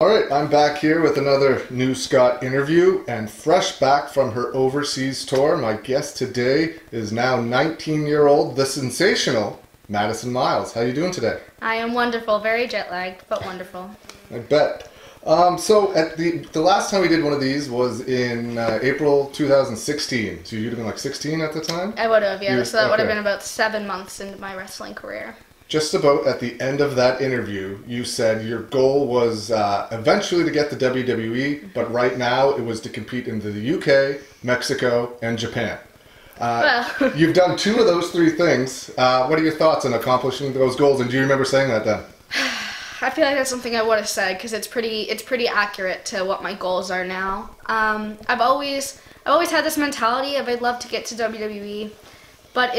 All right, I'm back here with another New Scott interview, and fresh back from her overseas tour, my guest today is now 19-year-old, the sensational Maddison Miles. How you doing today? I am wonderful, very jet lagged, but wonderful. I bet. So at the last time we did one of these was in April 2016. So you'd have been like 16 at the time? I would have, yeah. So that would have okay. been about 7 months into my wrestling career. Just about at the end of that interview, you said your goal was eventually to get the WWE, but right now it was to compete in the UK, Mexico, and Japan. You've done two of those three things. What are your thoughts on accomplishing those goals, and do you remember saying that then? I feel like that's something I would have said because it's pretty accurate to what my goals are now. I've always had this mentality of I'd love to get to WWE, but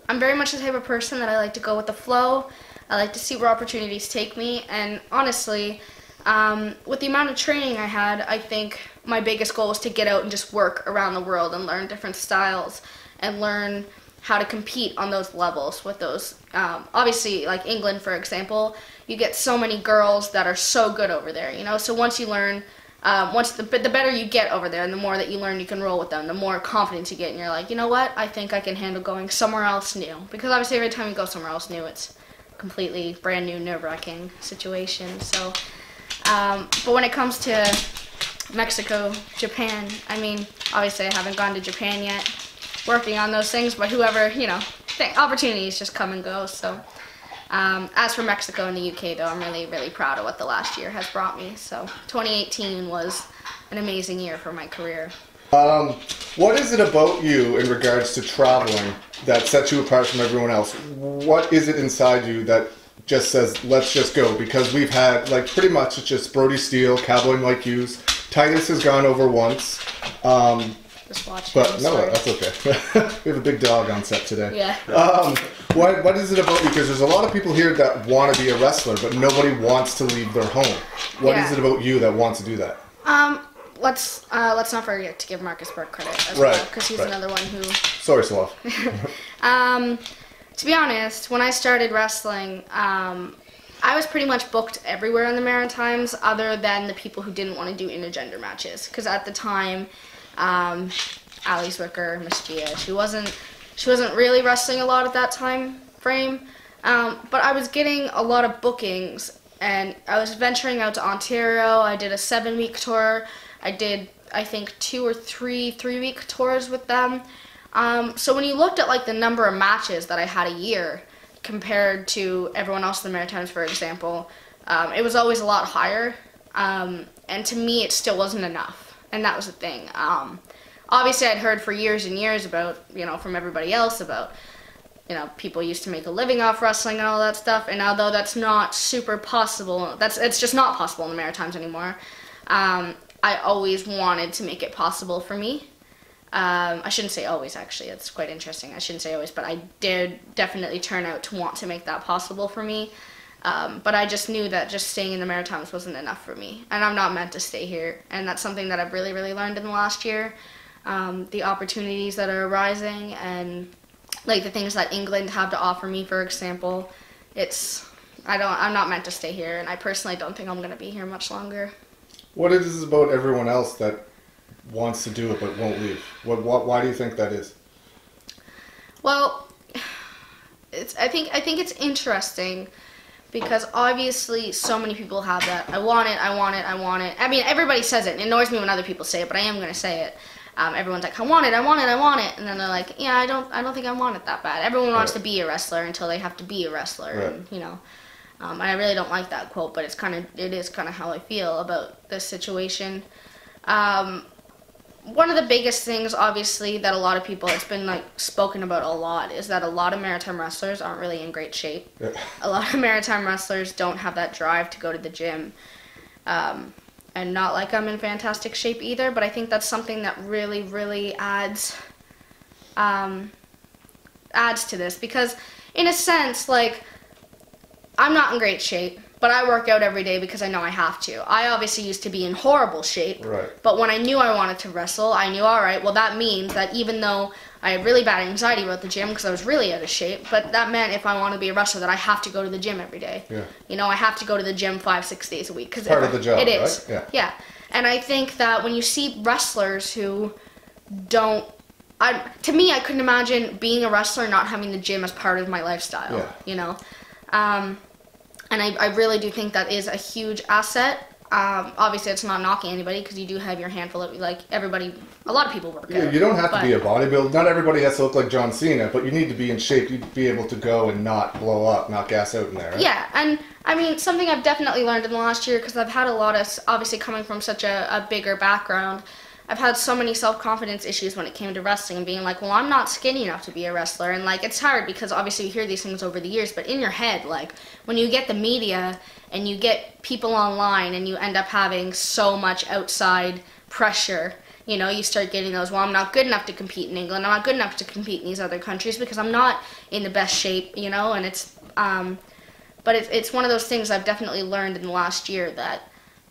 I'm very much the type of person that I like to go with the flow. I like to see where opportunities take me, and honestly, with the amount of training I had, I think my biggest goal was to get out and just work around the world and learn different styles and learn how to compete on those levels with those. Obviously, like England, for example, you get so many girls that are so good over there, you know? So once you learn, the better you get over there and the more that you learn you can roll with them, the more confidence you get, and you're like, you know what, I think I can handle going somewhere else new. Because obviously every time you go somewhere else new, it's a completely brand new, nerve-wracking situation. So, but when it comes to Mexico, Japan, I mean, obviously I haven't gone to Japan yet, working on those things, but whoever, you know, opportunities just come and go. So as for Mexico and the UK, though, I'm really, really proud of what the last year has brought me. So 2018 was an amazing year for my career. What is it about you in regards to traveling that sets you apart from everyone else? What is it inside you that just says, let's just go? Because we've had, like, pretty much it's just Brody Steele, Cowboy Mike Hughes. Titus has gone over once. Just watching. But no, that's okay. We have a big dog on set today. Yeah. What is it about you? Because there's a lot of people here that want to be a wrestler, but nobody wants to leave their home. What is it about you that wants to do that? Let's not forget to give Marcus Burke credit as well, because he's another one who. Sorry, Slav. To be honest, when I started wrestling, I was pretty much booked everywhere in the Maritimes, other than the people who didn't want to do intergender matches. Because at the time, Ali Zwicker, Miss Gia, she wasn't really wrestling a lot at that time frame. But I was getting a lot of bookings, and I was venturing out to Ontario. I did a 7-week tour. I did, I think, 2 or 3 3-week tours with them. So when you looked at like the number of matches that I had a year compared to everyone else in the Maritimes, for example, it was always a lot higher. And to me, it still wasn't enough. And that was the thing. Obviously, I'd heard for years and years about, you know, from everybody else about, you know, people used to make a living off wrestling and all that stuff. And although that's not super possible, it's just not possible in the Maritimes anymore. I always wanted to make it possible for me. I shouldn't say always, actually. It's quite interesting. I shouldn't say always, but I did definitely turn out to want to make that possible for me. But I just knew that just staying in the Maritimes wasn't enough for me. And I'm not meant to stay here. And that's something that I've really, really learned in the last year. The opportunities that are arising and like the things that England have to offer me, for example. I'm not meant to stay here, and I personally don't think I'm going to be here much longer. What is it about everyone else that wants to do it but won't leave? Why do you think that is? Well, I think it's interesting because obviously so many people have that. I want it, I want it, I want it. I mean, everybody says it. It annoys me when other people say it, but I am going to say it. Everyone's like, I want it, I want it, I want it. And then they're like, yeah, I don't think I want it that bad. Everyone wants to be a wrestler until they have to be a wrestler. Right. And, you know, I really don't like that quote, but it is kind of how I feel about this situation. One of the biggest things, obviously, that a lot of people, it's been like spoken about a lot, is that a lot of Maritime wrestlers aren't really in great shape. Yeah. A lot of Maritime wrestlers don't have that drive to go to the gym. And not like I'm in fantastic shape either, but I think that's something that really, really adds to this. Because in a sense, like, I'm not in great shape, but I work out every day because I know I have to. I obviously used to be in horrible shape, Right. but when I knew I wanted to wrestle, I knew, all right, well, that means that even though I had really bad anxiety about the gym because I was really out of shape, but that meant if I want to be a wrestler that I have to go to the gym every day. Yeah. You know, I have to go to the gym 5-6 days a week. Cause Part of the job, it is. right? Yeah. And I think that when you see wrestlers who don't, to me, I couldn't imagine being a wrestler and not having the gym as part of my lifestyle. Yeah. You know? And I really do think that is a huge asset. Obviously, it's not knocking anybody because you do have your handful of, like, everybody, a lot of people work out. You don't have to be a bodybuilder. Not everybody has to look like John Cena, but you need to be in shape. You'd be able to go and not blow up, not gas out in there, right? Yeah, and I mean, something I've definitely learned in the last year, because I've had a lot of, obviously coming from such a bigger background, I've had so many self-confidence issues when it came to wrestling and being like, well, I'm not skinny enough to be a wrestler. And, like, it's hard because obviously you hear these things over the years, but in your head, like, when you get the media and you get people online and you end up having so much outside pressure, you know, you start getting those, well, I'm not good enough to compete in England. I'm not good enough to compete in these other countries because I'm not in the best shape, you know, and it's, but it's one of those things I've definitely learned in the last year that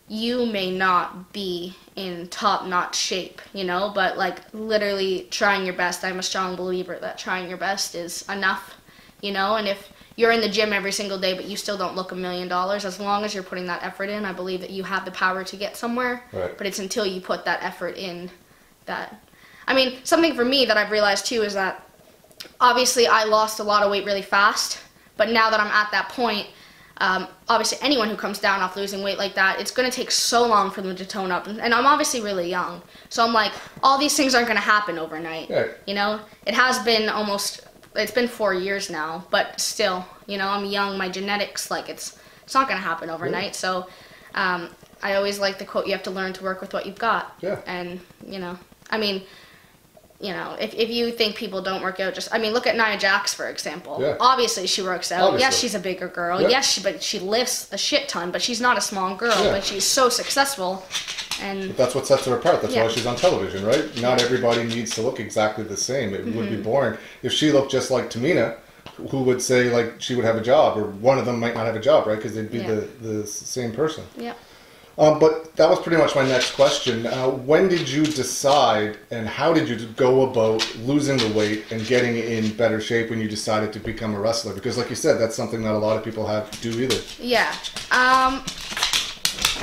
you may not be in top-notch shape, you know, but, like, literally trying your best. I'm a strong believer that trying your best is enough, you know, and if you're in the gym every single day but you still don't look $1 million, as long as you're putting that effort in, I believe that you have the power to get somewhere. Right. But it's until you put that effort in that... I mean, something for me that I've realized, too, is that obviously I lost a lot of weight really fast, but now that I'm at that point, obviously anyone who comes down off losing weight like that, it's going to take so long for them to tone up. And I'm obviously really young. So I'm like, all these things aren't going to happen overnight. Yeah. You know, it has been it's been 4 years now, but still, you know, I'm young. My genetics, like, it's not going to happen overnight. Yeah. So I always like the quote, you have to learn to work with what you've got. Yeah. And, you know, I mean, you know, if you think people don't work out, look at Nia Jax, for example. Yeah. Obviously, she works out. Obviously. Yes, she's a bigger girl. Yeah. Yes, but she lifts a shit ton, but she's not a small girl. Yeah. But she's so successful. And But that's what sets her apart. That's yeah. why she's on television, right? Not everybody needs to look exactly the same. It would be boring. If she looked just like Tamina, who would say, like, she would have a job, or one of them might not have a job, right? Because they'd be the same person. Yeah. But that was pretty much my next question. When did you decide, and how did you go about losing the weight and getting in better shape when you decided to become a wrestler? Because, like you said, that's something not a lot of people have to do either. Yeah.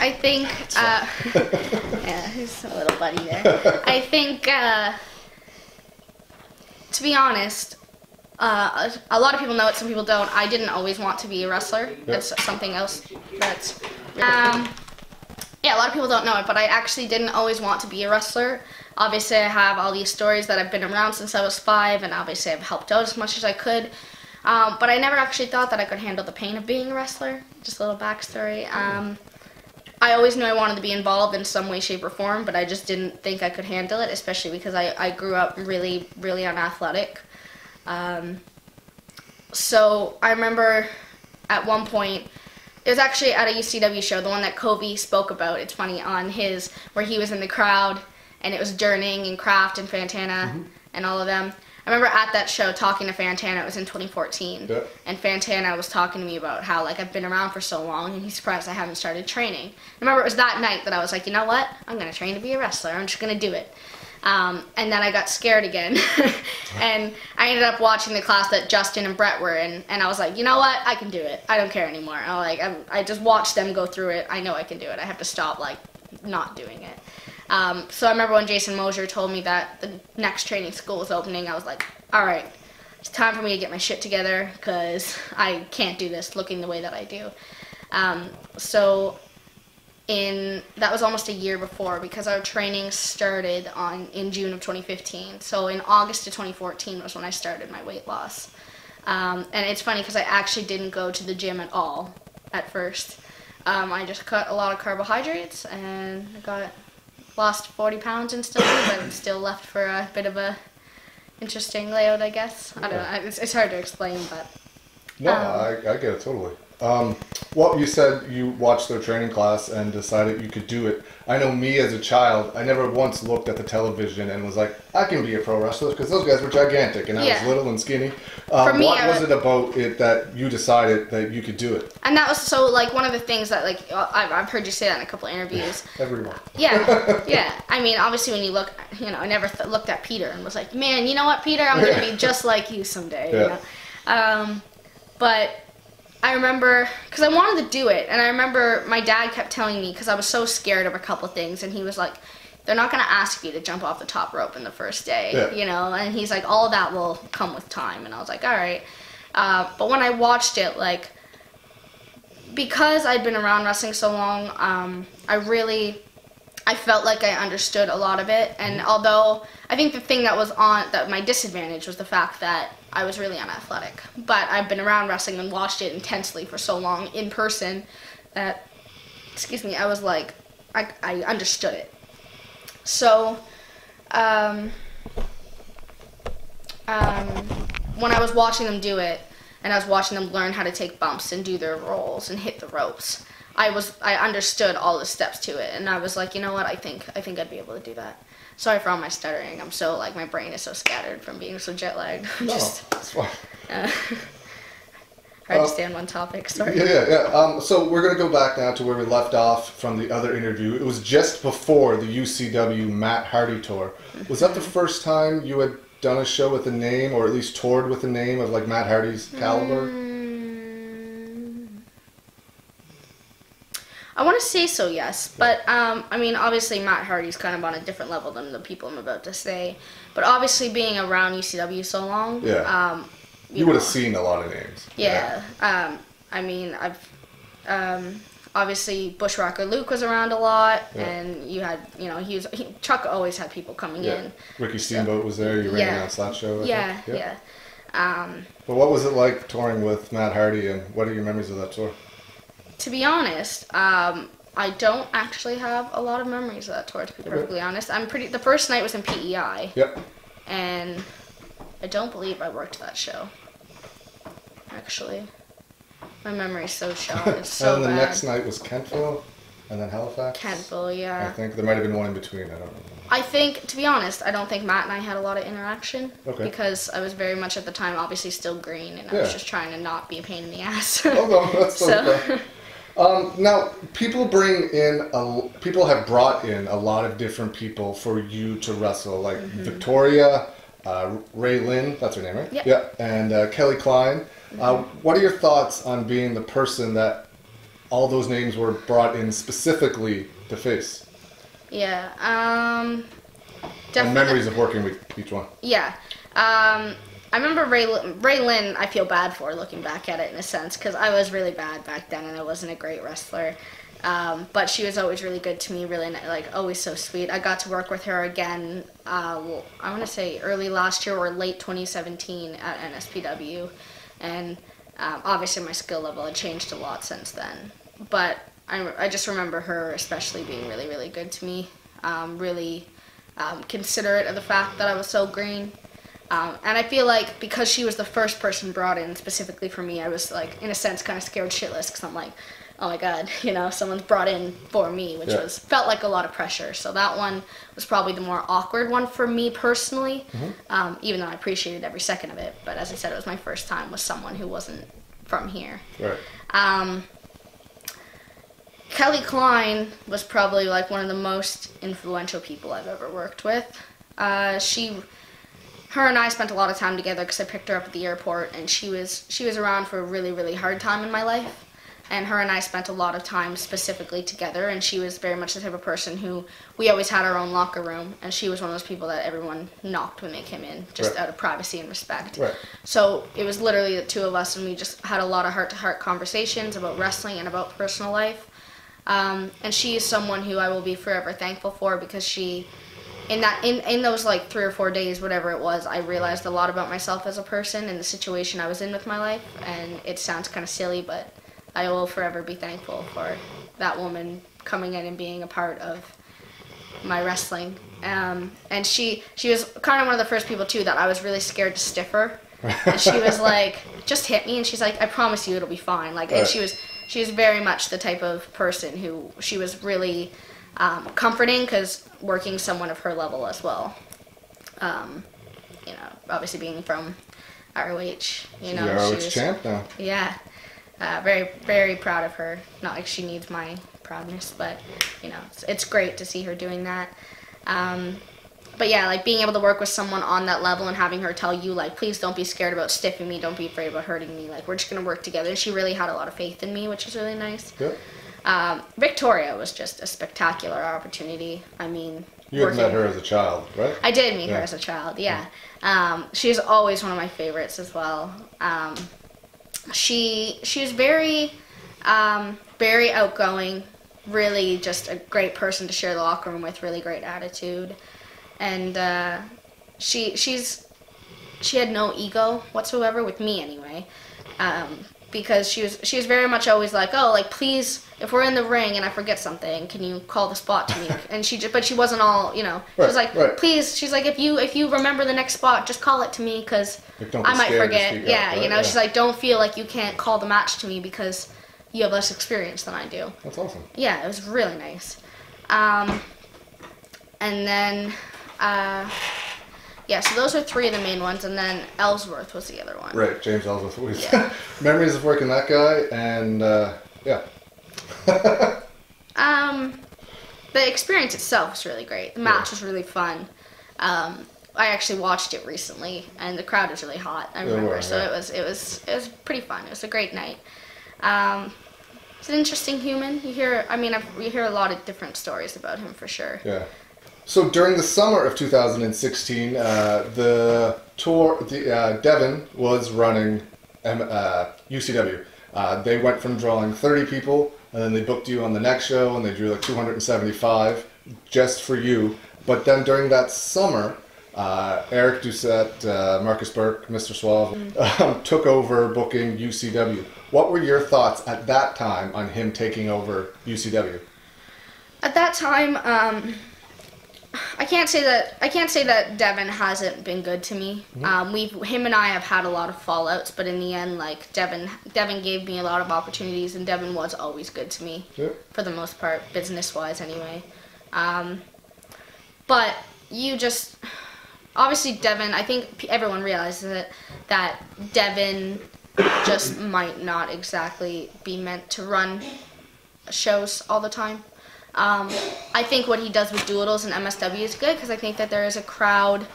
I think, yeah, he's a little buddy there. I think, to be honest, a lot of people know it, some people don't. I didn't always want to be a wrestler. That's something else that's, yeah, a lot of people don't know it, but I actually didn't always want to be a wrestler. Obviously, I have all these stories that I've been around since I was 5, and obviously I've helped out as much as I could. But I never actually thought that I could handle the pain of being a wrestler. Just a little backstory. I always knew I wanted to be involved in some way, shape, or form, but I just didn't think I could handle it, especially because I grew up really, really unathletic. So I remember at one point, it was actually at a UCW show, the one that Kobe spoke about. It's funny, on his, where he was in the crowd, and it was Durning and Kraft and Fantana and all of them. I remember at that show talking to Fantana. It was in 2014. Yeah. And Fantana was talking to me about how, like, I've been around for so long, and he's surprised I haven't started training. I remember it was that night that I was like, you know what? I'm going to train to be a wrestler. I'm just going to do it. And then I got scared again. And I ended up watching the class that Justin and Brett were in, and I was like, you know what? I can do it. I don't care anymore. I just watched them go through it. I know I can do it. I have to stop, like, not doing it. So I remember when Jason Mosier told me that the next training school was opening, I was like, all right, it's time for me to get my shit together because I can't do this looking the way that I do. That was almost a year before, because our training started in June of 2015. So in August of 2014 was when I started my weight loss. And it's funny because I actually didn't go to the gym at all at first. I just cut a lot of carbohydrates and lost 40 pounds instantly, but I'm still left for a bit of a interesting layout, I guess. I don't know. It's hard to explain, but... No, I get it totally. Well, you said you watched their training class and decided you could do it. I know me as a child, I never once looked at the television and was like, I can be a pro wrestler, because those guys were gigantic and I was little and skinny. For me, what was it about it that you decided that you could do it? And that was so, like, one of the things that, like, I've heard you say that in a couple of interviews. Everyone. Yeah, yeah. I mean, obviously when you look, you know, I never looked at Peter and was like, man, you know what, Peter, I'm going to be just like you someday, you know? But I remember, because I wanted to do it, and I remember my dad kept telling me, because I was so scared of a couple things, and he was like, they're not going to ask you to jump off the top rope in the first day, you know, and he's like, all of that will come with time, and I was like, all right. But when I watched it, like, because I'd been around wrestling so long, I felt like I understood a lot of it, and although I think the thing that was that my disadvantage was the fact that I was really unathletic, but I've been around wrestling and watched it intensely for so long in person that, I was like, I understood it. So, when I was watching them do it, and I was watching them learn how to take bumps and do their rolls and hit the ropes, I understood all the steps to it, and I was like, you know what, I think I'd be able to do that. Sorry for all my stuttering. I'm so, like, my brain is so scattered from being so jet lagged. That's fine. Hard to stay on one topic. Sorry. Yeah. So we're going to go back now to where we left off from the other interview. It was just before the UCW Matt Hardy tour. Was that the first time you had done a show with a name, or at least toured with a name of, like, Matt Hardy's caliber? I want to say so, yes. But, I mean, obviously Matt Hardy's kind of on a different level than the people I'm about to say. But obviously being around UCW so long, you would have seen a lot of names. Yeah. I mean, obviously Bushwhacker Luke was around a lot, and you had, you know, Chuck always had people coming in. Ricky Steamboat was there. You ran announced that show. I think. But what was it like touring with Matt Hardy, and what are your memories of that tour? To be honest, I don't actually have a lot of memories of that tour, to be perfectly honest. The first night was in PEI. And I don't believe I worked that show. Actually. My memory's so shot. It's so and the bad. Next night was Kentville, and then Halifax? Kentville, yeah. I think there might have been one in between, I don't know. I think, to be honest, I don't think Matt and I had a lot of interaction. Because I was very much at the time obviously still green, and I was just trying to not be a pain in the ass. That's now, people have brought in a lot of different people for you to wrestle, like Victoria, Ray Lynn, that's her name, right? Yeah. And Kelly Klein. What are your thoughts on being the person that all those names were brought in specifically to face? Yeah, definitely. And memories of working with each one. Yeah. I remember Ray Lynn, I feel bad for looking back at it in a sense, because I was really bad back then and I wasn't a great wrestler. But she was always really good to me, really, like, always so sweet. I got to work with her again, I want to say early last year or late 2017 at NSPW. And obviously my skill level had changed a lot since then. But I just remember her especially being really, really good to me, really considerate of the fact that I was so green. And I feel like because she was the first person brought in specifically for me, I was, like, in a sense kind of scared shitless, because I'm like, oh my god, you know, someone's brought in for me, which felt like a lot of pressure. So that one was probably the more awkward one for me personally, even though I appreciated every second of it. But as I said, it was my first time with someone who wasn't from here. Kelly Klein was probably, like, one of the most influential people I've ever worked with. Her and I spent a lot of time together because I picked her up at the airport, and she was around for a really, really hard time in my life. And her and I spent a lot of time specifically together, and she was very much the type of person who, we always had our own locker room, and she was one of those people that everyone knocked when they came in, just out of privacy and respect. So it was literally the two of us, and we just had a lot of heart-to-heart conversations about wrestling and about personal life. And she is someone who I will be forever thankful for, because she... In those, like, 3 or 4 days, whatever it was, I realized a lot about myself as a person and the situation I was in with my life. And it sounds kind of silly, but I will forever be thankful for that woman coming in and being a part of my wrestling. And she was kind of one of the first people, too, that I was really scared to stiff her. And she was like, just hit me. And she's like, I promise you it'll be fine. Like, and she was she's very much the type of person who she was really comforting, because working someone of her level as well. You know, obviously being from ROH, you know, ROH she was champ now. Yeah, very, very proud of her. Not like she needs my proudness, but you know, it's great to see her doing that. But yeah, like being able to work with someone on that level and having her tell you, like, please don't be scared about stiffing me, don't be afraid about hurting me, like, we're just going to work together. And she really had a lot of faith in me, which is really nice. Yep. Victoria was just a spectacular opportunity. I mean, you had met her as a child, right? I did meet her as a child, yeah. She's always one of my favorites as well. She was very, very outgoing, really just a great person to share the locker room with, really great attitude. And she had no ego whatsoever, with me anyway, because she was very much always like, oh, like, please, if we're in the ring and I forget something, can you call the spot to me? And but she wasn't all, you know, she was like, please, she's like, if you remember the next spot, just call it to me, because I might forget. Yeah, you know, she's like, don't feel like you can't call the match to me because you have less experience than I do. That's awesome. Yeah, it was really nice. And then, yeah, so those are three of the main ones, and then Ellsworth was the other one. Right, James Ellsworth. Yeah. Memories of working that guy, and yeah. The experience itself was really great. The match was really fun. I actually watched it recently, and the crowd was really hot. I remember, it was pretty fun. It was a great night. He's an interesting human. You hear a lot of different stories about him for sure. Yeah. So during the summer of 2016, the tour, Devin was running UCW. They went from drawing 30 people, and then they booked you on the next show, and they drew like 275 just for you. But then during that summer, Eric Doucette, Marcus Burke, Mr. Suave, took over booking UCW. What were your thoughts at that time on him taking over UCW? At that time, I can't say that Devin hasn't been good to me. Him and I have had a lot of fallouts, but in the end, like, Devin gave me a lot of opportunities, and Devin was always good to me, for the most part, business-wise anyway. But obviously Devin, I think everyone realizes it, that Devin just might not exactly be meant to run shows all the time. I think what he does with Doolittles and MSW is good, because I think that there is a crowd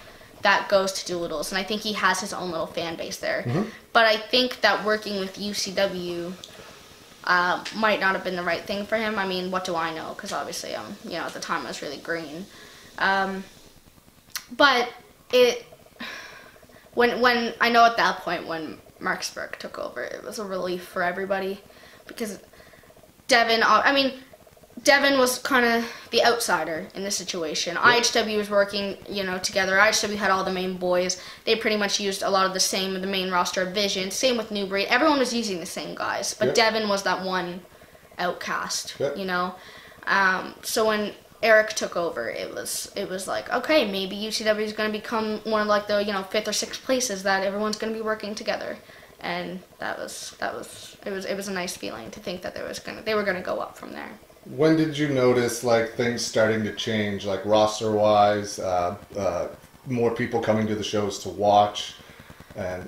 that goes to Doolittles, and I think he has his own little fan base there. But I think that working with UCW might not have been the right thing for him. I mean, what do I know? Because obviously, you know, at the time I was really green. But when I know at that point when Marcus Burke took over, it was a relief for everybody, because Devin was kind of the outsider in this situation. IHW was working, you know, together. IHW had all the main boys. They pretty much used a lot of the main roster of Vision. Same with New Breed. Everyone was using the same guys, but Devin was that one outcast, you know. So when Eric took over, it was like, okay, maybe UCW is going to become one of, like, the, you know, 5th or 6th places that everyone's going to be working together. And it was a nice feeling to think that they were going to go up from there. When did you notice, like, things starting to change, like, roster-wise, more people coming to the shows to watch, and...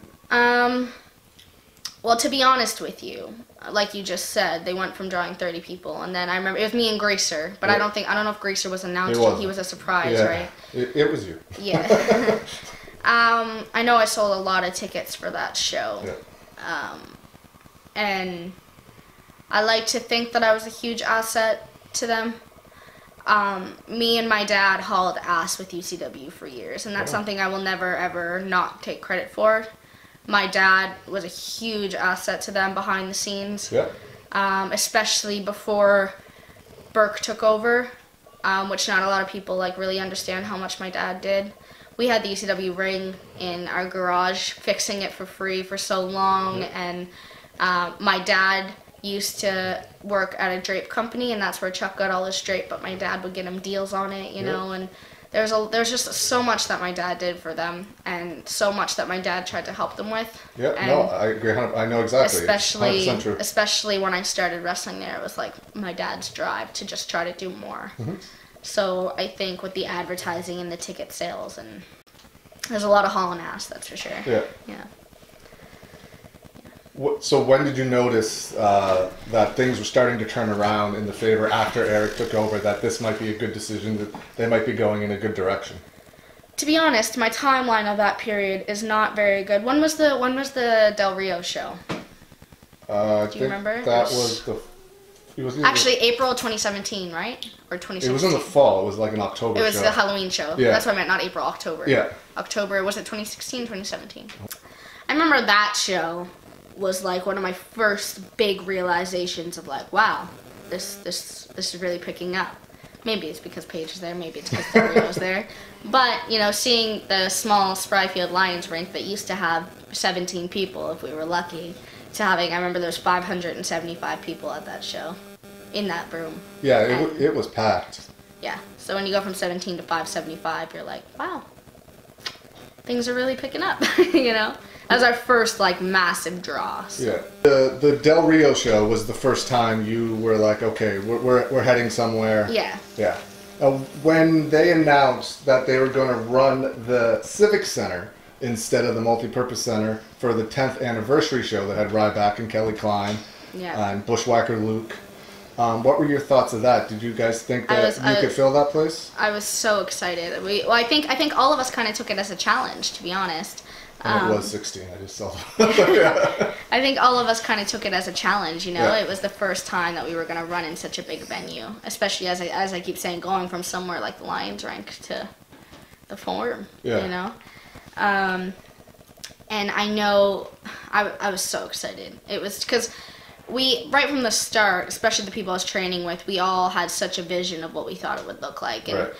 Well, to be honest with you, like you just said, they went from drawing 30 people, and then I remember it was me and Greaser, but I don't know if Greaser was announced. He was a surprise, right? It was you. Yeah. I know I sold a lot of tickets for that show. And I like to think that I was a huge asset to them. Me and my dad hauled ass with UCW for years, and that's something I will never, ever not take credit for. My dad was a huge asset to them behind the scenes, especially before Burke took over, which not a lot of people, like, really understand how much my dad did. We had the UCW ring in our garage, fixing it for free for so long, and my dad used to work at a drape company, and that's where Chuck got all his drape, but my dad would get him deals on it, you know, and there's just so much that my dad did for them, and so much that my dad tried to help them with. Yeah, no, I agree. I know exactly. Especially when I started wrestling there, it was like my dad's drive to just try to do more. So I think with the advertising and the ticket sales, and there's a lot of hauling ass, that's for sure. Yeah. Yeah. So when did you notice that things were starting to turn around in the favor after Eric took over, that this might be a good decision, that they might be going in a good direction? To be honest, my timeline of that period is not very good. When was the Del Rio show? Do you remember? That was the... It was actually April 2017, right? Or 2016? It was in the fall. It was like an October show. It was the Halloween show. Yeah. That's what I meant, not April, October. Yeah. October, was it 2016, 2017? I remember that show was like one of my first big realizations of like, wow, this is really picking up. Maybe it's because Paige is there, maybe it's because Del Rio is there. But, you know, seeing the small Spryfield Lions rink that used to have 17 people, if we were lucky, to having, I remember there was 575 people at that show, in that room. Yeah, it was packed. Yeah, so when you go from 17 to 575, you're like, wow, things are really picking up, you know? That was our first, like, massive draw. So. Yeah. The Del Rio show was the first time you were like, okay, we're heading somewhere. Yeah. Yeah. When they announced that they were going to run the Civic Center instead of the Multipurpose Center for the 10th anniversary show that had Ryback and Kelly Klein and Bushwhacker Luke, what were your thoughts of that? Did you guys think that you could fill that place? I was so excited. I think all of us kind of took it as a challenge, to be honest. And it was 16. I just saw that. I think all of us kind of took it as a challenge, you know. Yeah. It was the first time that we were going to run in such a big venue, especially as I keep saying, going from somewhere like the Lions rink to the Forum, you know. And I know I was so excited. It was because we, right from the start, especially the people I was training with, we all had such a vision of what we thought it would look like. And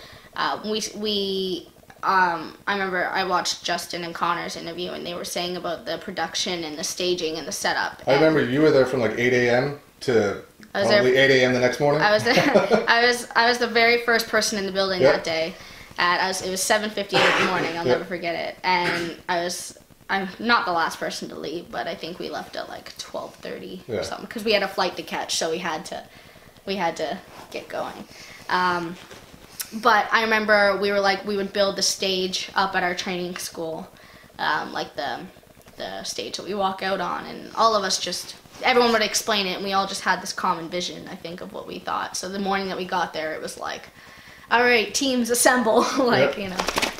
I remember I watched Justin and Connor's interview, and they were saying about the production and the staging and the setup. I remember you were there from like 8 a.m. to probably 8 a.m. the next morning. I was there. I was the very first person in the building that day. It was 7:58 in the morning. I'll never forget it. And I'm not the last person to leave, but I think we left at like 12:30 or something, because we had a flight to catch, so we had to get going. But I remember we would build the stage up at our training school, like the stage that we walk out on, and all of us everyone would explain it, and we all just had this common vision, I think, of what we thought. So the morning that we got there, it was like, all right, teams assemble, you know,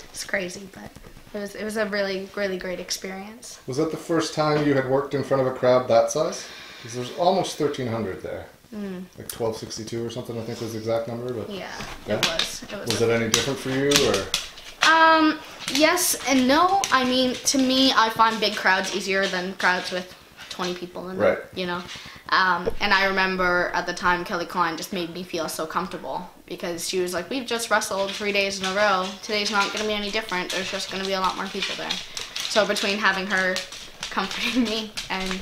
it's crazy, but it was a really, really great experience. Was that the first time you had worked in front of a crowd that size? Because there's almost 1,300 there. Like 1262 or something, I think was the exact number. But yeah. It was. Was it any different for you, or? Yes and no. I mean, to me, I find big crowds easier than crowds with 20 people in them. Right. You know. And I remember at the time Kelly Klein just made me feel so comfortable, because she was like, we've just wrestled 3 days in a row. Today's not going to be any different. There's just going to be a lot more people there. So between having her comforting me and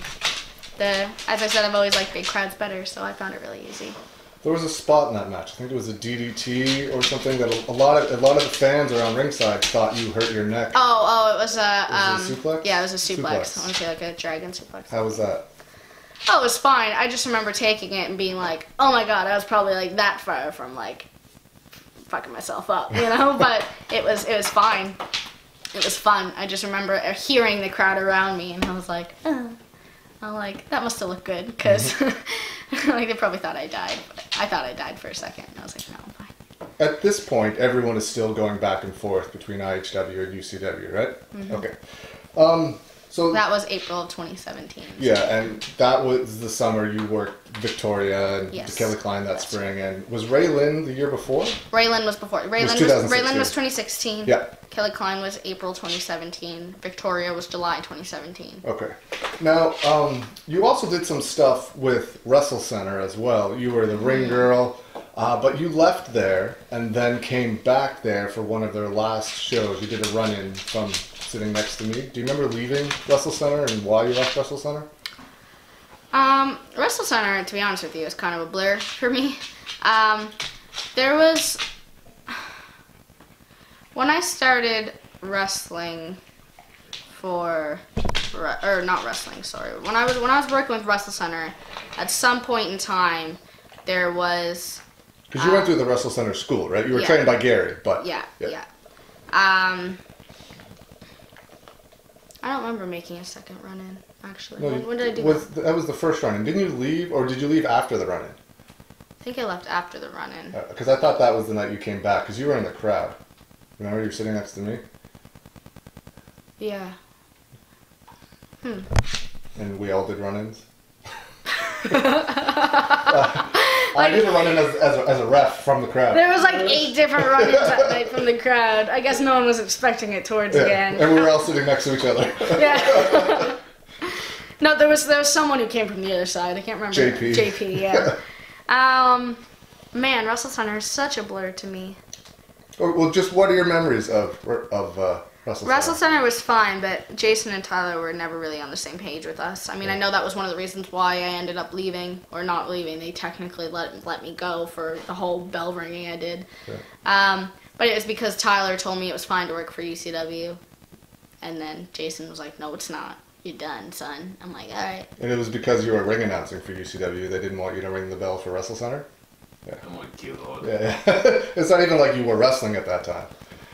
as I said, I've always liked big crowds better, so I found it really easy. There was a spot in that match. I think it was a DDT or something that a lot of the fans around ringside thought you hurt your neck. Oh, it was a suplex? Yeah, it was a suplex. I want to say like a dragon suplex. How was that? Oh, it was fine. I just remember taking it and being like, oh my god, I was probably like that far from like fucking myself up, you know? But it was fine. It was fun. I just remember hearing the crowd around me, and I was like, I'm like, that must have looked good, because like they probably thought I died. But I thought I died for a second, and I was like, no, I'm fine. At this point, everyone is still going back and forth between IHW and UCW, right? Mm-hmm. Okay. So that was April of 2017. Yeah, and that was the summer you worked Victoria and Kelly Klein that spring. Right. And was Ray Lynn the year before? Ray Lynn was before. Ray Lynn was 2016. Yeah. Kelly Klein was April 2017. Victoria was July 2017. Okay. Now, you also did some stuff with Wrestle Centre as well. You were the ring girl, but you left there and then came back there for one of their last shows. You did a run-in from sitting next to me. Do you remember leaving Wrestle Centre and why you left Wrestle Centre? Wrestle Centre, to be honest with you, is kind of a blur for me. There was When I started wrestling not wrestling, sorry. When I was working with Wrestle Centre, at some point in time, there was... Because you went through the Wrestle Centre school, right? You were trained by Gary, but... Yeah. I don't remember making a second run-in, actually. No, when did I do that? That was the first run-in. Didn't you leave, or did you leave after the run-in? I think I left after the run-in. Because I thought that was the night you came back, because you were in the crowd. Remember, you were sitting next to me? Yeah. And we all did run-ins? I did a run-in as a ref from the crowd. There was like 8 different run-ins that night from the crowd. I guess no one was expecting it towards the end. And we were all sitting next to each other. Yeah. No, there was someone who came from the other side. I can't remember. JP, yeah. Man, Wrestle Centre is such a blur to me. Well, just what are your memories of Wrestle Centre? Wrestle Centre was fine, but Jason and Tyler were never really on the same page with us. I mean, I know that was one of the reasons why I ended up leaving, or not leaving. They technically let me go for the whole bell ringing I did. Yeah. But it was because Tyler told me it was fine to work for UCW. And then Jason was like, no, it's not. You're done, son. I'm like, all right. And it was because you were ring announcing for UCW. They didn't want you to ring the bell for Wrestle Centre? Yeah. Oh my God. Yeah. It's not even like you were wrestling at that time.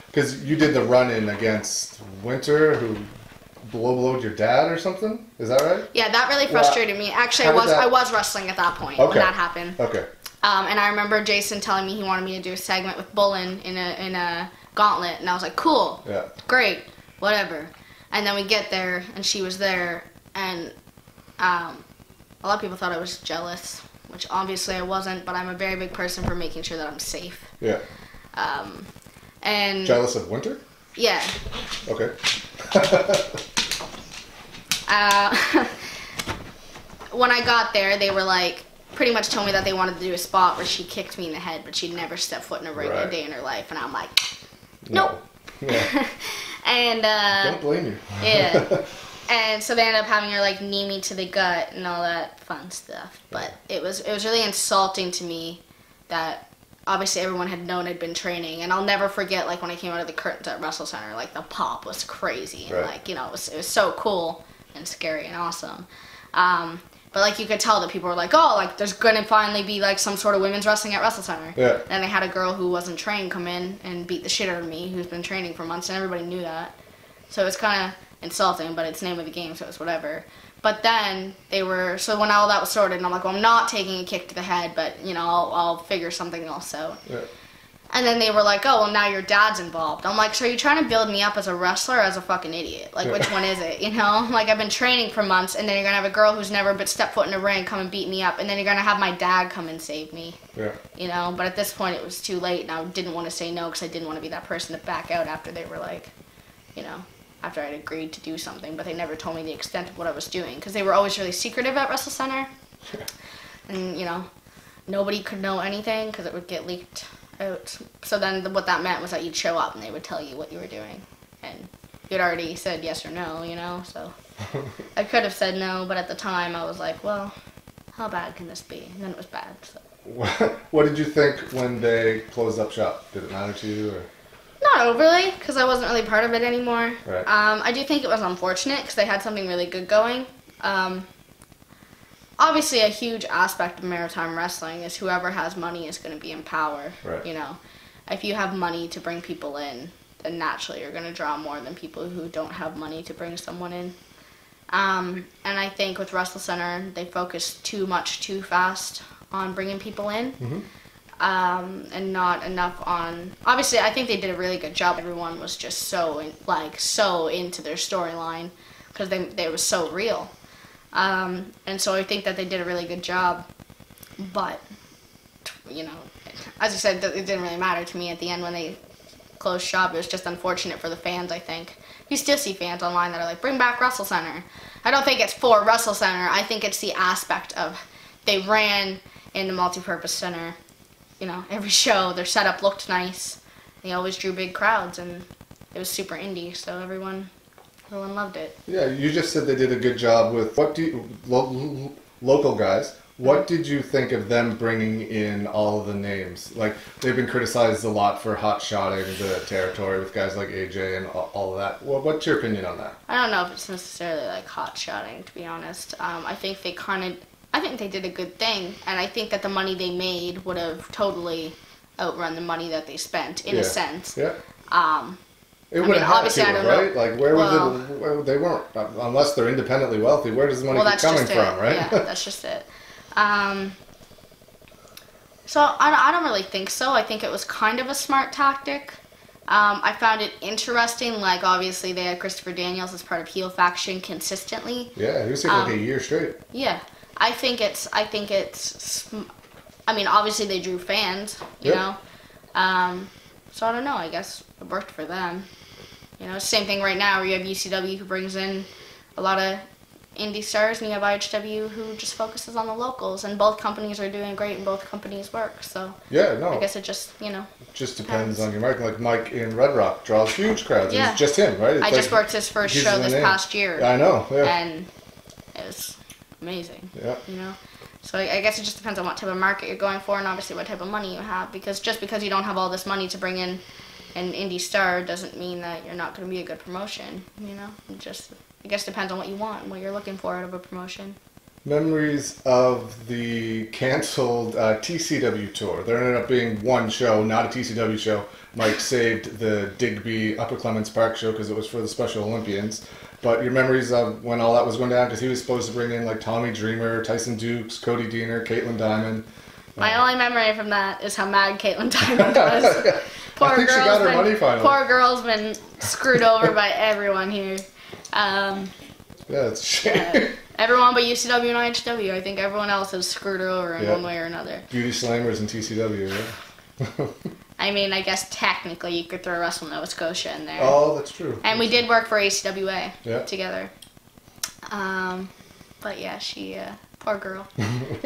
Because you did the run-in against Winter, who blowed your dad or something? Is that right? Yeah, that really frustrated me. Actually, I was wrestling at that point when that happened. Okay. And I remember Jason telling me he wanted me to do a segment with Bullen in a gauntlet, and I was like, cool, great, whatever. And then we get there, and she was there, and a lot of people thought I was jealous, which obviously I wasn't, but I'm a very big person for making sure that I'm safe. Yeah. And jealous of Winter? Yeah. Okay. When I got there, they were like, pretty much told me that they wanted to do a spot where she kicked me in the head, but she'd never stepped foot in a ring a day in her life. And I'm like, nope. Yeah. And don't blame you. Yeah. And so they ended up having her like knee me to the gut and all that fun stuff. But it was really insulting to me that obviously everyone had known I'd been training, and I'll never forget like when I came out of the curtains at Wrestle Centre, like the pop was crazy, and like, you know, it was so cool and scary and awesome. But like you could tell that people were like, oh, like there's gonna finally be like some sort of women's wrestling at Wrestle Centre. Yeah. And they had a girl who wasn't trained come in and beat the shit out of me, who's been training for months, and everybody knew that. So it was kind of insulting, but it's the name of the game, so it's whatever. But then so when all that was sorted, and I'm like, well, I'm not taking a kick to the head, but, you know, I'll figure something else out. Yeah. And then they were like, oh, well, now your dad's involved. I'm like, so are you trying to build me up as a wrestler or as a fucking idiot? Like, which one is it, you know? Like, I've been training for months, and then you're going to have a girl who's never but stepped foot in a ring come and beat me up, and then you're going to have my dad come and save me. Yeah. You know? But at this point, it was too late, and I didn't want to say no because I didn't want to be that person to back out after they were like, you know, after I'd agreed to do something, but they never told me the extent of what I was doing, because they were always really secretive at Wrestle Centre. Yeah. And, you know, nobody could know anything because it would get leaked out. So then what that meant was that you'd show up and they would tell you what you were doing. And you'd already said yes or no, you know, so I could have said no, but at the time I was like, well, how bad can this be? And then it was bad. So. What did you think when they closed up shop? Did it matter to you? Or? Not overly, because I wasn't really part of it anymore. Right. I do think it was unfortunate because they had something really good going. Obviously, a huge aspect of Maritime wrestling is whoever has money is going to be in power. Right. You know, if you have money to bring people in, then naturally you're going to draw more than people who don't have money to bring someone in. And I think with Wrestle Centre, they focused too much, too fast on bringing people in. Mm-hmm. And not enough on... Obviously, I think they did a really good job. Everyone was just so into their storyline because they were so real. And so I think that they did a really good job. But, you know, as I said, it didn't really matter to me at the end when they closed shop. It was just unfortunate for the fans, I think. You still see fans online that are like, bring back Wrestle Centre. I don't think it's for Wrestle Centre. I think it's the aspect of they ran in the multi-purpose center. You know, every show, their setup looked nice. They always drew big crowds, and it was super indie, so everyone loved it. Yeah, you just said they did a good job with, local guys. What did you think of them bringing in all of the names? Like, they've been criticized a lot for hot-shotting the territory with guys like AJ and all of that. Well, what's your opinion on that? I don't know if it's necessarily like hot-shotting, to be honest. I think they did a good thing, and I think that the money they made would have totally outrun the money that they spent, in a sense. Yeah. It would have obviously, had to, right? Like, they weren't, unless they're independently wealthy, where does the money keep coming from, right? Yeah, that's just it. So I don't really think so. I think it was kind of a smart tactic. I found it interesting. Like, obviously, they had Christopher Daniels as part of heel faction consistently. Yeah, he was here like a year straight. Yeah, I think it's. I mean, obviously they drew fans, you know. So I don't know. I guess it worked for them. You know, same thing right now where you have UCW who brings in a lot of indie stars, and you have IHW who just focuses on the locals, and both companies are doing great and both companies work. So yeah, no, I guess it just, you know, it just depends on your market. Like Mike in Red Rock draws huge crowds. Yeah. It's just him, right? It's I just worked his first show this past year. I know, yeah. And it was amazing. Yeah. You know? So I guess it just depends on what type of market you're going for, and obviously what type of money you have, because just because you don't have all this money to bring in an indie star doesn't mean that you're not going to be a good promotion, you know? It just, I guess, depends on what you want and what you're looking for out of a promotion. Memories of the canceled TCW tour. There ended up being one show, not a TCW show. Mike saved the Digby Upper Clements Park show because it was for the Special Olympians. But your memories of when all that was going down, because he was supposed to bring in like Tommy Dreamer, Tyson Dukes, Cody Deaner, Caitlin Diamond. My only memory from that is how mad Caitlin Diamond was. I think she got her money finally. Poor girl's been screwed over by everyone here. Yeah, it's a shame. Everyone but UCW and IHW. I think everyone else has screwed her over in one way or another. Beauty Slammers and TCW, yeah. I mean, I guess technically you could throw Wrestle Nova Scotia in there. Oh, that's true. And we did work for ACWA together. But yeah, she, poor girl.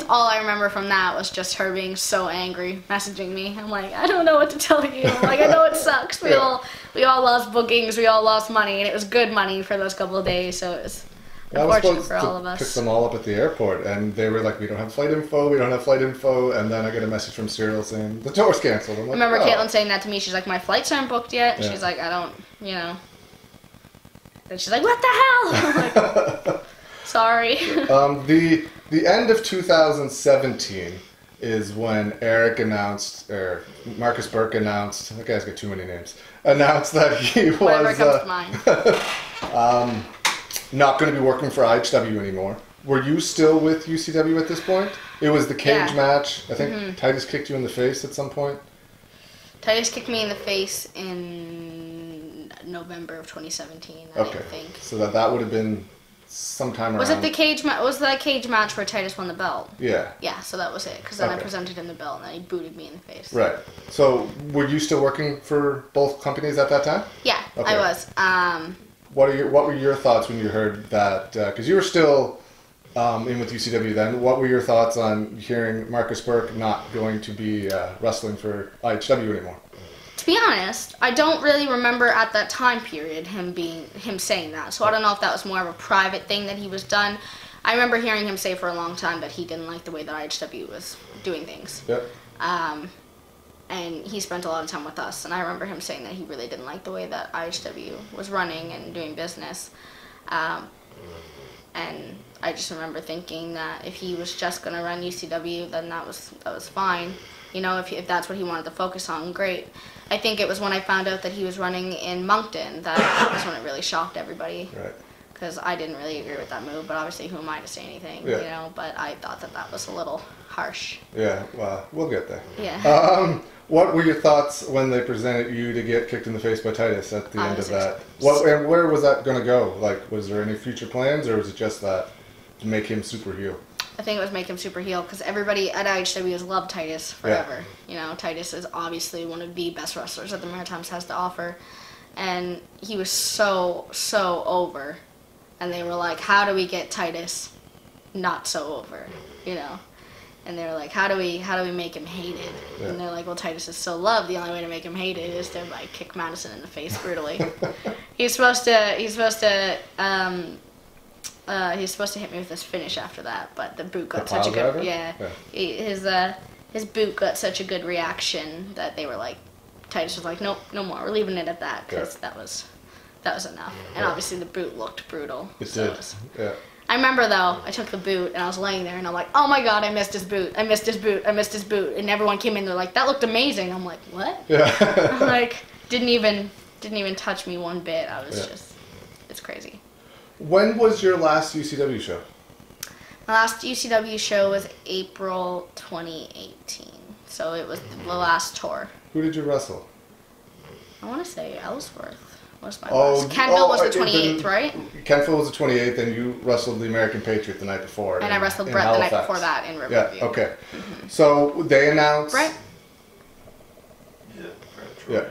All I remember from that was just her being so angry, messaging me. I'm like, I don't know what to tell you. I'm like, I know it sucks. We all lost bookings. We all lost money, and it was good money for those couple of days. So it was unfortunate for all of us. Pick them all up at the airport, and they were like, we don't have flight info, and then I get a message from Cyril saying the tour's canceled. I'm like, I remember Caitlin saying that to me. She's like, my flights aren't booked yet. She's like, I don't, you know. And she's like, what the hell? I'm like, sorry. The end of 2017 is when Eric announced, or Marcus Burke announced, that guy's got too many names, announced that he was not going to be working for IHW anymore. Were you still with UCW at this point? It was the cage match. I think Titus kicked you in the face at some point. Titus kicked me in the face in November of 2017, I think. So that would have been sometime around... Was it the cage match? Was that cage match where Titus won the belt? Yeah. Yeah, so that was it. Because then I presented him the belt, and then he booted me in the face. Right. So were you still working for both companies at that time? Yeah, I was. What were your thoughts when you heard that? Because you were still in with UCW then. What were your thoughts on hearing Marcus Burke not going to be wrestling for IHW anymore? To be honest, I don't really remember at that time period him saying that. So I don't know if that was more of a private thing that he was done. I remember hearing him say for a long time that he didn't like the way that IHW was doing things. Yep. And he spent a lot of time with us, and I remember him saying that he really didn't like the way that IHW was running and doing business. And I just remember thinking that if he was just going to run UCW, then that was fine. You know, if that's what he wanted to focus on, great. I think it was when I found out that he was running in Moncton that was when it really shocked everybody. Right. Because I didn't really agree with that move, but obviously who am I to say anything, you know? But I thought that was a little harsh. Yeah, well, we'll get there. Yeah. What were your thoughts when they presented you to get kicked in the face by Titus at the end of that? And where was that going to go? Like, was there any future plans, or was it just that to make him super heel? I think it was make him super heel because everybody at IHW has loved Titus forever. Yeah. You know, Titus is obviously one of the best wrestlers that the Maritimes has to offer. And he was so over. And they were like, how do we get Titus not so over? You know? And they were like, how do we make him hated? Yeah. And they're like, well, Titus is so loved. The only way to make him hated is to like kick Maddison in the face brutally. he's supposed to He was supposed to hit me with his finish after that, but the boot got The such a pile good driver? his boot got such a good reaction that they were like, Titus was like, nope, no more. We're leaving it at that because that was enough. And obviously the boot looked brutal. It did. Yeah. I remember though, I took the boot and I was laying there and I'm like, oh my god, I missed his boot. I missed his boot. I missed his boot. And everyone came in, they're like, that looked amazing. I'm like, what? Yeah. I'm like, didn't even touch me one bit. I was just, it's crazy. When was your last UCW show? My last UCW show was April 2018. So it was the last tour. Who did you wrestle? I want to say Ellsworth was my last. Kenville was the 28th, right? Kenville was the 28th, and you wrestled the American Patriot the night before. And I wrestled Brett the night before that in Riverview. Yeah, okay. Mm-hmm. So they announced... Brett? Yeah, Brett.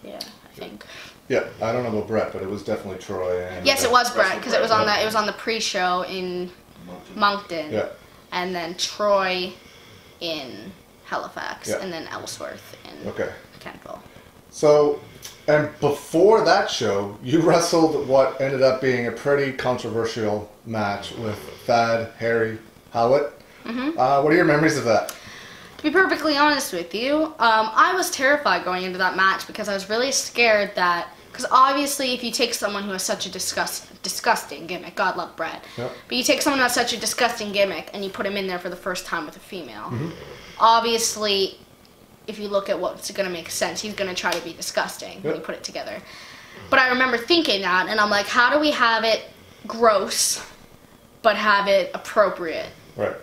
Yeah, I think. Yeah, I don't know about Brett, but it was definitely Troy. And yes, it was Brett, because it was on the pre-show in Moncton. Yeah. And then Troy in Halifax, and then Ellsworth in Kenville. So, and before that show, you wrestled what ended up being a pretty controversial match with Thad Harry Howlett. Mm-hmm. What are your memories of that? To be perfectly honest with you, I was terrified going into that match because I was really scared that, because obviously if you take someone who has such a disgusting gimmick, God love Brett, but you take someone who has such a disgusting gimmick and you put him in there for the first time with a female, obviously if you look at what's going to make sense, he's going to try to be disgusting when you put it together. But I remember thinking that, and I'm like, how do we have it gross, but have it appropriate? Right.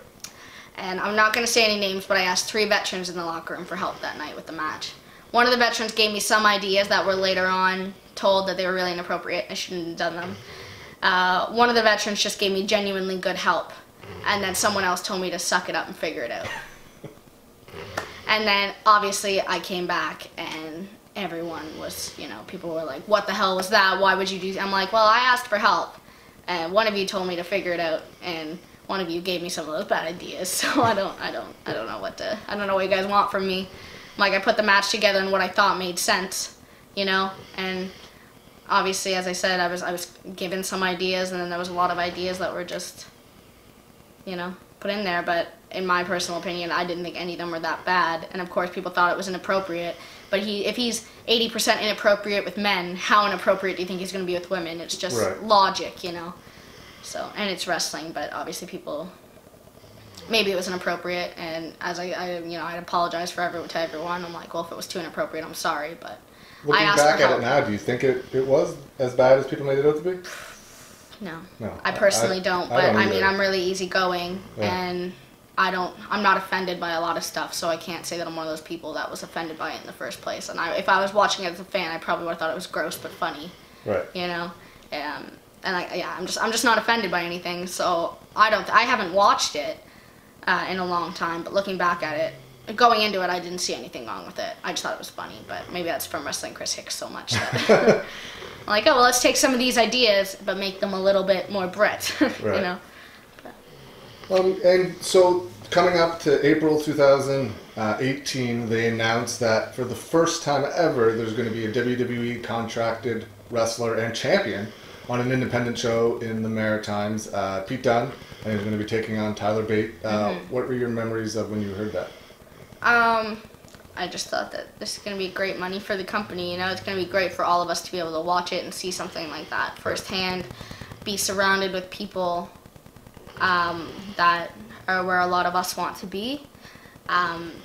And I'm not going to say any names, but I asked 3 veterans in the locker room for help that night with the match. One of the veterans gave me some ideas that were later on told that they were really inappropriate. I shouldn't have done them. One of the veterans just gave me genuinely good help. And then someone else told me to suck it up and figure it out. And then, obviously, I came back, and everyone was, people were like, what the hell was that? Why would you do that? I'm like, well, I asked for help, and one of you told me to figure it out, and one of you gave me some of those bad ideas, so I don't know what you guys want from me. Like, I put the match together and what I thought made sense, and obviously, as I said, I was given some ideas, and then there was a lot of ideas that were just, put in there, but in my personal opinion, I didn't think any of them were that bad. And of course, people thought it was inappropriate. But if he's 80% inappropriate with men, how inappropriate do you think he's going to be with women? It's just logic, So, and it's wrestling, but obviously maybe it was inappropriate. And as I'd apologize to everyone. I'm like, well, if it was too inappropriate, I'm sorry. But looking back at it now, do you think it was as bad as people made it out to be? No. I personally don't. But I mean, I'm really easygoing, and I'm not offended by a lot of stuff, so I can't say that I'm one of those people that was offended by it in the first place. And if I was watching it as a fan, I probably would have thought it was gross but funny. Right. I'm just not offended by anything. So I haven't watched it in a long time, but looking back at it, going into it, I didn't see anything wrong with it. I just thought it was funny, but maybe that's from wrestling Chris Hicks so much that I'm like, oh well, let's take some of these ideas, but make them a little bit more Brett, Right. And so coming up to April 2018, they announced that for the first time ever, there's going to be a WWE contracted wrestler and champion on an independent show in the Maritimes. Pete Dunne, and he's going to be taking on Tyler Bate. What were your memories of when you heard that? I just thought that this is going to be great money for the company. It's going to be great for all of us to be able to watch it and see something like that firsthand, be surrounded with people that are where a lot of us want to be.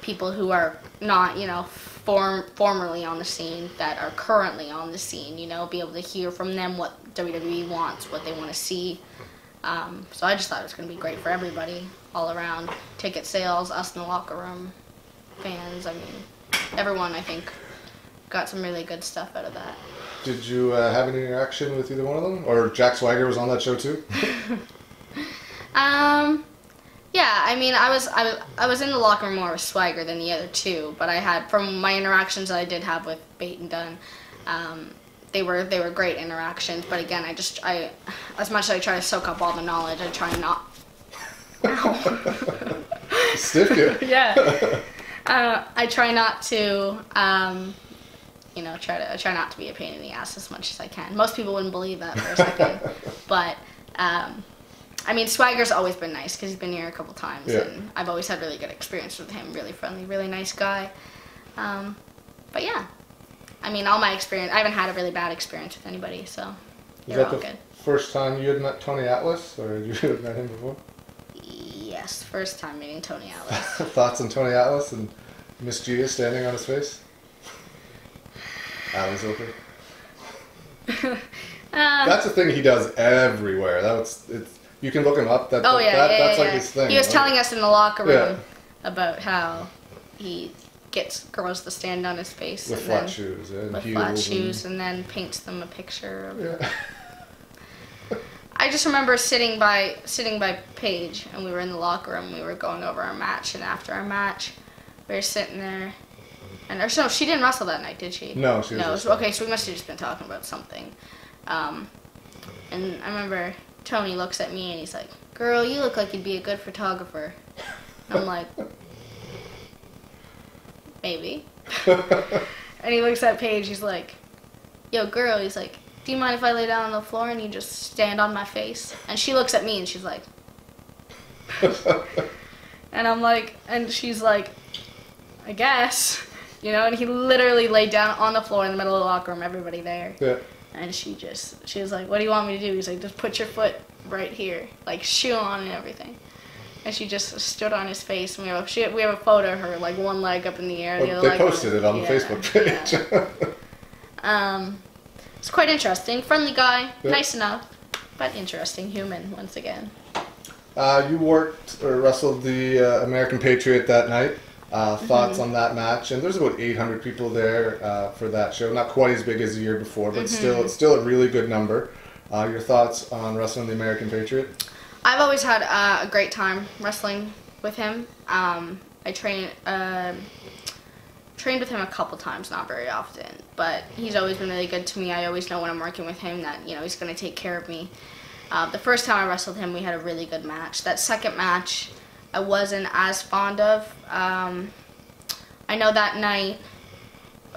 People who are not, formerly on the scene, that are currently on the scene, be able to hear from them what WWE wants, what they want to see. So I just thought it was going to be great for everybody all around. Ticket sales, us in the locker room, fans, everyone, I think, got some really good stuff out of that. Did you have any interaction with either one of them? Or Jack Swagger was on that show too? Yeah, I was in the locker room more with Swagger than the other two, but I had, from my interactions that I did have with Bate and Dunne, they were great interactions. But again, I as much as I try to soak up all the knowledge, I try not. Stiffed you. Yeah. I try not to, I try not to be a pain in the ass as much as I can. Most people wouldn't believe that for a second, but I mean, Swagger's always been nice because he's been here a couple times, Yeah. and I've always had really good experience with him. Really friendly, really nice guy. But yeah, I mean, all my experience, I haven't had a really bad experience with anybody, so Is they're that all the good. first time you had met Tony Atlas, or had you met him before? Yes, first time meeting Tony Atlas. Thoughts on Tony Atlas and Miss Gia standing on his face? Alley's open. That's a thing he does everywhere. You can look him up. That's like his thing. He was right? telling us in the locker room Yeah. about how he gets girls to stand on his face With and flat then, shoes. And with heels flat shoes, and then paints them a picture of. Yeah. I just remember sitting by Paige, and we were in the locker room. We were going over our match, and after our match, we were sitting there. And no, she didn't wrestle that night, did she? No, she was No, just- okay, so we must have just been talking about something. And I remember Tony looks at me and he's like, "Girl, you look like you'd be a good photographer." And I'm like, "Maybe." And he looks at Paige, he's like, "Yo, girl," he's like, "Do you mind if I lay down on the floor and you just stand on my face?" And she looks at me and she's like, and I'm like, and she's like, "I guess." You know, and he literally laid down on the floor in the middle of the locker room, everybody there. Yeah. And she was like, "What do you want me to do?" He's like, "Just put your foot right here, like shoe on and everything." And she just stood on his face, and we have a photo of her, like one leg up in the air, the other They leg posted it on the Facebook page. Yeah. It's quite interesting. Friendly guy, Yeah. nice enough, but interesting human once again. You worked or wrestled the American Patriot that night. Thoughts on that match? And there's about 800 people there for that show. Not quite as big as the year before, but still a really good number. Your thoughts on wrestling the American Patriot? I've always had a great time wrestling with him. I trained with him a couple times, not very often, but he's always been really good to me. I always know when I'm working with him that he's going to take care of me. The first time I wrestled him, we had a really good match. That second match, I wasn't as fond of. I know that night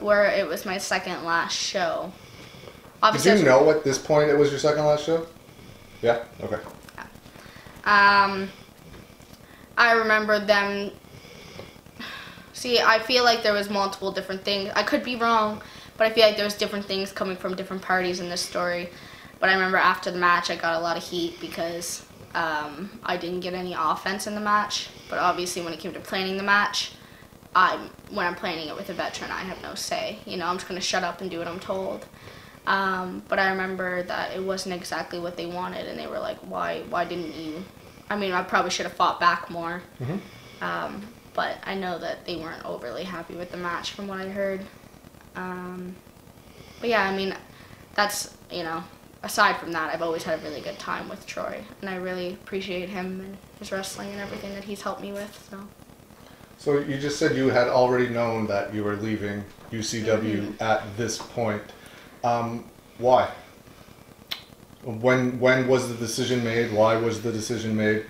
where it was my second last show. Obviously, Did you know at this point it was your second last show? Yeah? Okay. I remember them. See, I feel like there was multiple different things. I could be wrong, but I feel like there was different things coming from different parties in this story. But I remember after the match, I got a lot of heat because I didn't get any offense in the match. But obviously, when it came to planning the match, when I'm planning it with a veteran, I have no say. I'm just going to shut up and do what I'm told. But I remember that it wasn't exactly what they wanted, and they were like, why didn't you? I mean, I probably should have fought back more. Mm-hmm. But I know that they weren't overly happy with the match from what I heard. But yeah, I mean, that's, aside from that, I've always had a really good time with Troy, and I really appreciate him and his wrestling and everything that he's helped me with. So you just said you had already known that you were leaving UCW at this point. Why? When was the decision made? Why was the decision made?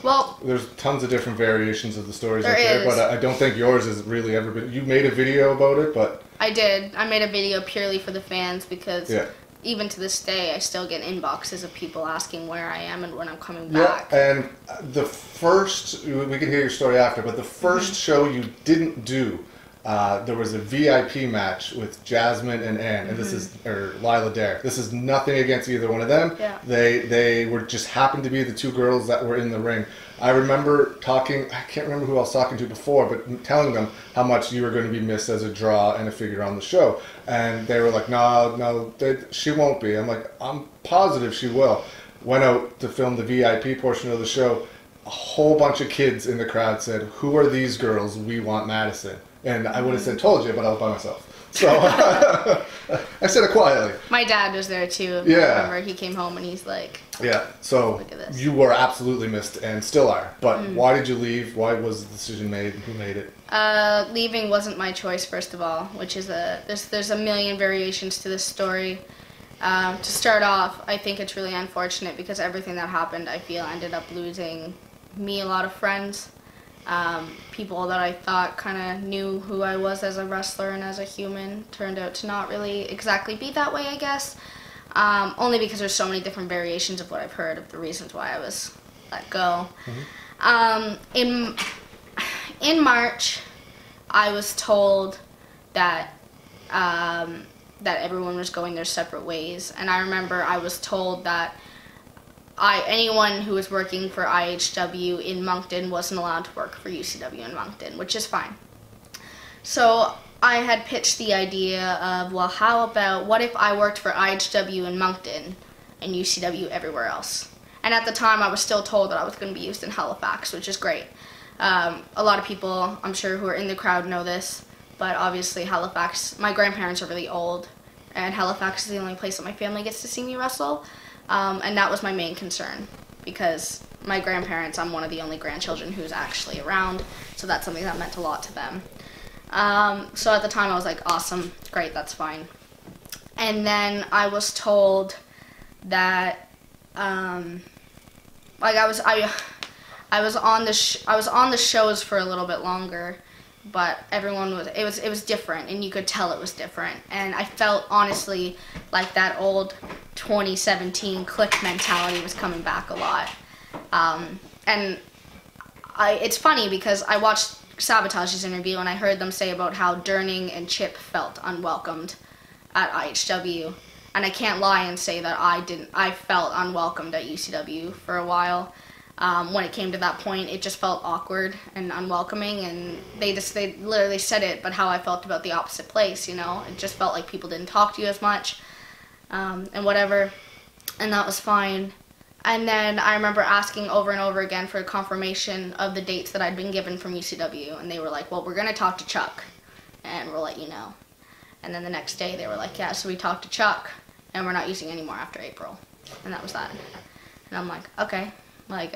Well, There's tons of different variations of the stories There out there, is. but I don't think yours has really ever been. You made a video about it, but I did. I made a video purely for the fans because yeah. even to this day, I still get inboxes of people asking where I am and when I'm coming Yeah, back. and the first, we can hear your story after, but the first show you didn't do, there was a VIP match with Jasmine and Ann, and this is, or Lila Dare. This is nothing against either one of them. Yeah. They were just happened to be the two girls that were in the ring. I remember talking, I can't remember who I was talking to before, but telling them how much you were going to be missed as a draw and a figure on the show. And they were like, no, she won't be. I'm like, I'm positive she will. Went out to film the VIP portion of the show. A whole bunch of kids in the crowd said, "Who are these girls? We want Maddison." And I would have said, "Told you," but I was by myself. So I said it quietly. My dad was there too. Yeah. I remember he came home and he's like, Yeah, so Look at this. you were absolutely missed and still are. But why did you leave? Why was the decision made? Who made it? leaving wasn't my choice, first of all, which is there's a million variations to this story. To start off, I think it's really unfortunate because everything that happened, I feel, ended up losing me a lot of friends. People that I thought kind of knew who I was as a wrestler and as a human turned out to not really exactly be that way, I guess. only because there's so many different variations of what I've heard of the reasons why I was let go. In March, I was told that that everyone was going their separate ways, and I remember I was told that anyone who was working for IHW in Moncton wasn't allowed to work for UCW in Moncton, which is fine. So I had pitched the idea of, well, how about, what if I worked for IHW in Moncton and UCW everywhere else? And at the time, I was still told that I was going to be used in Halifax, which is great. A lot of people, I'm sure, who are in the crowd know this, but obviously Halifax, my grandparents are really old, and Halifax is the only place that my family gets to see me wrestle. And that was my main concern, because my grandparents, I'm one of the only grandchildren who's actually around, so that's something that meant a lot to them. So at the time I was like, awesome, great, that's fine. And then I was told that, like I was on the shows for a little bit longer, but everyone was, it was different, and you could tell it was different. And I felt, honestly, like that old 2017 click mentality was coming back a lot. And it's funny because I watched Sabotage's interview and I heard them say about how Durning and Chip felt unwelcomed at IHW. And I can't lie and say that I felt unwelcomed at UCW for a while. When it came to that point, it just felt awkward and unwelcoming, and they literally said it, but how I felt about the opposite place, you know? It just felt like people didn't talk to you as much, and whatever, and that was fine. And then I remember asking over and over again for a confirmation of the dates that I'd been given from UCW, and they were like, well, we're going to talk to Chuck, and we'll let you know. And then the next day they were like, yeah, so we talked to Chuck, and we're not using any more after April. And that was that. And I'm like, okay. Like,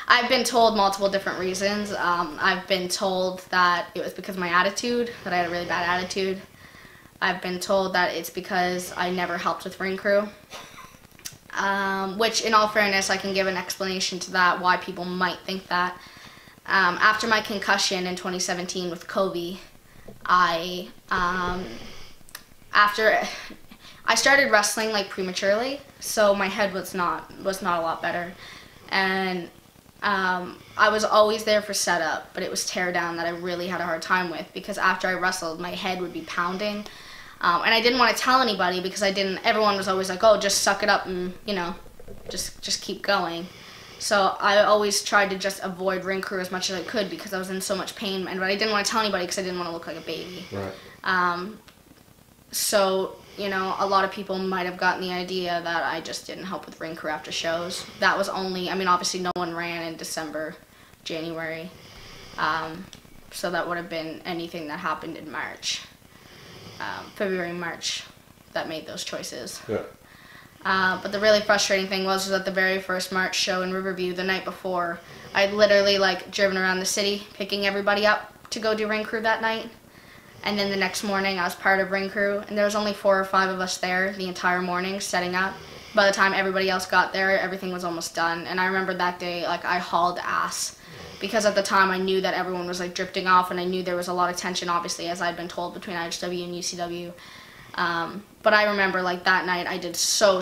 I've been told multiple different reasons. I've been told that it was because of my attitude, that I had a really bad attitude. I've been told that it's because I never helped with ring crew. Which, in all fairness, I can give an explanation to that, why people might think that. After my concussion in 2017 with Kobe, I started wrestling like prematurely, so my head was not a lot better, and I was always there for setup, but it was tear down that I really had a hard time with, because after I wrestled, my head would be pounding, and I didn't want to tell anybody because everyone was always like, oh, just suck it up and, you know, just keep going. So I always tried to just avoid ring crew as much as I could because I was in so much pain, but I didn't want to tell anybody because I didn't want to look like a baby. Right. So, you know, a lot of people might have gotten the idea that I just didn't help with ring crew after shows. That was only, I mean, obviously no one ran in December, January. So that would have been anything that happened in March. February, March, that made those choices. Yeah. But the really frustrating thing was at the very first March show in Riverview the night before, I'd literally, like, driven around the city picking everybody up to go do ring crew that night. And then the next morning I was part of ring crew, and there was only 4 or 5 of us there the entire morning setting up. By the time everybody else got there, everything was almost done. And I remember that day, like, I hauled ass, because at the time I knew that everyone was, like, drifting off, and I knew there was a lot of tension, obviously, as I'd been told, between IHW and UCW. But I remember, like, that night I did so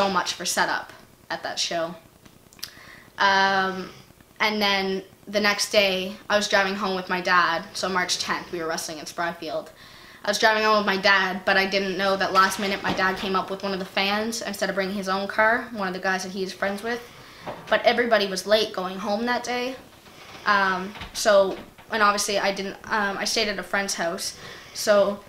much for setup at that show. And then the next day, I was driving home with my dad. So March 10th, we were wrestling in Spryfield. I was driving home with my dad, but I didn't know that last minute my dad came up with one of the fans instead of bringing his own car, one of the guys that he's friends with. But everybody was late going home that day. And obviously I stayed at a friend's house. So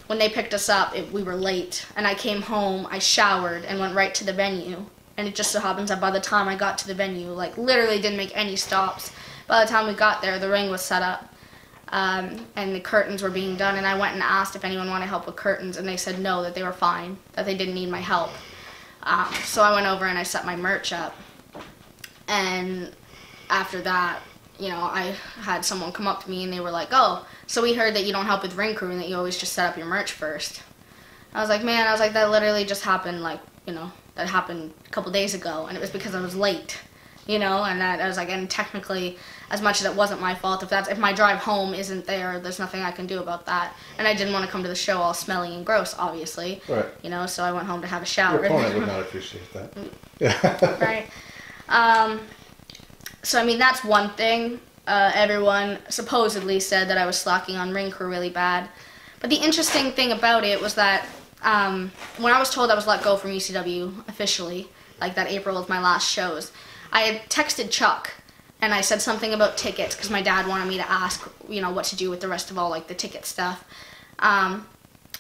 when they picked us up, we were late. And I came home, I showered, and went right to the venue. And it just so happens that by the time I got to the venue, like, literally didn't make any stops. By the time we got there, the ring was set up, and the curtains were being done, and I went and asked if anyone wanted help with curtains, and they said no, that they were fine, that they didn't need my help. So I went over and I set my merch up, and after that, you know, I had someone come up to me and they were like, oh, so we heard that you don't help with ring crew and that you always just set up your merch first. I was like, man, that literally just happened, like, you know, that happened a couple days ago, and it was because I was late. You know, and that I was like, and technically, as much as it wasn't my fault. If my drive home isn't there, there's nothing I can do about that. And I didn't want to come to the show all smelly and gross, obviously. Right. You know, so I went home to have a shower. Your opponent would not appreciate that. Yeah. Right. So I mean, that's one thing. Everyone supposedly said that I was slacking on ring crew really bad. But the interesting thing about it was that when I was told I was let go from ECW officially, like that April was my last shows, I had texted Chuck and I said something about tickets because my dad wanted me to ask, you know, what to do with the rest of all like the ticket stuff. And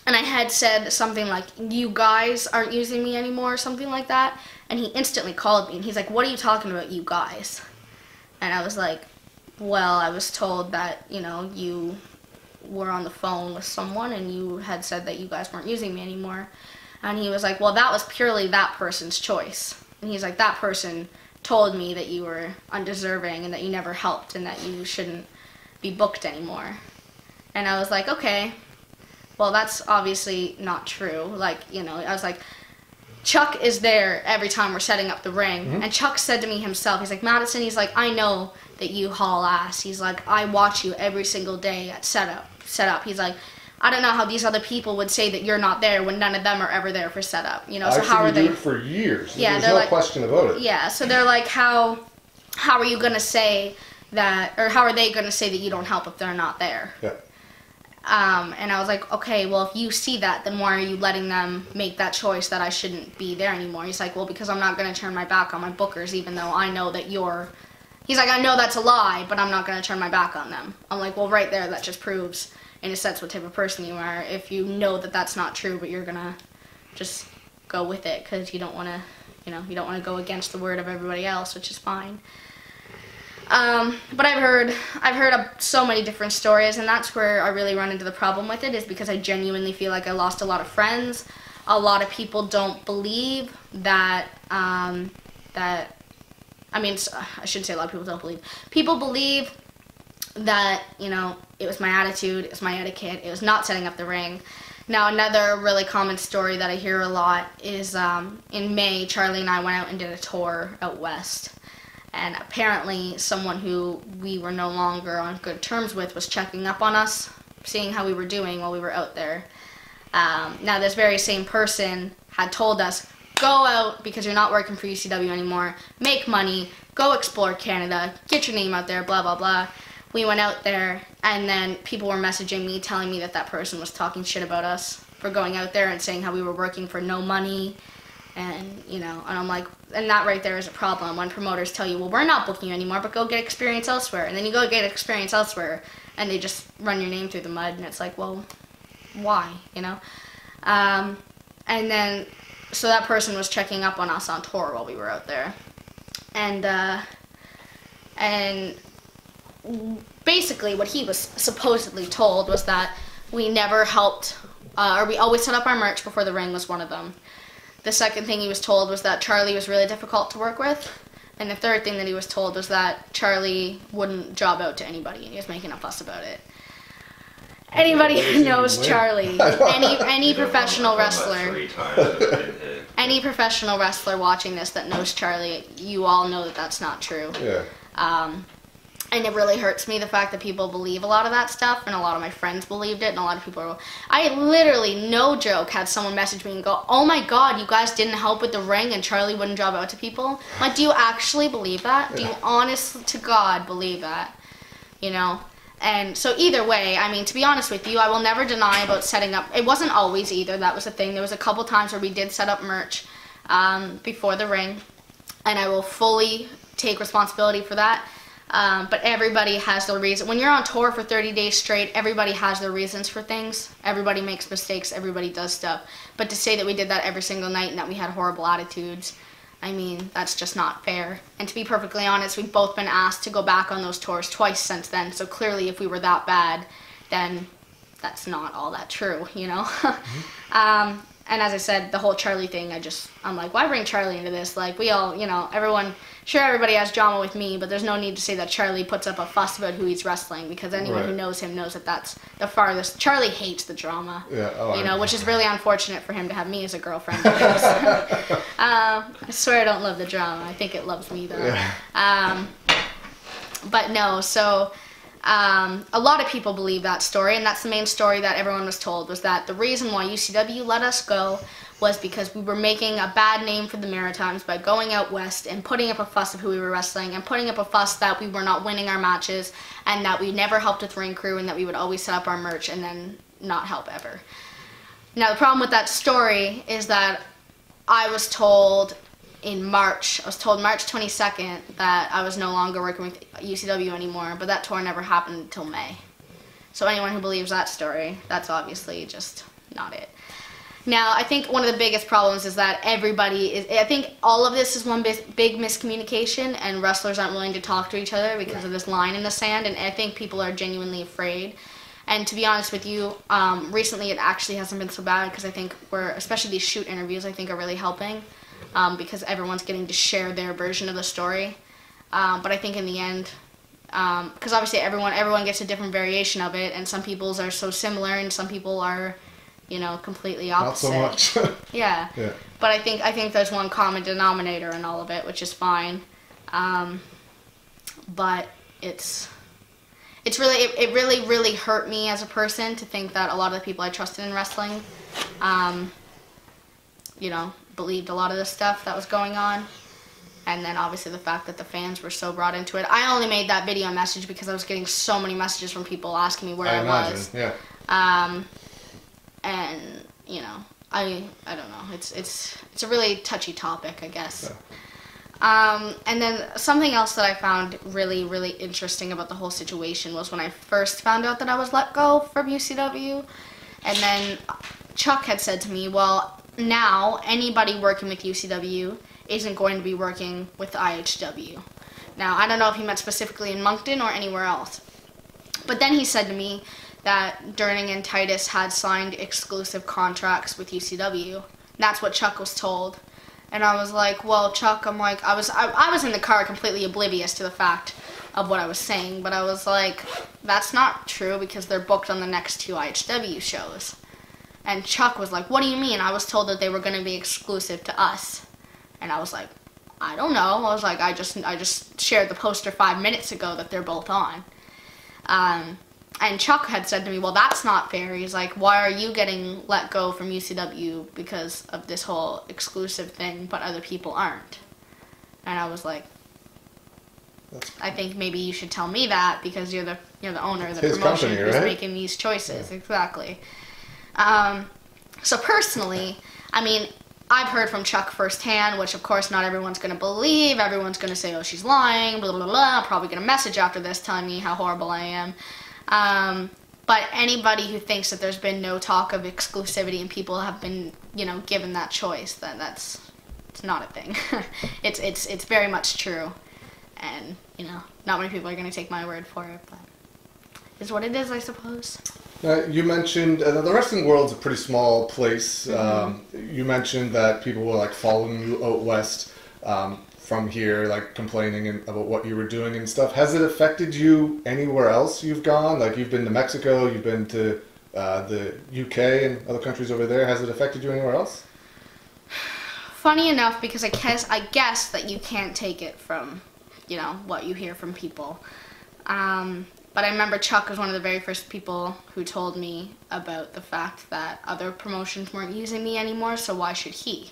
I had said something like, you guys aren't using me anymore, or something like that. And he instantly called me and he's like, what are you talking about, you guys? And I was like, well, I was told that, you know, you were on the phone with someone and you had said that you guys weren't using me anymore. And he was like, well, that was purely that person's choice. And he's like, that person told me that you were undeserving and that you never helped and that you shouldn't be booked anymore. And I was like, okay, well, that's obviously not true. Like, you know, I was like, Chuck is there every time we're setting up the ring. Mm-hmm. And Chuck said to me himself, he's like, Maddison, he's like, I know that you haul ass. He's like, I watch you every single day at setup. He's like, I don't know how these other people would say that you're not there when none of them are ever there for setup. You know, so how are they? I've seen you do it for years. Yeah, there's no question about it. Yeah, so they're like, how are you gonna say that, or how are they gonna say that you don't help if they're not there? Yeah. And I was like, okay, well, if you see that, then why are you letting them make that choice that I shouldn't be there anymore? He's like, well, because I'm not going to turn my back on my bookers, even though I know that you're... He's like, I know that's a lie, but I'm not going to turn my back on them. I'm like, well, right there, that just proves, in a sense, what type of person you are. If you know that that's not true, but you're going to just go with it because you don't want to, you know, you don't want to go against the word of everybody else, which is fine. But I've heard of so many different stories, and that's where I really run into the problem with it, is because I genuinely feel like I lost a lot of friends. A lot of people don't believe that, I mean, I shouldn't say a lot of people don't believe. People believe that, you know, it was my attitude, it was my etiquette, it was not setting up the ring. Now, another really common story that I hear a lot is in May, Charlie and I went out and did a tour out west. And apparently someone who we were no longer on good terms with was checking up on us, seeing how we were doing while we were out there. Now, this very same person had told us, go out because you're not working for ECW anymore, make money, go explore Canada, get your name out there, blah, blah, blah. We went out there, and then people were messaging me, telling me that that person was talking shit about us for going out there and saying how we were working for no money. And, you know, and I'm like, and that right there is a problem when promoters tell you, well, we're not booking you anymore, but go get experience elsewhere. And then you go get experience elsewhere, and they just run your name through the mud, and it's like, well, why, you know? And then, so that person was checking up on us on tour while we were out there. And basically what he was supposedly told was that we never helped, or we always set up our merch before the ring was one of them. The second thing he was told was that Charlie was really difficult to work with. And the third thing that he was told was that Charlie wouldn't job out to anybody, and he was making a fuss about it. Anybody who knows Charlie, any professional wrestler, any professional wrestler watching this that knows Charlie, you all know that that's not true. Yeah. And it really hurts me, the fact that people believe a lot of that stuff, and a lot of my friends believed it, and a lot of people are... I literally, no joke, had someone message me and go, oh my god, you guys didn't help with the ring and Charlie wouldn't job out to people? Like, do you actually believe that? Do you honest to God believe that? You know? And so either way, I mean, to be honest with you, I will never deny about setting up... It wasn't always either, that was the thing. There was a couple times where we did set up merch before the ring, and I will fully take responsibility for that. But everybody has their reason. When you're on tour for 30 days straight, everybody has their reasons for things. Everybody makes mistakes. Everybody does stuff. But to say that we did that every single night and that we had horrible attitudes, I mean, that's just not fair. And to be perfectly honest, we've both been asked to go back on those tours twice since then. So clearly, if we were that bad, then that's not all that true, you know? And as I said, the whole Charlie thing, I'm like, why bring Charlie into this? Like, we all, you know, everybody has drama with me, but there's no need to say that Charlie puts up a fuss about who he's wrestling, because anyone who knows him knows that that's the farthest. Charlie hates the drama, you know, which is really unfortunate for him to have me as a girlfriend. I swear I don't love the drama. I think it loves me, though. Yeah. But no, so a lot of people believe that story, and that's the main story that everyone was told, was that the reason why UCW let us go was because we were making a bad name for the Maritimes by going out west and putting up a fuss of who we were wrestling and putting up a fuss that we were not winning our matches and that we never helped with ring crew and that we would always set up our merch and then not help ever. Now the problem with that story is that I was told in March, March 22nd that I was no longer working with UCW anymore, but that tour never happened until May. So anyone who believes that story, that's obviously just not it. Now, I think one of the biggest problems is that I think all of this is one big miscommunication, and wrestlers aren't willing to talk to each other because of this line in the sand, and I think people are genuinely afraid. And to be honest with you, recently it actually hasn't been so bad, because I think especially these shoot interviews, I think are really helping, because everyone's getting to share their version of the story. But I think in the end, because obviously everyone gets a different variation of it, and some people's are so similar, and some people are, completely opposite. Not so much. Yeah. But I think there's one common denominator in all of it, which is fine. But it really hurt me as a person to think that a lot of the people I trusted in wrestling, believed a lot of the stuff that was going on. And then obviously the fact that the fans were so brought into it. I only made that video message because I was getting so many messages from people asking me where I was. Yeah. And I don't know. It's a really touchy topic, I guess. Yeah. And then something else that I found really, really interesting about the whole situation was when I first found out that I was let go from UCW, and then Chuck had said to me, well, now anybody working with UCW isn't going to be working with IHW. Now, I don't know if he meant specifically in Moncton or anywhere else, but then he said to me that Durning and Titus had signed exclusive contracts with UCW. That's what Chuck was told. And I was like, well, Chuck, I was in the car completely oblivious to the fact of what I was saying, but I was like, that's not true because they're booked on the next 2 IHW shows. And Chuck was like, what do you mean? I was told that they were going to be exclusive to us. And I was like, I don't know. I was like, I just shared the poster 5 minutes ago that they're both on. And Chuck had said to me, well, that's not fair. He's like, why are you getting let go from UCW because of this whole exclusive thing, but other people aren't? And I was like, I think maybe you should tell me that because you're the owner of the promotion company, who's right? making these choices. Yeah. Exactly. So personally, I mean, I've heard from Chuck firsthand, which of course not everyone's going to believe. Everyone's going to say, oh, she's lying, blah, blah, blah. I'm probably going to message after this telling me how horrible I am. But anybody who thinks that there's been no talk of exclusivity and people have been, given that choice, then it's not a thing. It's very much true. And, not many people are going to take my word for it, but is what it is, I suppose. You mentioned the wrestling world's a pretty small place. Mm-hmm. You mentioned that people were following you out west from here, complaining about what you were doing and stuff. Has it affected you anywhere else you've gone? You've been to Mexico, you've been to the UK and other countries over there. Has it affected you anywhere else? Funny enough, because I guess that you can't take it from, what you hear from people. But I remember Chuck was one of the very first people who told me about the fact that other promotions weren't using me anymore, so why should he?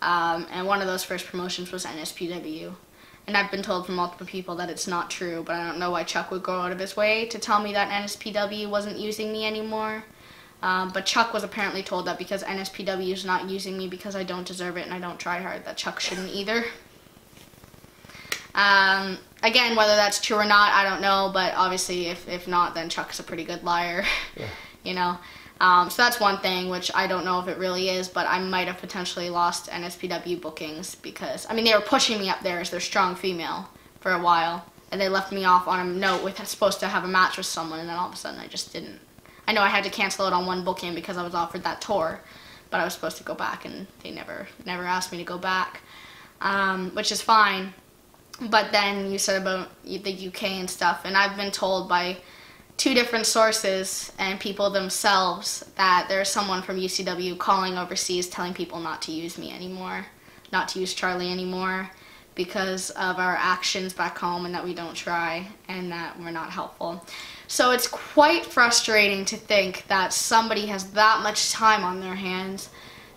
And one of those first promotions was NSPW. And I've been told from multiple people that it's not true, but I don't know why Chuck would go out of his way to tell me that NSPW wasn't using me anymore. But Chuck was apparently told that because NSPW is not using me because I don't deserve it and I don't try hard, that Chuck shouldn't either. Again, whether that's true or not, I don't know, but obviously if not, then Chuck's a pretty good liar, Yeah. So that's one thing, which I don't know if it really is, but I might have potentially lost NSPW bookings because, they were pushing me up there as their strong female for a while, and they left me off on a note with supposed to have a match with someone, and then all of a sudden I just didn't. I know I had to cancel it on one booking because I was offered that tour, but I was supposed to go back, and they never asked me to go back, which is fine. But then you said about the UK and stuff, and I've been told by 2 different sources and people themselves that there's someone from UCW calling overseas telling people not to use me anymore, not to use Charlie anymore, because of our actions back home and that we don't try and that we're not helpful. So it's quite frustrating to think that somebody has that much time on their hands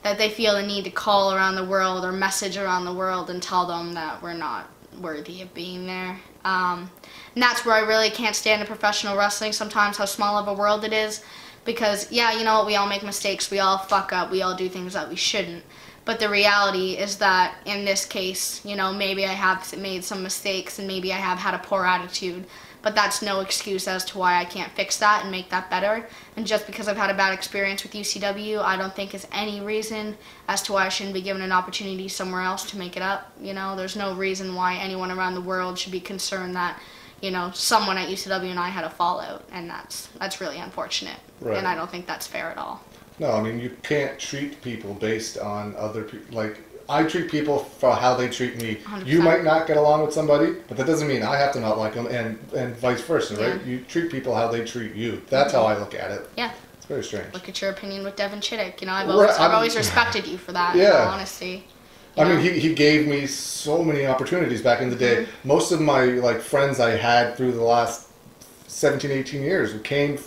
that they feel the need to call around the world or message around the world and tell them that we're not worthy of being there. And that's where I really can't stand in professional wrestling sometimes, how small of a world it is. Because, yeah, you know what, we all make mistakes, we all fuck up, we all do things that we shouldn't. But the reality is that in this case, you know, maybe I have made some mistakes and maybe I have had a poor attitude, but that's no excuse as to why I can't fix that and make that better. And just because I've had a bad experience with UCW, I don't think is any reason as to why I shouldn't be given an opportunity somewhere else to make it up. You know, there's no reason why anyone around the world should be concerned that, you know, someone at UCW and I had a fallout, and that's really unfortunate. Right. And I don't think that's fair at all. No, I mean, you can't treat people based on other people. Like, I treat people for how they treat me. 100%. You might not get along with somebody, but that doesn't mean I have to not like them, and vice versa, right? Yeah. You treat people how they treat you. That's how I look at it. Yeah. It's very strange. Look at your opinion with Devin Chittick. You know, I've always respected you for that, Yeah. in all honesty. I mean, he gave me so many opportunities back in the day. Mm-hmm. Most of my like friends I had through the last 17, 18 years came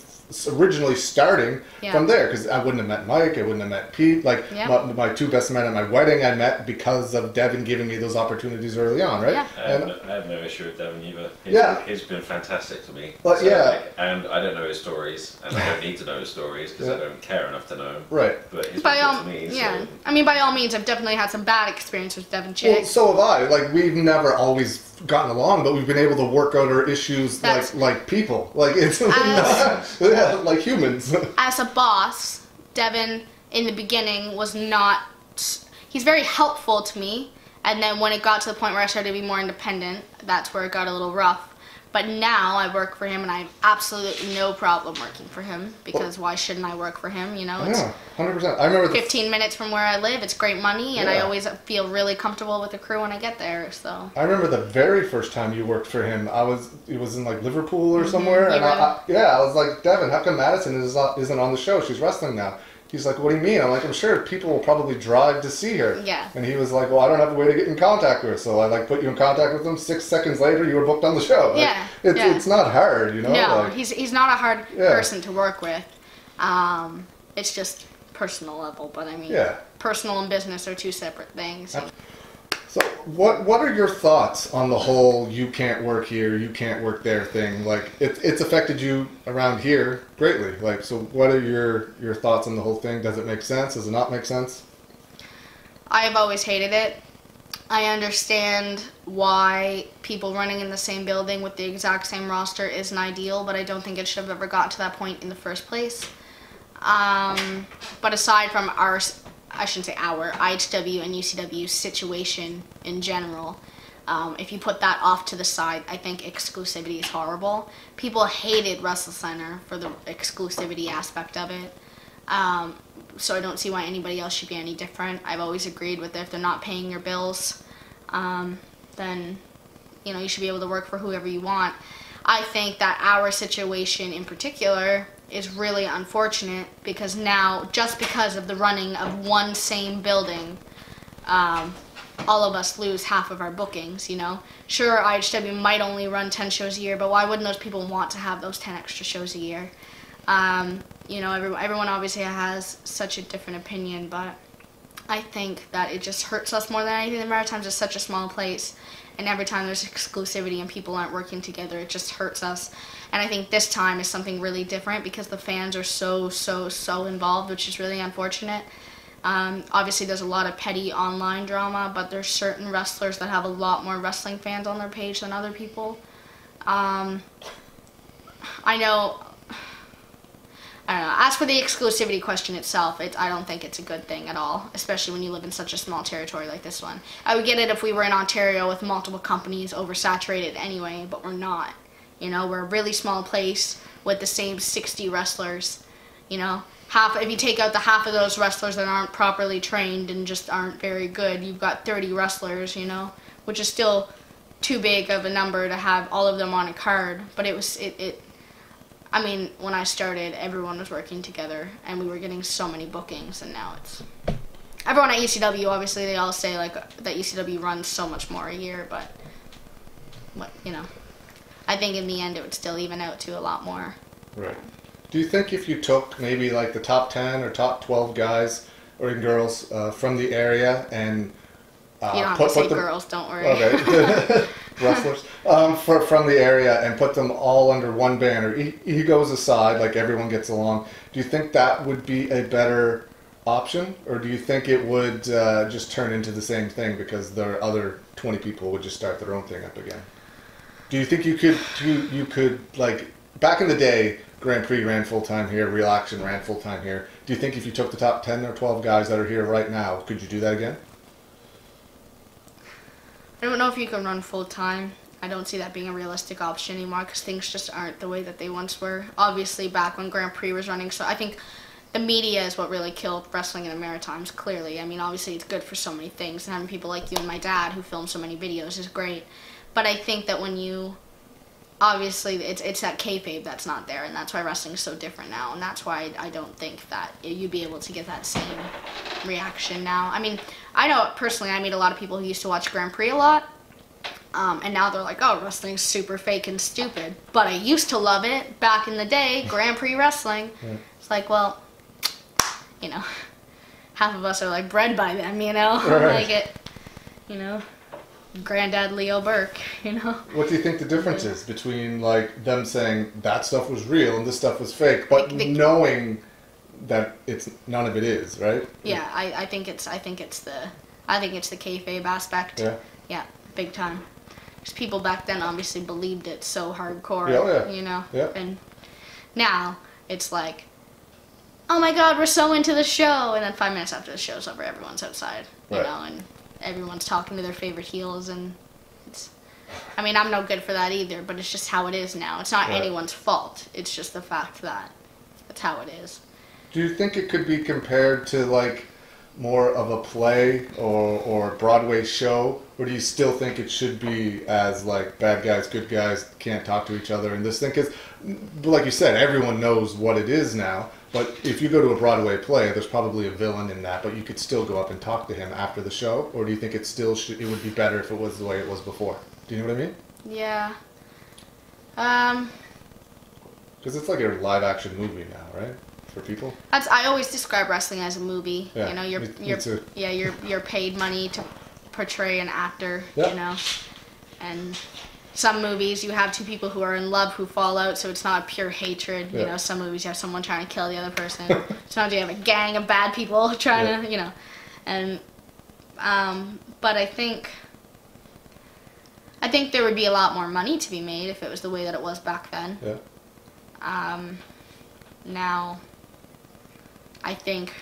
originally starting from there, because I wouldn't have met Mike, I wouldn't have met Pete. Like my two best men at my wedding, I met because of Devin giving me those opportunities early on, right? Yeah. I have no issue with Devin either. He's been fantastic to me. But and I don't know his stories, and I don't need to know his stories because I don't care enough to know. Right. But he's By been all, good to me. yeah. So. I mean, by all means, I've definitely had some bad experience with Devin Chittick. Well, so have I. Like, we've never always gotten along, but we've been able to work out our issues like people. Like, it's not like humans. As a boss, Devin, in the beginning, was not... He's very helpful to me, and then when it got to the point where I started to be more independent, that's where it got a little rough. But now I work for him, and I have absolutely no problem working for him, because why shouldn't I work for him, you know? It's 100%. I remember 15 minutes from where I live, it's great money, and I always feel really comfortable with the crew when I get there, so... I remember the very first time you worked for him, it was in like Liverpool or somewhere, and I was like, Devin, how come Maddison isn't on the show? She's wrestling now. He's like, what do you mean? I'm like, I'm sure people will probably drive to see her. Yeah. And he was like, well, I don't have a way to get in contact with her. So I like put you in contact with them. 6 seconds later, you were booked on the show. Like, it's not hard, you know? No, like, he's not a hard person to work with. It's just personal level, but I mean, personal and business are two separate things. So what are your thoughts on the whole you can't work here, you can't work there thing? Like, it's affected you around here greatly. Like, so what are your thoughts on the whole thing? Does it make sense? Does it not make sense? I have always hated it. I understand why people running in the same building with the exact same roster isn't ideal, but I don't think it should have ever gotten to that point in the first place. But aside from I shouldn't say our, IHW and UCW situation in general, if you put that off to the side, I think exclusivity is horrible. People hated Wrestle Centre for the exclusivity aspect of it. So I don't see why anybody else should be any different. I've always agreed with it. If they're not paying your bills, then you know, you should be able to work for whoever you want. I think that our situation in particular is really unfortunate because now, just because of the running of one same building, all of us lose half of our bookings, you know. Sure, IHW might only run 10 shows a year, but why wouldn't those people want to have those 10 extra shows a year? You know, everyone obviously has such a different opinion, but I think that it just hurts us more than anything. The Maritimes is such a small place, and every time there's exclusivity and people aren't working together, it just hurts us. And I think this time is something really different because the fans are so involved, which is really unfortunate. Obviously, there's a lot of petty online drama, but there's certain wrestlers that have a lot more wrestling fans on their page than other people. I don't know. As for the exclusivity question itself, I don't think it's a good thing at all, especially when you live in such a small territory like this one. I would get it if we were in Ontario with multiple companies oversaturated anyway, but we're not. You know, we're a really small place with the same 60 wrestlers. You know, if you take out the half of those wrestlers that aren't properly trained and just aren't very good, you've got 30 wrestlers, you know, which is still too big of a number to have all of them on a card. But I mean, when I started, everyone was working together, and we were getting so many bookings, and now everyone at ECW, obviously, they all say like that ECW runs so much more a year, but I think in the end it would still even out to a lot more. Right. Do you think if you took maybe like the top 10 or top 12 guys or girls from the area and you don't have to say girls, don't worry. Okay. Wrestlers from the area and put them all under one banner, egos aside, like everyone gets along, do you think that would be a better option, or do you think it would just turn into the same thing because the other 20 people would just start their own thing up again? Do you think you could like back in the day, Grand Prix ran full time here, Real Action ran full time here. Do you think if you took the top 10 or 12 guys that are here right now, could you do that again? I don't know if you can run full time. I don't see that being a realistic option anymore because things just aren't the way that they once were. Obviously, back when Grand Prix was running, so I think the media is what really killed wrestling in the Maritimes, clearly. I mean, obviously, it's good for so many things, and having people like you and my dad who film so many videos is great. But I think that when you, obviously, it's that kayfabe that's not there, and that's why wrestling is so different now, and that's why I don't think that you'd be able to get that same reaction now. I mean, I know personally I meet a lot of people who used to watch Grand Prix a lot, and now they're like, oh, wrestling's super fake and stupid. But I used to love it back in the day, Grand Prix wrestling. Yeah. It's like, well, half of us are like bred by them, Right. Like Granddad Leo Burke, What do you think the difference is between like them saying that stuff was real and this stuff was fake, but knowing that none of it is, right? Yeah, I think it's the kayfabe aspect. Yeah. Yeah, big time. Because people back then obviously believed it so hardcore. Yeah. Yeah. And now it's like, oh my God, we're so into the show, and then 5 minutes after the show's over, everyone's outside, right. And everyone's talking to their favorite heels, and I'm no good for that either, but it's just how it is now. It's not anyone's fault. It's just the fact that that's how it is. Do you think it could be compared to like more of a play or Broadway show, or do you still think it should be as like bad guys, good guys can't talk to each other in this thing? Because like you said, everyone knows what it is now. But if you go to a Broadway play, there's probably a villain in that, but you could still go up and talk to him after the show? Or do you think it would be better if it was the way it was before? Do you know what I mean? Yeah. Because it's like a live-action movie now, right? For people? I always describe wrestling as a movie. Yeah, You're paid money to portray an actor, yeah. And some movies you have two people who are in love who fall out, so it's not a pure hatred. Yeah. Some movies you have someone trying to kill the other person. Sometimes you have a gang of bad people trying to, and but I think there would be a lot more money to be made if it was the way that it was back then. Yeah. Now, I think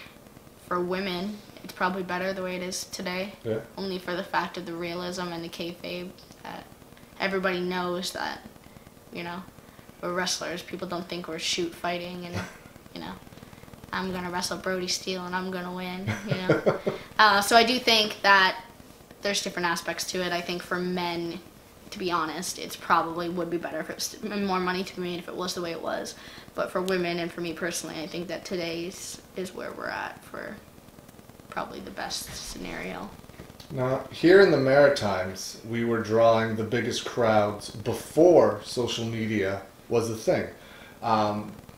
for women, it's probably better the way it is today. Yeah. Only for the fact of the realism and the kayfabe that everybody knows that, we're wrestlers. People don't think we're shoot fighting and, I'm going to wrestle Brody Steele and I'm going to win, So I do think that there's different aspects to it. I think for men, to be honest, it's probably would be better if it was more money to be made if it was the way it was. But for women and for me personally, I think that today's is where we're at for probably the best scenario. Now, here in the Maritimes, we were drawing the biggest crowds before social media was a thing.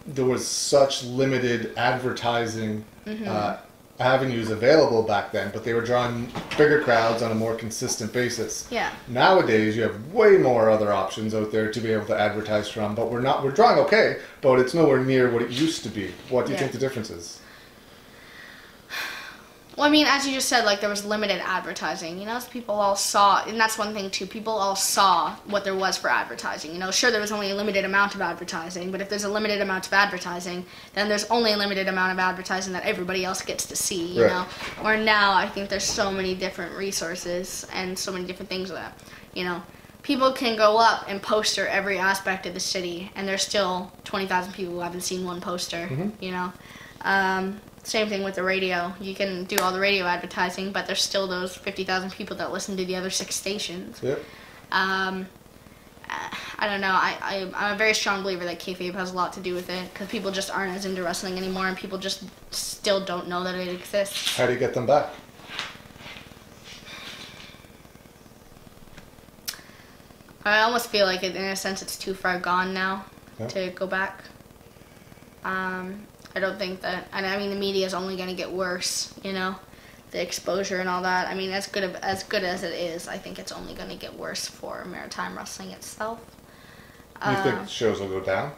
There was such limited advertising avenues available back then, but they were drawing bigger crowds on a more consistent basis. Yeah. Nowadays, you have way more other options out there to be able to advertise from, but we're drawing okay, but it's nowhere near what it used to be. What do you think the difference is? Well, as you just said, there was limited advertising, people all saw, and that's one thing too, people all saw what there was for advertising, sure there was only a limited amount of advertising, but if there's a limited amount of advertising, then there's only a limited amount of advertising that everybody else gets to see, you know, where now I think there's so many different resources and so many different things that, people can go up and poster every aspect of the city, and there's still 20,000 people who haven't seen one poster, Same thing with the radio. You can do all the radio advertising, but there's still those 50,000 people that listen to the other 6 stations. Yep. I don't know. I'm a very strong believer that kayfabe has a lot to do with it, because people just aren't as into wrestling anymore, and people just still don't know that it exists. How do you get them back? I almost feel like, in a sense, it's too far gone now to go back. I don't think that, and I mean, the media is only going to get worse, you know, the exposure and all that. I mean, as good as it is, I think it's only going to get worse for Maritime Wrestling itself. You think shows will go down?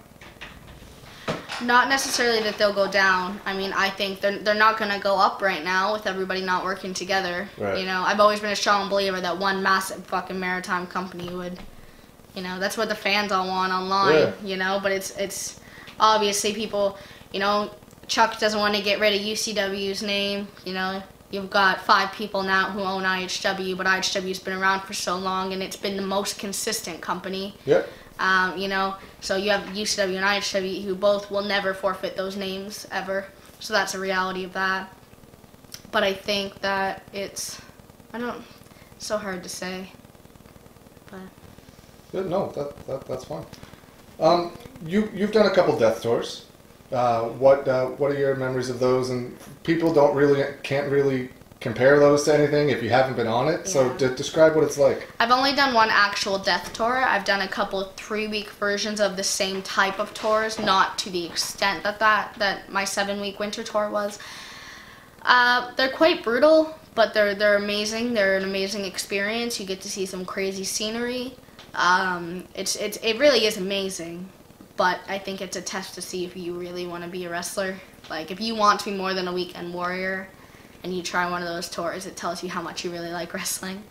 Not necessarily that they'll go down. I mean, I think they're not going to go up right now with everybody not working together. Right. You know, I've always been a strong believer that one massive fucking maritime company would, you know, that's what the fans all want online, you know, but it's obviously people, you know, Chuck doesn't want to get rid of UCW's name, you know. You've got 5 people now who own IHW, but IHW's been around for so long, and it's been the most consistent company. Yep. You know, so you have UCW and IHW who both will never forfeit those names ever. So that's a reality of that. But I think that it's so hard to say. But Yeah, no, that's fine. You've done a couple death tours. What are your memories of those? And people can't really compare those to anything if you haven't been on it. So describe what it's like. I've only done one actual death tour. I've done a couple of 3-week versions of the same type of tours, not to the extent that my 7-week winter tour was. They're quite brutal, but they're amazing. They're an amazing experience. You get to see some crazy scenery. It really is amazing. But I think it's a test to see if you really want to be a wrestler. Like, if you want to be more than a weekend warrior and you try one of those tours, it tells you how much you really like wrestling.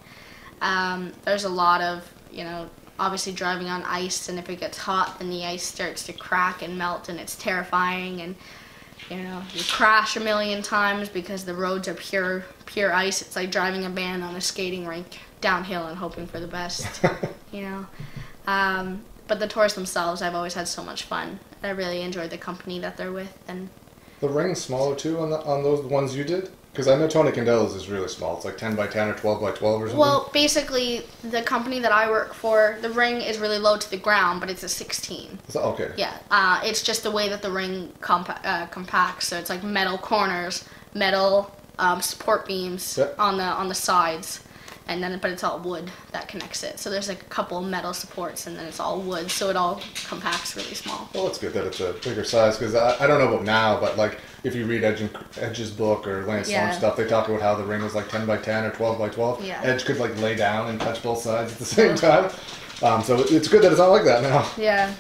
There's a lot of, you know, obviously driving on ice, and if it gets hot, then the ice starts to crack and melt, and it's terrifying. And, you know, you crash a million times because the roads are pure ice. It's like driving a band on a skating rink downhill and hoping for the best, you know. But the tours themselves, I've always had so much fun. I really enjoyed the company that they're with. And the ring's smaller too on those ones you did? Because I know Tony Candella's is really small. It's like 10 by 10 or 12 by 12 or something. Well, basically, the company that I work for, the ring is really low to the ground, but it's a 16. Okay. Yeah. It's just the way that the ring compacts. So it's like metal corners, metal support beams on the sides. And then, but it's all wood that connects it. So there's like a couple metal supports, and then it's all wood, so it all compacts really small. Well, it's good that it's a bigger size, because I don't know about now, but like if you read Edge's book or Lance Storm's stuff, they talk about how the ring was like 10 by 10 or 12 by 12. Yeah. Edge could like lay down and touch both sides at the same time. So it's good that it's not like that now. Yeah.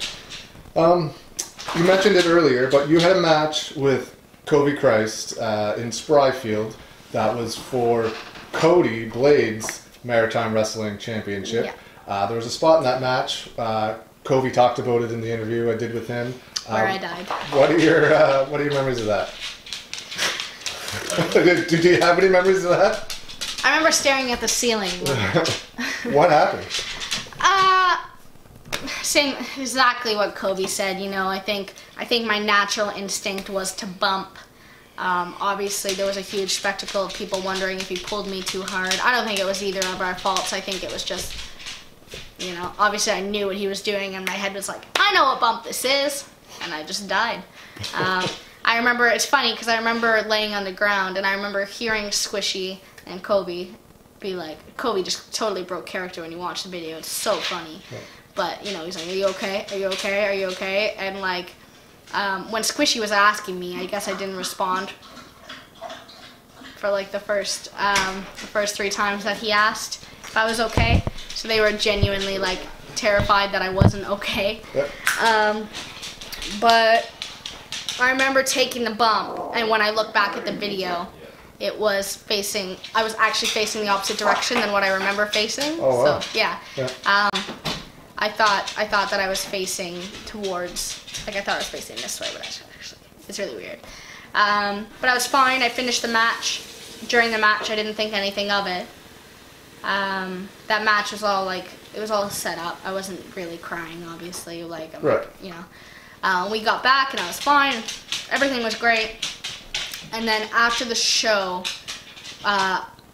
You mentioned it earlier, but you had a match with Kobe Christ in Spryfield that was for Cody Blade's Maritime Wrestling Championship. Yeah. There was a spot in that match. Kobe talked about it in the interview I did with him. Where I died. What are your memories of that? Did you have any memories of that? I remember staring at the ceiling. What happened? Same, exactly what Kobe said. You know, I think my natural instinct was to bump. Obviously, there was a huge spectacle of people wondering if he pulled me too hard. I don't think it was either of our faults. I think it was just, you know, obviously I knew what he was doing, and my head was like, I know what bump this is, and I just died. I remember, it's funny, because I remember laying on the ground, and I remember hearing Squishy and Kobe be like, Kobe just totally broke character when you watch the video. It's so funny. Yeah. But, you know, he's like, are you okay? Are you okay? Are you okay? And, like, when Squishy was asking me, I guess I didn't respond for like the first 3 times that he asked if I was okay. So they were genuinely like terrified that I wasn't okay. Yep. But I remember taking the bump, and when I look back at the video, I was actually facing the opposite direction than what I remember facing. Oh, wow. So yeah. I thought that I was facing towards, like, I thought I was facing this way, but actually, it's really weird. But I was fine. I finished the match. During the match, I didn't think anything of it. That match was all, like, it was all set up. I wasn't really crying, obviously. Like, you know. We got back, and I was fine. Everything was great. And then after the show,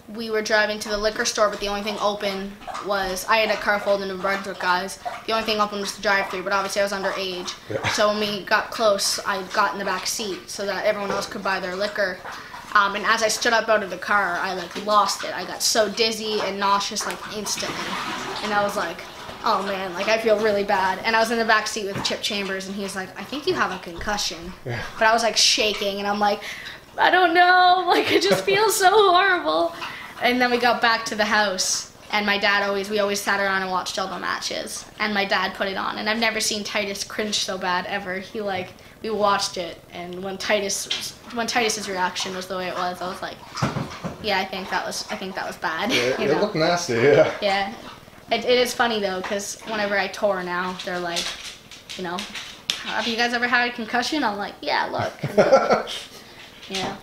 we were driving to the liquor store, but the only thing open was, I had a car full of New Brunswick guys. The only thing open was the drive-thru, but obviously I was underage. Yeah. So when we got close, I got in the back seat so that everyone else could buy their liquor. And as I stood up out of the car, I like lost it. I got so dizzy and nauseous like instantly. And I was like, oh man, like I feel really bad. And I was in the back seat with Chip Chambers, and he's like, I think you have a concussion. Yeah. But I was like shaking, and I'm like, I don't know, like it just feels so horrible. And then we got back to the house, and my dad we always sat around and watched all the matches. And my dad put it on, and I've never seen Titus cringe so bad ever. We watched it, and when Titus's reaction was the way it was, I was like, yeah, I think that was bad. Yeah, you know? It looked nasty, yeah. Yeah. It is funny though, because whenever I tour now, they're like, you know, have you guys ever had a concussion? I'm like, yeah, look. Yeah.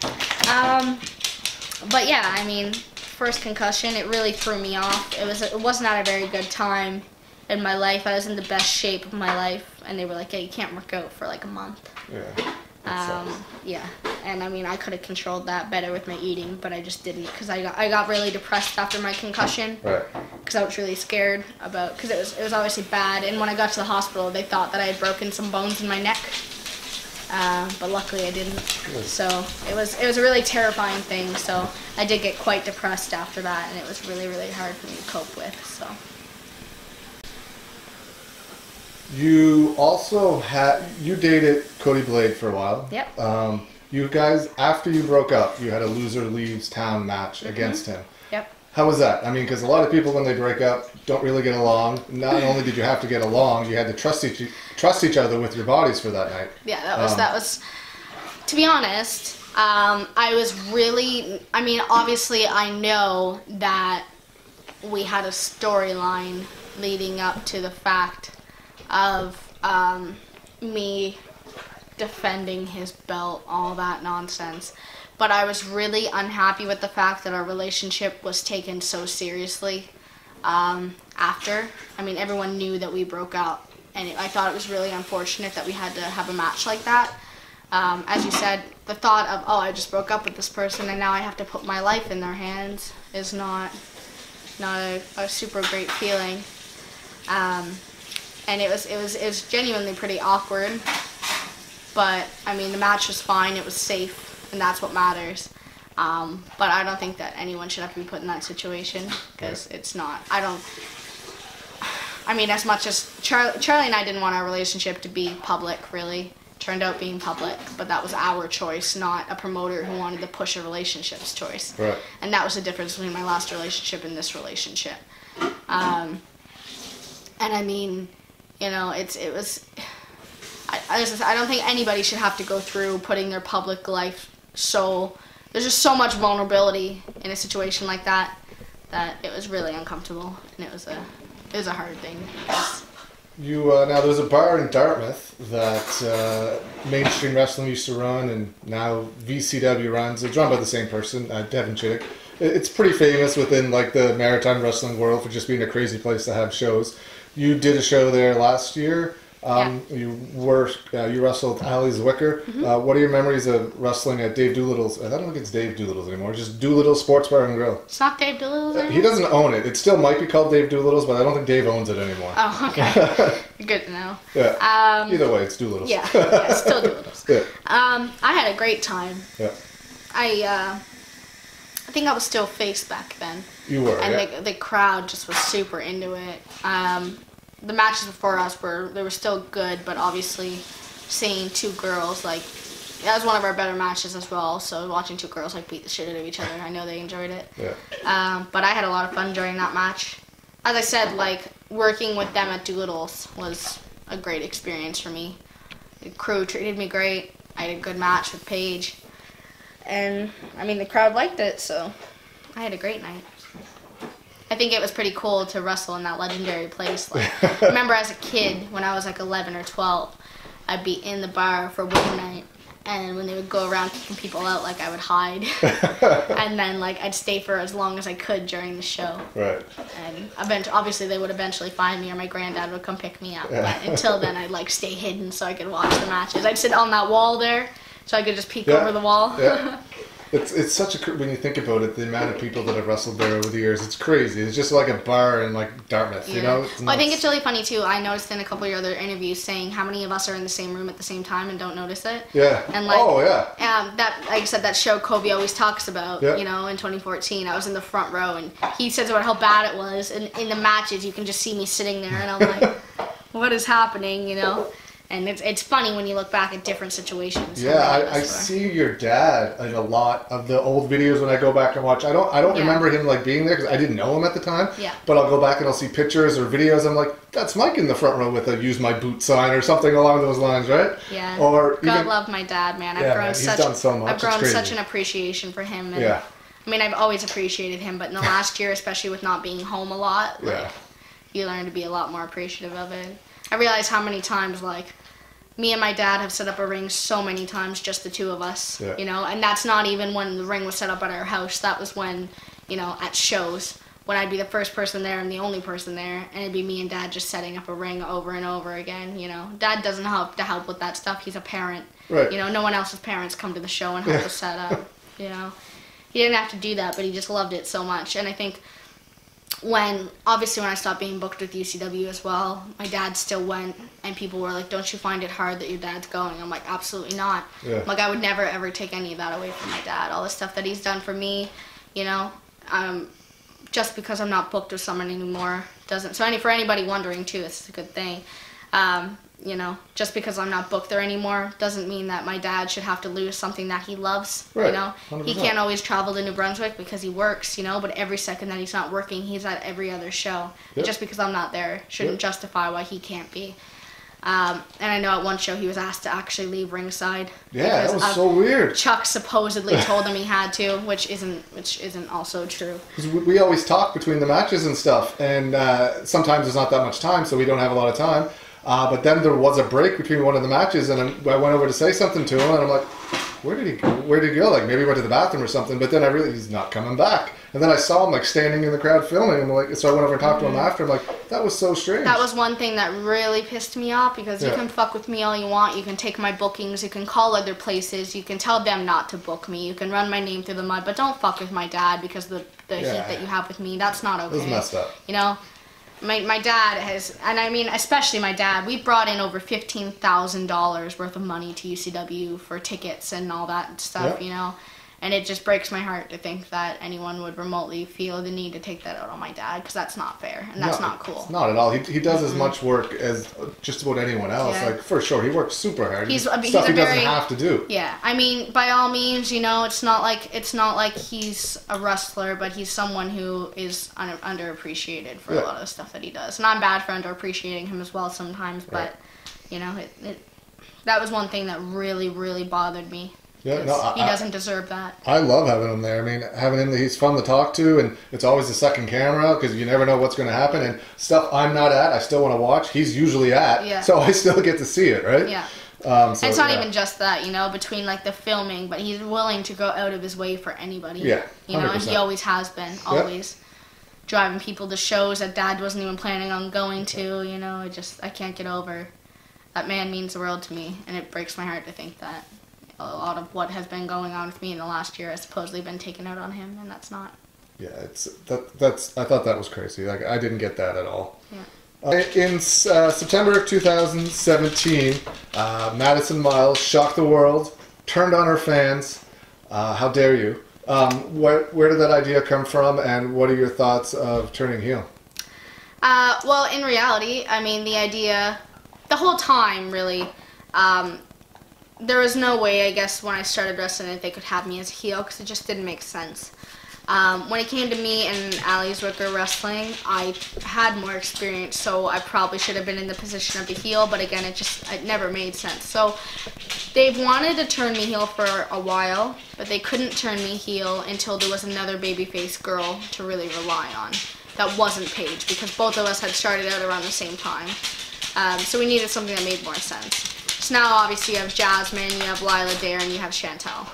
But yeah, I mean, first concussion, it really threw me off. It wasn't at a very good time in my life. I was in the best shape of my life, and they were like, hey, you can't work out for like a month. Yeah. Yeah, and I mean, I could have controlled that better with my eating, but I just didn't, because I got really depressed after my concussion. Right. Because I was really scared because it was obviously bad, and when I got to the hospital, they thought that I had broken some bones in my neck, but luckily I didn't. Good. So it was a really terrifying thing. So I did get quite depressed after that, and it was really, really hard for me to cope with. So. You also you dated Cody Blade for a while. Yep. You guys, after you broke up, you had a loser leaves town match against him. Yep. How was that? I mean, because a lot of people when they break up don't really get along. Not only did you have to get along, you had to trust each other with your bodies for that night. Yeah, that was. To be honest, I was really. I mean, obviously, I know that we had a storyline leading up to the fact of me defending his belt, all that nonsense. But I was really unhappy with the fact that our relationship was taken so seriously after. I mean, everyone knew that we broke up, and I thought it was really unfortunate that we had to have a match like that. As you said, the thought of, oh, I just broke up with this person and now I have to put my life in their hands is not a super great feeling. And it was genuinely pretty awkward. But I mean, the match was fine. It was safe, and that's what matters. But I don't think that anyone should have to be put in that situation, because it's not. I mean, as much as Charlie and I didn't want our relationship to be public, really. Turned out being public, but that was our choice, not a promoter who wanted to push a relationship's choice. Right. And that was the difference between my last relationship and this relationship. And I mean, you know, it was. I don't think anybody should have to go through putting their public life there's just so much vulnerability in a situation like that it was really uncomfortable, and it was a hard thing. Now there's a bar in Dartmouth that Mainstream Wrestling used to run, and now VCW runs. It's run by the same person, Devin Chittick. It's pretty famous within like the Maritime wrestling world for just being a crazy place to have shows. You did a show there last year. You wrestled Ali Zwicker. Mm-hmm. What are your memories of wrestling at Dave Doolittle's? I don't think it's Dave Doolittle's anymore. Just Doolittle's Sports Bar and Grill. It's not Dave Doolittle's anymore? He doesn't own it. It still might be called Dave Doolittle's, but I don't think Dave owns it anymore. Oh, okay. Good to know. Yeah. Either way, it's Doolittle's. Yeah, still Doolittle's. Yeah. I had a great time. Yeah. I think I was still face back then. You were, and the crowd just was super into it. The matches before us were still good, but obviously seeing two girls, like, that was one of our better matches as well. So watching two girls like beat the shit out of each other, I know they enjoyed it. Yeah. But I had a lot of fun during that match. As I said, like, working with them at Doolittle's was a great experience for me. The crew treated me great. I had a good match with Paige. And, I mean, the crowd liked it, so I had a great night. I think it was pretty cool to wrestle in that legendary place. Like, I remember as a kid, when I was like 11 or 12, I'd be in the bar for one night, and when they would go around kicking people out, like, I would hide. And then, like, I'd stay for as long as I could during the show. Right. And obviously they would eventually find me, or my granddad would come pick me up. Yeah. But until then, I'd, like, stay hidden so I could watch the matches. I'd sit on that wall there so I could just peek over the wall. Yeah. It's such a, when you think about it, the amount of people that have wrestled there over the years, it's crazy. It's just like a bar in like Dartmouth, you know? Well, I think it's really funny too. I noticed in a couple of your other interviews saying how many of us are in the same room at the same time and don't notice it. Yeah. And like, that, like I said, that show Kobe always talks about, yeah. you know, in 2014, I was in the front row and he says about how bad it was. And in the matches, you can just see me sitting there and I'm like, what is happening, you know? And it's funny when you look back at different situations. Yeah, I see your dad in a lot of the old videos when I go back and watch. I don't remember him like being there because I didn't know him at the time. Yeah. But I'll go back and I'll see pictures or videos. I'm like, that's Mike in the front row with a "Use My Boot" sign or something along those lines, right? Yeah. Or God love my dad, man. I've grown he's done so much. I've grown such an appreciation for him. And, yeah. I mean, I've always appreciated him, but in the last year, especially with not being home a lot, like, you learn to be a lot more appreciative of it. I realize how many times, like, me and my dad have set up a ring so many times, just the two of us, you know, and that's not even when the ring was set up at our house. That was when, you know, at shows, when I'd be the first person there and the only person there, and it'd be me and Dad just setting up a ring over and over again, you know. Dad doesn't have to help with that stuff. He's a parent. Right. You know, no one else's parents come to the show and help us set up, you know. He didn't have to do that, but he just loved it so much. And I think obviously when I stopped being booked with UCW as well, my dad still went, and people were like, don't you find it hard that your dad's going? I'm like, absolutely not. Yeah. Like, I would never ever take any of that away from my dad. All the stuff that he's done for me, you know, just because I'm not booked with someone anymore doesn't, so for anybody wondering too, it's a good thing. You know, just because I'm not booked there anymore doesn't mean that my dad should have to lose something that he loves, right. You know. 100%. He can't always travel to New Brunswick because he works, you know, but every second that he's not working, he's at every other show. Yep. Just because I'm not there shouldn't justify why he can't be. And I know at one show he was asked to actually leave ringside. Yeah, that was so weird. Chuck supposedly told him he had to, which isn't also true. Because we always talk between the matches and stuff, and sometimes there's not that much time, so we don't have a lot of time. But then there was a break between one of the matches, and I went over to say something to him, and I'm like, where did he go? Where did he go? Like, maybe he went to the bathroom or something, but then I realized he's not coming back. And then I saw him, like, standing in the crowd filming, and like, so I went over and talked to him after. I'm like, that was so strange. That was one thing that really pissed me off, because you can fuck with me all you want, you can take my bookings, you can call other places, you can tell them not to book me, you can run my name through the mud, but don't fuck with my dad because the heat that you have with me. That's not okay. It was messed up. You know? My dad has, and I mean, especially my dad, we brought in over $15,000 worth of money to UCW for tickets and all that stuff, you know? And it just breaks my heart to think that anyone would remotely feel the need to take that out on my dad, because that's not fair, and that's not cool. Not at all. He does as much work as just about anyone else. Yeah. Like, for sure, he works super hard. Stuff he doesn't have to do. Yeah, I mean, by all means, you know, it's not like he's a wrestler, but he's someone who is underappreciated for a lot of the stuff that he does. And I'm bad for underappreciating him as well sometimes, but, you know, that was one thing that really, really bothered me. Yeah, no, he doesn't deserve that. I love having him there. I mean, having him, he's fun to talk to, and it's always the second camera because you never know what's going to happen. And stuff I'm not at, I still want to watch. He's usually at, so I still get to see it, right? Yeah. So, it's not even just that, you know, between like the filming, but he's willing to go out of his way for anybody. Yeah, 100%. You know, and he always has been, always. Driving people to shows that Dad wasn't even planning on going to, you know, I can't get over. That man means the world to me, and it breaks my heart to think that a lot of what has been going on with me in the last year has supposedly been taken out on him, and that's not. Yeah, I thought that was crazy. Like, I didn't get that at all. Yeah. In September of 2017, Maddison Miles shocked the world, turned on her fans. How dare you? Where did that idea come from, and what are your thoughts of turning heel? Well, in reality, I mean, the idea, the whole time, really, there was no way, I guess, when I started wrestling that they could have me as a heel, because it just didn't make sense. When it came to me and Ali's Wicker wrestling, I had more experience, so I probably should have been in the position of the heel, but again, it never made sense. So they've wanted to turn me heel for a while, but they couldn't turn me heel until there was another babyface girl to really rely on. That wasn't Paige, because both of us had started out around the same time. So we needed something that made more sense. So now, obviously, you have Jasmine, you have Lila Dare, and you have Chantel.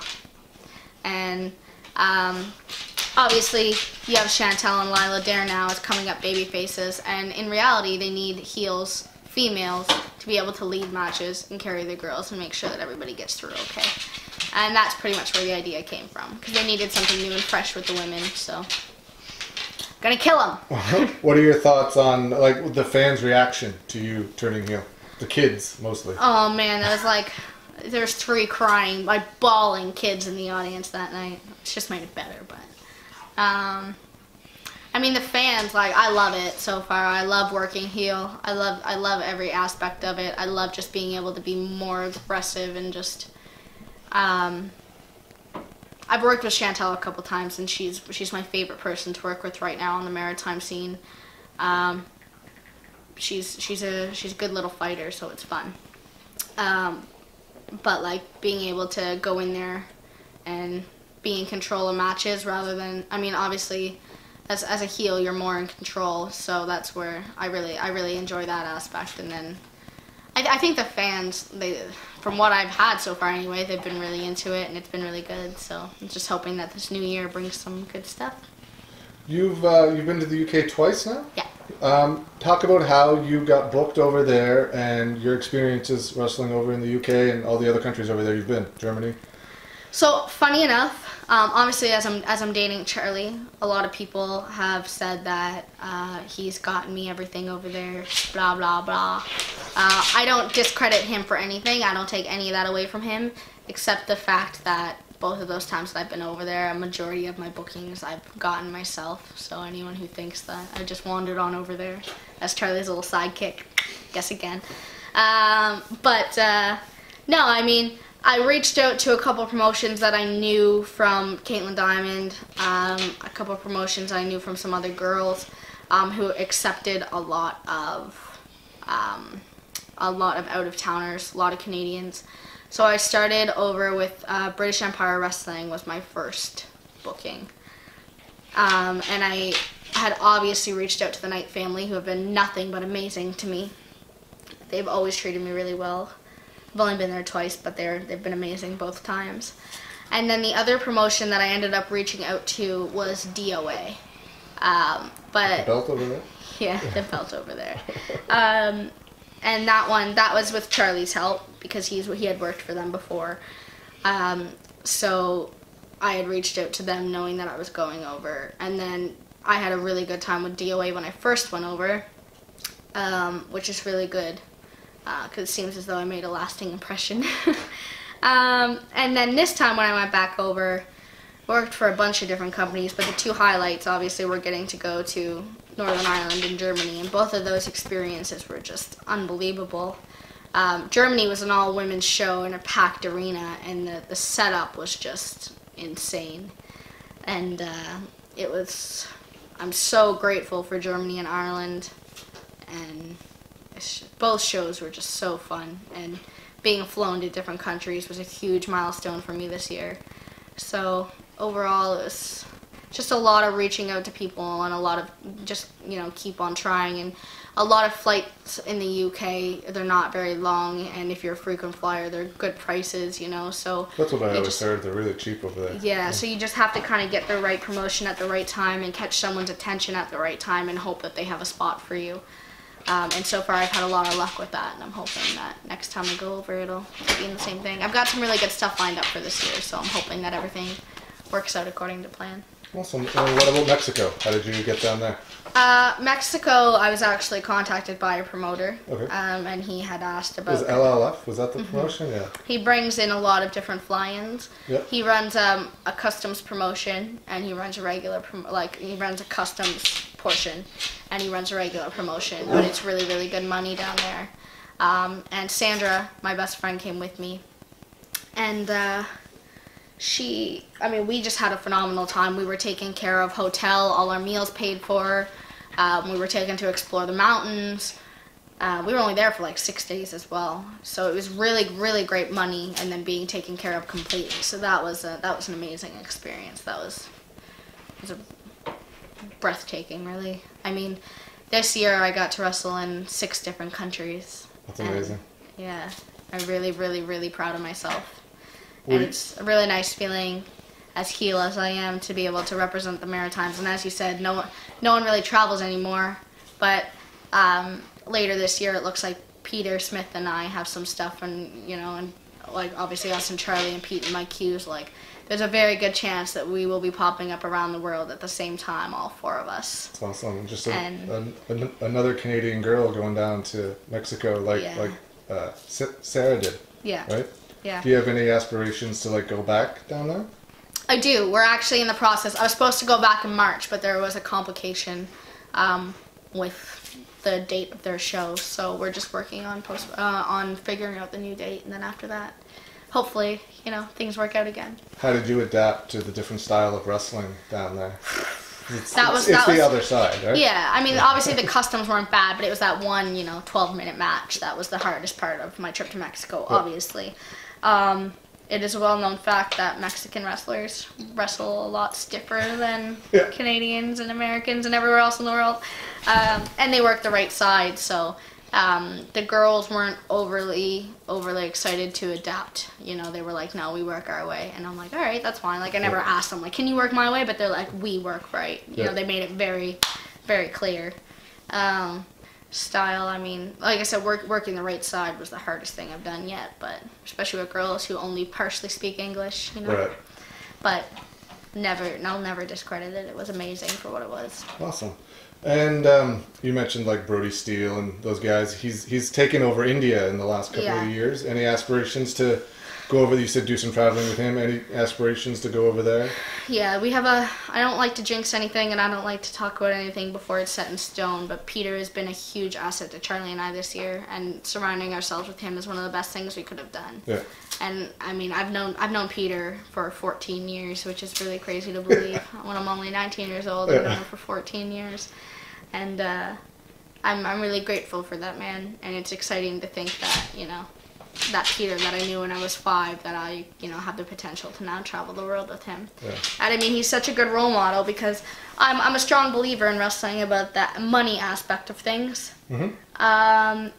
And obviously, you have Chantel and Lila Dare now as coming up baby faces. And in reality, they need heels, females, to be able to lead matches and carry the girls and make sure that everybody gets through okay. And that's pretty much where the idea came from, because they needed something new and fresh with the women, so gonna kill them. What are your thoughts on like the fans' reaction to you turning heel? The kids mostly. Oh man, that was like, there's 3 crying, like bawling kids in the audience that night. It's just made it better, but I mean the fans, like, I love it so far. I love working heel. I love every aspect of it. I love just being able to be more aggressive and just I've worked with Chantel a couple times, and she's my favorite person to work with right now on the Maritime scene. She's a good little fighter, so it's fun. But like being able to go in there and be in control of matches rather than, I mean, obviously as a heel you're more in control, so that's where I really enjoy that aspect. And then I think the fans, from what I've had so far anyway, they've been really into it, and it's been really good. So I'm just hoping that this new year brings some good stuff. You've been to the UK twice now? Yeah. Talk about how you got booked over there and your experiences wrestling over in the UK and all the other countries over there you've been, Germany. So funny enough, obviously as I'm dating Charlie, a lot of people have said that he's gotten me everything over there, blah blah blah. I don't discredit him for anything. I don't take any of that away from him, except the fact that both of those times that I've been over there, a majority of my bookings I've gotten myself. So anyone who thinks that I just wandered on over there as Charlie's little sidekick, guess again. No, I mean, I reached out to a couple of promotions that I knew from Caitlin Diamond, a couple of promotions I knew from some other girls who accepted a lot of out-of-towners, a lot of Canadians. So I started over with British Empire Wrestling was my first booking. And I had obviously reached out to the Knight family, who have been nothing but amazing to me. They've always treated me really well. I've only been there twice, but they've been amazing both times. And then the other promotion that I ended up reaching out to was DOA. The belt over there? Yeah, the belt over there. And that was with Charlie's help, because he had worked for them before. So I had reached out to them knowing that I was going over. And then I had a really good time with DOA when I first went over, which is really good, because it seems as though I made a lasting impression. And then this time when I went back over, worked for a bunch of different companies, but the 2 highlights obviously were getting to go to Northern Ireland and Germany, and both of those experiences were just unbelievable. Germany was an all-women's show in a packed arena, and the setup was just insane. And I'm so grateful for Germany and Ireland, and both shows were just so fun, and being flown to different countries was a huge milestone for me this year. So overall, it was just a lot of reaching out to people, and a lot of just, keep on trying. And a lot of flights in the UK, they're not very long, and if you're a frequent flyer, they're good prices, so that's what I always heard. They're really cheap over there. Yeah, so you just have to kind of get the right promotion at the right time and catch someone's attention at the right time and hope that they have a spot for you. And so far I've had a lot of luck with that, and I'm hoping that next time I go over it'll be in the same thing. I've got some really good stuff lined up for this year, so I'm hoping that everything works out according to plan. Awesome. And what about Mexico? How did you get down there? Mexico, I was actually contacted by a promoter, okay. And he had asked about... Was LLF? Was that the promotion? Yeah. He brings in a lot of different fly-ins. Yep. He runs a customs promotion, and he runs a regular... he runs a customs portion, and he runs a regular promotion, but it's really, really good money down there. And Sandra, my best friend, came with me, and... we just had a phenomenal time. We were taken care of, hotel, all our meals paid for. We were taken to explore the mountains. We were only there for like 6 days as well. So it was really, really great money, and then being taken care of completely. So that was an amazing experience. It was breathtaking, really. I mean, this year I got to wrestle in 6 different countries. That's amazing. Yeah, I'm really, really, really proud of myself. And it's a really nice feeling, as heel as I am, to be able to represent the Maritimes. And as you said, no one really travels anymore. But later this year, it looks like Peter Smith and I have some stuff, and and like obviously us and Charlie and Pete and Mike Hughes, like there's a very good chance that we will be popping up around the world at the same time, all four of us. It's awesome. Just another Canadian girl going down to Mexico, like Sarah did. Yeah. Right. Yeah. Do you have any aspirations to like go back down there? I do. We're actually in the process. I was supposed to go back in March, but there was a complication with the date of their show, so we're just working on figuring out the new date, and then after that, hopefully, things work out again. How did you adapt to the different style of wrestling down there? It's the other side, right? Yeah, I mean, obviously the customs weren't bad, but it was that one, 12-minute match that was the hardest part of my trip to Mexico, obviously. It is a well-known fact that Mexican wrestlers wrestle a lot stiffer than Canadians and Americans and everywhere else in the world. And they work the right side, so the girls weren't overly excited to adapt. They were like, no, we work our way. And I'm like, all right, that's fine. Like, I never asked them, like, can you work my way? But they're like, we work right. They made it very, very clear. Style, I mean, like I said, working the right side was the hardest thing I've done yet, but especially with girls who only partially speak English, Right. But I'll never discredit it. It was amazing for what it was. Awesome. And you mentioned like Brody Steele and those guys. He's taken over India in the last couple of years. Any aspirations to go over? You said do some traveling with him. Any aspirations to go over there? Yeah, we have I don't like to jinx anything, and I don't like to talk about anything before it's set in stone, but Peter has been a huge asset to Charlie and I this year, and surrounding ourselves with him is one of the best things we could have done. Yeah. And I mean, I've known Peter for 14 years, which is really crazy to believe. When I'm only 19 years old, I've known him for 14 years. And I'm really grateful for that man, and it's exciting to think that, that Peter that I knew when I was 5, that I, have the potential to now travel the world with him. Yeah. And I mean, he's such a good role model because I'm a strong believer in wrestling about that money aspect of things. Mm-hmm.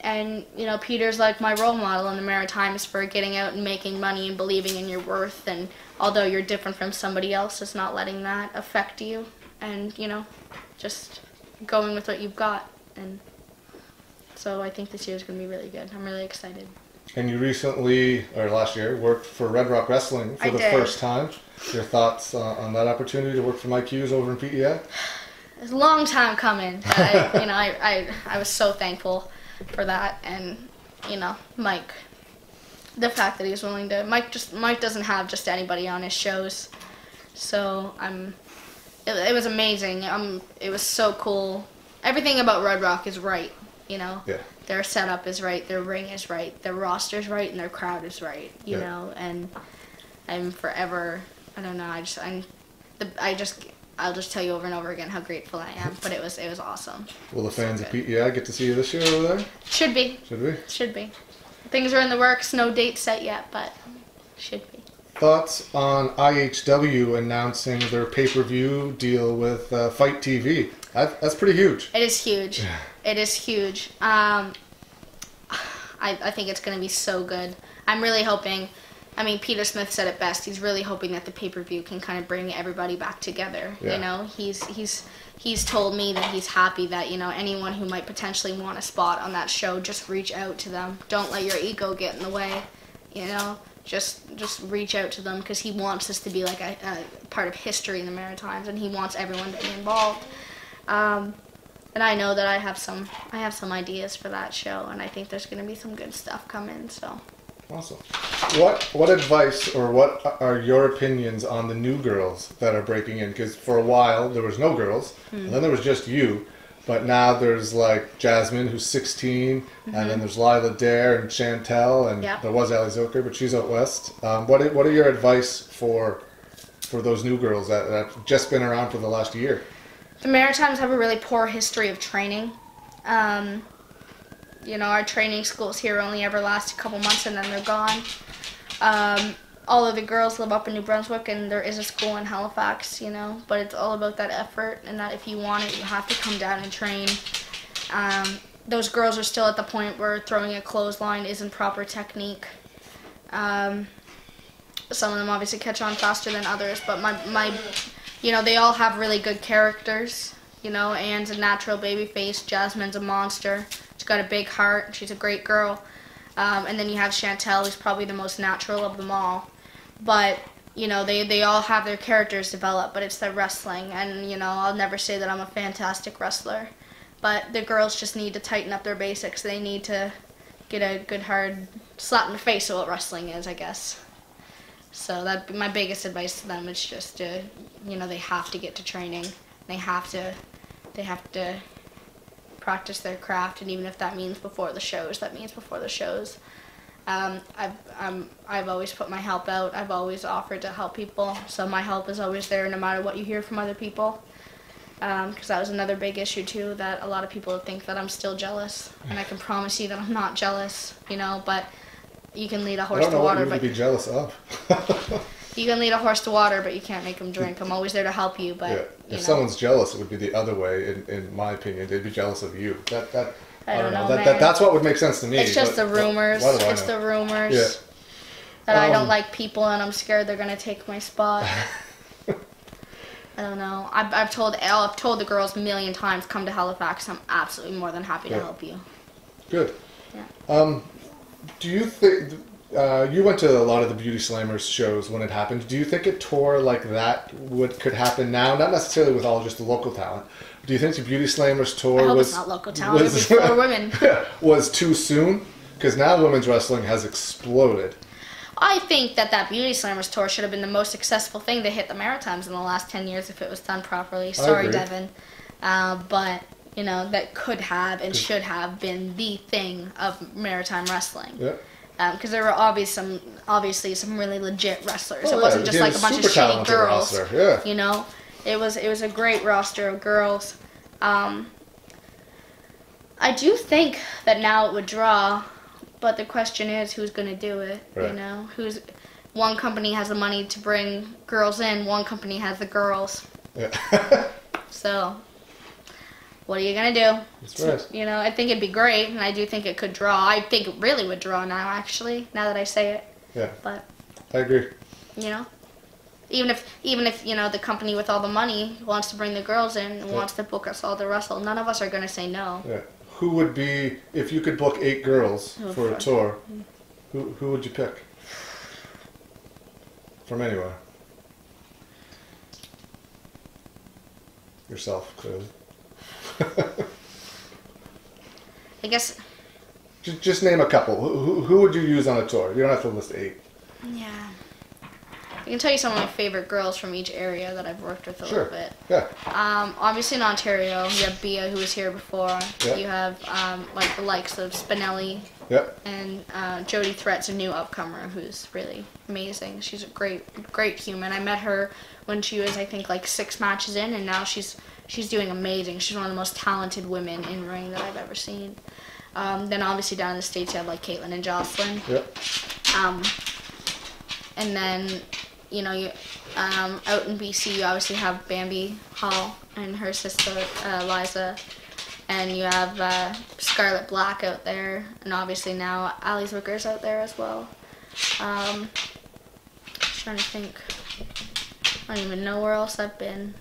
And, Peter's like my role model in the Maritimes for getting out and making money and believing in your worth, and although you're different from somebody else, it's not letting that affect you, and, just going with what you've got. And so I think this year is going to be really good. I'm really excited. And you recently, or last year, worked for Red Rock Wrestling for the first time. Your thoughts on that opportunity to work for Mike Hughes over in PEI? It's a long time coming. But I was so thankful for that, and Mike, the fact that he was willing to. Mike doesn't have just anybody on his shows, so It was amazing. It was so cool. Everything about Red Rock is right. Yeah. Their setup is right, their ring is right, their roster's right, and their crowd is right. You know, and I'm forever. I don't know. I'll just tell you over and over again how grateful I am. But it was awesome. Will the fans of PEI get to see you this year over there? Should be. Should we? Should be. Things are in the works. No date set yet, but should be. Thoughts on IHW announcing their pay-per-view deal with Fight TV? That's pretty huge. It is huge. It is huge. I think it's going to be so good. I'm really hoping. I mean, Peter Smith said it best. He's really hoping that the pay-per-view can kind of bring everybody back together. Yeah. He's told me that he's happy that anyone who might potentially want a spot on that show, just reach out to them. Don't let your ego get in the way. Just reach out to them, because he wants this to be like a part of history in the Maritimes, and he wants everyone to be involved. And I know that I have some ideas for that show, and I think there's going to be some good stuff coming. So. Awesome. What advice or what are your opinions on the new girls that are breaking in? Because for a while there was no girls, and then there was just you. But now there's like Jasmine, who's 16, and then there's Lila Dare and Chantel, and there was Ali Zoker, but she's out west. What are your advice for those new girls that have just been around for the last year? The Maritimes have a really poor history of training. Our training schools here only ever last a couple months, and then they're gone. All of the girls live up in New Brunswick, and there is a school in Halifax, but it's all about that effort, and that if you want it, you have to come down and train. Those girls are still at the point where throwing a clothesline isn't proper technique. Some of them obviously catch on faster than others, but they all have really good characters. Anne's a natural baby face, Jasmine's a monster. She's got a big heart, she's a great girl. And then you have Chantel, who's probably the most natural of them all. But, you know, they all have their characters developed, but it's their wrestling. And, you know, I'll never say that I'm a fantastic wrestler. But the girls just need to tighten up their basics. They need to get a good hard slap in the face of what wrestling is, I guess. So that my biggest advice to them is just to, you know, they have to get to training. They have to practice their craft, and even if that means before the shows, that means before the shows. I've always put my help out. I've always offered to help people, so my help is always there no matter what you hear from other people. Because that was another big issue too, that a lot of people think that I'm still jealous, and I can promise you that I'm not jealous, you know, but you can lead a horse to water. I don't know what you would be jealous of. You can lead a horse to water, but you can't make him drink. I'm always there to help you, but yeah. If someone's jealous, it would be the other way, in my opinion. They'd be jealous of you. I don't know. That's what would make sense to me. It's just the rumors. It's the rumors. Yeah. That I don't like people, and I'm scared they're gonna take my spot. I don't know. I've told the girls a million times, come to Halifax. I'm absolutely more than happy to help you. Good. Yeah. Do you think you went to a lot of the Beauty Slammers shows when it happened? Do you think a tour like that could happen now? Not necessarily with all just the local talent. Do you think the Beauty Slammers tour I hope it's not local talent. It'd be for women. Was too soon? Because now women's wrestling has exploded. I think that Beauty Slammers tour should have been the most successful thing to hit the Maritimes in the last 10 years if it was done properly. Sorry, Devin. But, you know, that could have and should have been the thing of Maritime wrestling. Yeah. Because there were obviously some really legit wrestlers. It wasn't just like a bunch of shitty girls. Yeah. You know, it was a great roster of girls. I do think that now it would draw. But the question is, who's going to do it? Right. You know, one company has the money to bring girls in, one company has the girls. Yeah. So, what are you going to do? That's right. You know, I think it'd be great, and I do think it could draw. I think it really would draw now, actually, now that I say it. Yeah. But I agree. You know, even if you know, the company with all the money wants to bring the girls in and wants to book us all to wrestle, none of us are going to say no. Yeah. Who would be, if you could book 8 girls for a tour, who would you pick? From anywhere? Yourself, clearly. I guess. Just name a couple. Who would you use on a tour? You don't have to list 8. Yeah. I can tell you some of my favorite girls from each area that I've worked with a little bit. Yeah. Obviously in Ontario, you have Bia, who was here before. Yeah. You have like the likes of Spinelli. Yep. And Jodie Threat's a new upcomer who's really amazing. She's a great human. I met her when she was, I think, like 6 matches in, and now she's doing amazing. She's one of the most talented women in ring that I've ever seen. Then obviously down in the States, you have like Caitlin and Jocelyn. Yep. And then, you know, out in BC, you obviously have Bambi Hall and her sister, Liza. And you have Scarlett Black out there. And obviously now Ali Zwicker's out there as well. I'm trying to think. I don't even know where else I've been.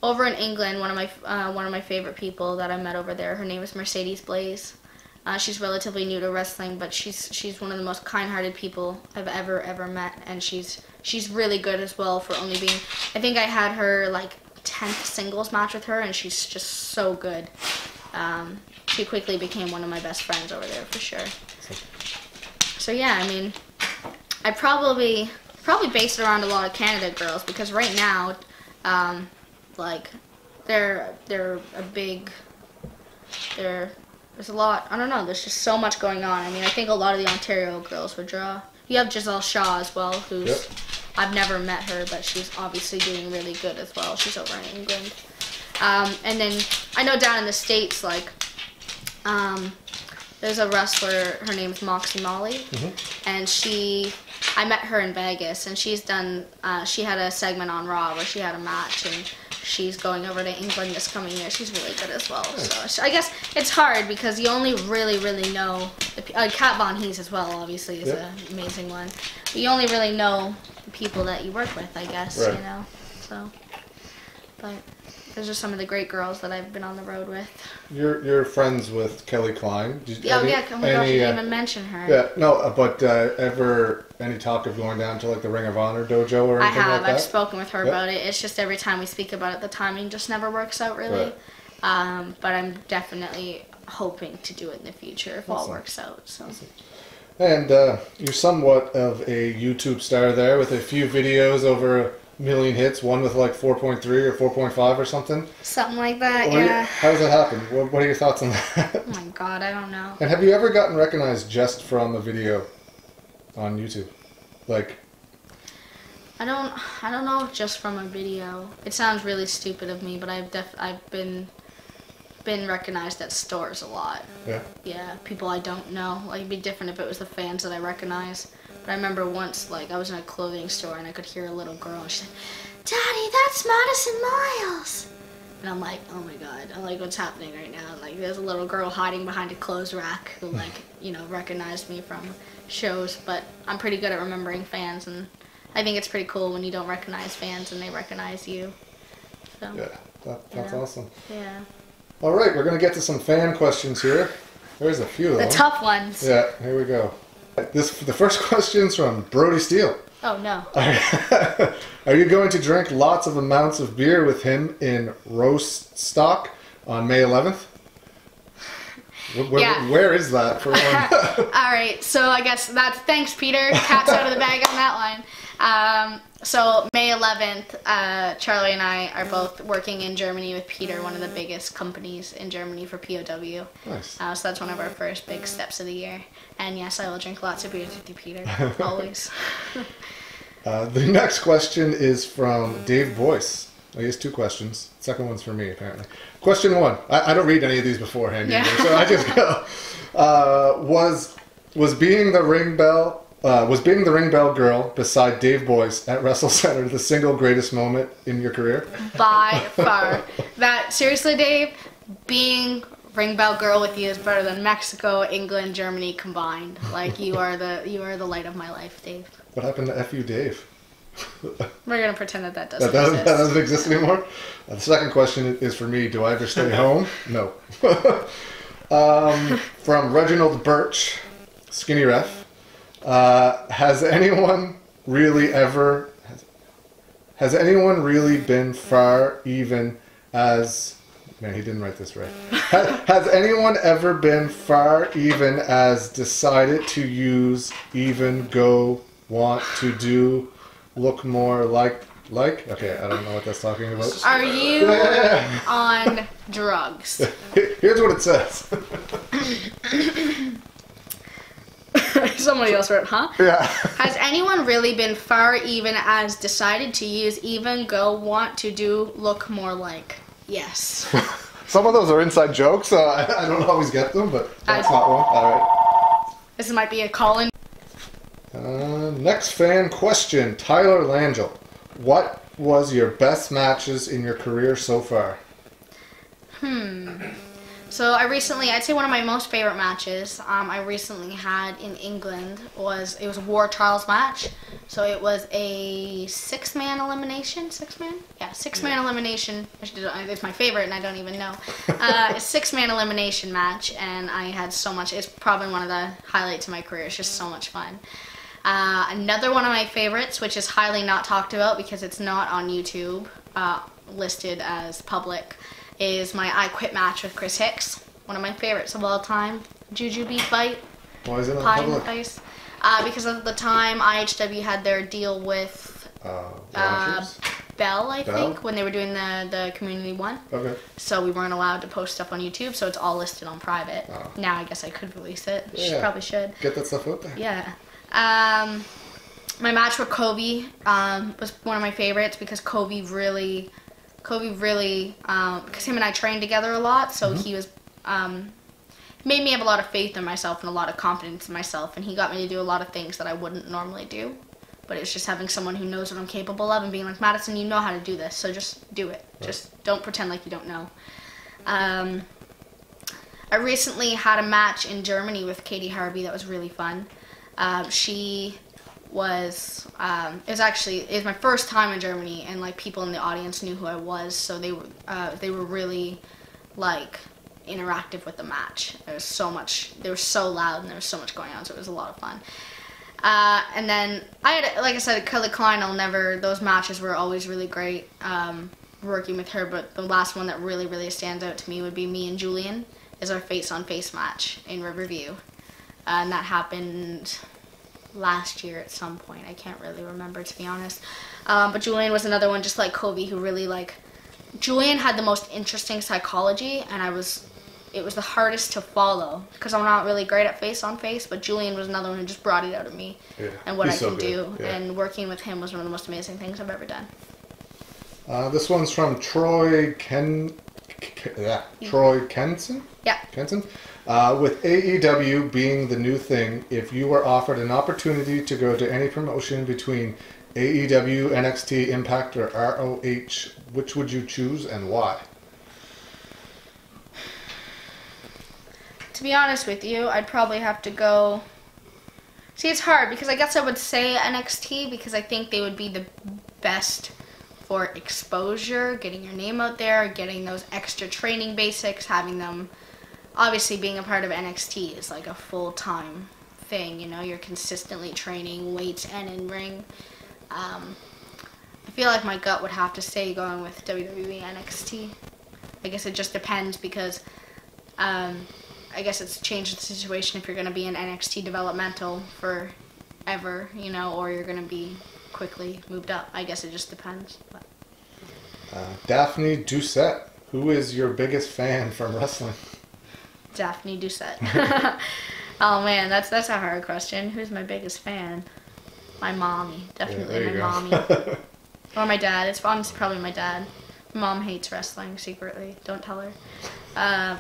Over in England, one of my favorite people that I met over there, her name is Mercedes Blaze. She's relatively new to wrestling, but she's one of the most kind-hearted people I've ever met, and she's really good as well for only being. I think I had her like 10th singles match with her, and she's just so good. She quickly became one of my best friends over there for sure. So yeah, I mean, I probably base it around a lot of Canada girls because right now, like they're a big. There's a lot, I don't know, there's just so much going on. I mean, I think a lot of the Ontario girls would draw. You have Giselle Shaw as well, who's, I've never met her, but she's obviously doing really good as well. She's over in England. And then, I know down in the States, like, there's a wrestler, her name's Moxie Molly, and I met her in Vegas, and she's done, she had a segment on Raw where she had a match, and she's going over to England this coming year. She's really good as well. So I guess it's hard because you only really know Kat Von Hees as well. Obviously is an amazing one. But you only really know the people that you work with, I guess. Right. You know. So, but Those are some of the great girls that I've been on the road with. You're friends with Kelly Klein. Oh my gosh, you didn't even mention her. Yeah, no, but ever any talk of going down to like the Ring of Honor dojo or anything like that? I've spoken with her about it. It's just every time we speak about it, the timing just never works out really. Right. But I'm definitely hoping to do it in the future if all works out. So. And you're somewhat of a YouTube star there with a few videos over 1 million hits, one with like 4.3 or 4.5 or something. Something like that, yeah. How does that happen? What are your thoughts on that? Oh my god, I don't know. And have you ever gotten recognized just from a video on YouTube? Like, I don't know if just from a video. It sounds really stupid of me, but I've been recognized at stores a lot. Yeah. Yeah, people I don't know. Like, it'd be different if it was the fans that I recognize. But I remember once, like, I was in a clothing store and I could hear a little girl and she's like, "Daddy, that's Maddison Miles." And I'm like, oh my god, I'm like, what's happening right now? And, like, there's a little girl hiding behind a clothes rack who, like, you know, recognized me from shows. But I'm pretty good at remembering fans, and I think it's pretty cool when you don't recognize fans and they recognize you. So, yeah, that's awesome. Yeah. All right, we're going to get to some fan questions here. There's a few of them. The tough ones. Yeah, here we go. The first question's from Brody Steele. Oh, no. Are you going to drink lots of amounts of beer with him in roast stock on May 11th? Where is that for one? All right, so I guess that's thanks, Peter. Cat's out of the bag on that line. So May 11th, Charlie and I are both working in Germany with Peter, one of the biggest companies in Germany for POW. Nice. So that's one of our first big steps of the year. And yes, I will drink lots of beers with you, Peter, always. The next question is from Dave Boyce. He has 2 questions. Second one's for me, apparently. Question 1. I don't read any of these beforehand either, so I just go. Was being the ring bell girl beside Dave Boyce at Wrestle Centre the single greatest moment in your career? By far. Seriously, Dave, being ring bell girl with you is better than Mexico, England, Germany combined. Like, you are the light of my life, Dave. What happened to F.U. Dave? We're going to pretend that doesn't exist. That doesn't exist anymore? The second question is for me. Do I ever stay home? No. From Reginald Birch, Skinny Ref. Has anyone really been far even as... Man, he didn't write this right. Has anyone ever been far even as decided to use, even, go, want to do, look more like? Okay, I don't know what that's talking about. Are you on drugs? Here's what it says. Somebody else wrote, huh? Yeah. Has anyone really been far even as decided to use, even, go, want to do, look more like? Yes. Some of those are inside jokes. I don't always get them, but that's not one. All right. This might be a call-in. Next fan question, Tyler Langell. What was your best matches in your career so far? So I'd say one of my most favorite matches I recently had in England was a War Trials match. So it was a 6-man elimination. 6-man? Yeah, 6-man elimination. It's my favorite and I don't even know. A 6-man elimination match, and I had so much. It's probably one of the highlights of my career. It's just so much fun. Another one of my favorites, which is highly not talked about because it's not on YouTube, listed as public, is my I Quit match with Chris Hicks. One of my favorites of all time. Jujube fight. Why is it not Pie in the public? face. Because at the time, IHW had their deal with Bell, I think, when they were doing the Community One. Okay. So we weren't allowed to post stuff on YouTube, so it's all listed on private. Oh. Now I guess I could release it. Yeah. Probably should. Get that stuff out there. Yeah. My match with Kobe was one of my favorites because Kobe really, because him and I trained together a lot, so he was, made me have a lot of faith in myself and a lot of confidence in myself, and he got me to do a lot of things that I wouldn't normally do. But it's just having someone who knows what I'm capable of and being like, Maddison, you know how to do this, so just do it. Right. Just don't pretend like you don't know. I recently had a match in Germany with Katie Harvey that was really fun. She was it was my first time in Germany, and like people in the audience knew who I was, so they were really like interactive with the match. There was so much. They were so loud, and there was so much going on, so it was a lot of fun. And then I had, like I said, Kelly Klein. Those matches were always really great. Working with her, but the last one that really stands out to me would be me and Julian is our face-on-face match in Riverview, and that happened last year at some point. I can't really remember, to be honest. But Julian was another one, just like Kobe, who really Julian had the most interesting psychology, and it was the hardest to follow because I'm not really great at face-on-face, but Julian was another one who just brought it out of me and what I can do. Yeah. And working with him was one of the most amazing things I've ever done. This one's from Troy Kenson. Yeah. Kenson. With AEW being the new thing, if you were offered an opportunity to go to any promotion between AEW, NXT, Impact, or ROH, which would you choose and why? To be honest with you, I'd probably have to go... See, it's hard because I guess I would say NXT because I think they would be the best for exposure, getting your name out there, getting those extra training basics, having them... Obviously, being a part of NXT is like a full-time thing, you know? You're consistently training weights and in ring. I feel like my gut would have to say going with WWE NXT. I guess it just depends because I guess it's changed the situation if you're going to be in NXT developmental forever, you know, or you're going to be quickly moved up. I guess it just depends. But. Daphne Doucette, who is your biggest fan from wrestling? Daphne Doucette. Oh man, that's a hard question. Who's my biggest fan? My mommy, definitely my mommy. Or my dad. It's honestly probably my dad. Mom hates wrestling secretly. Don't tell her.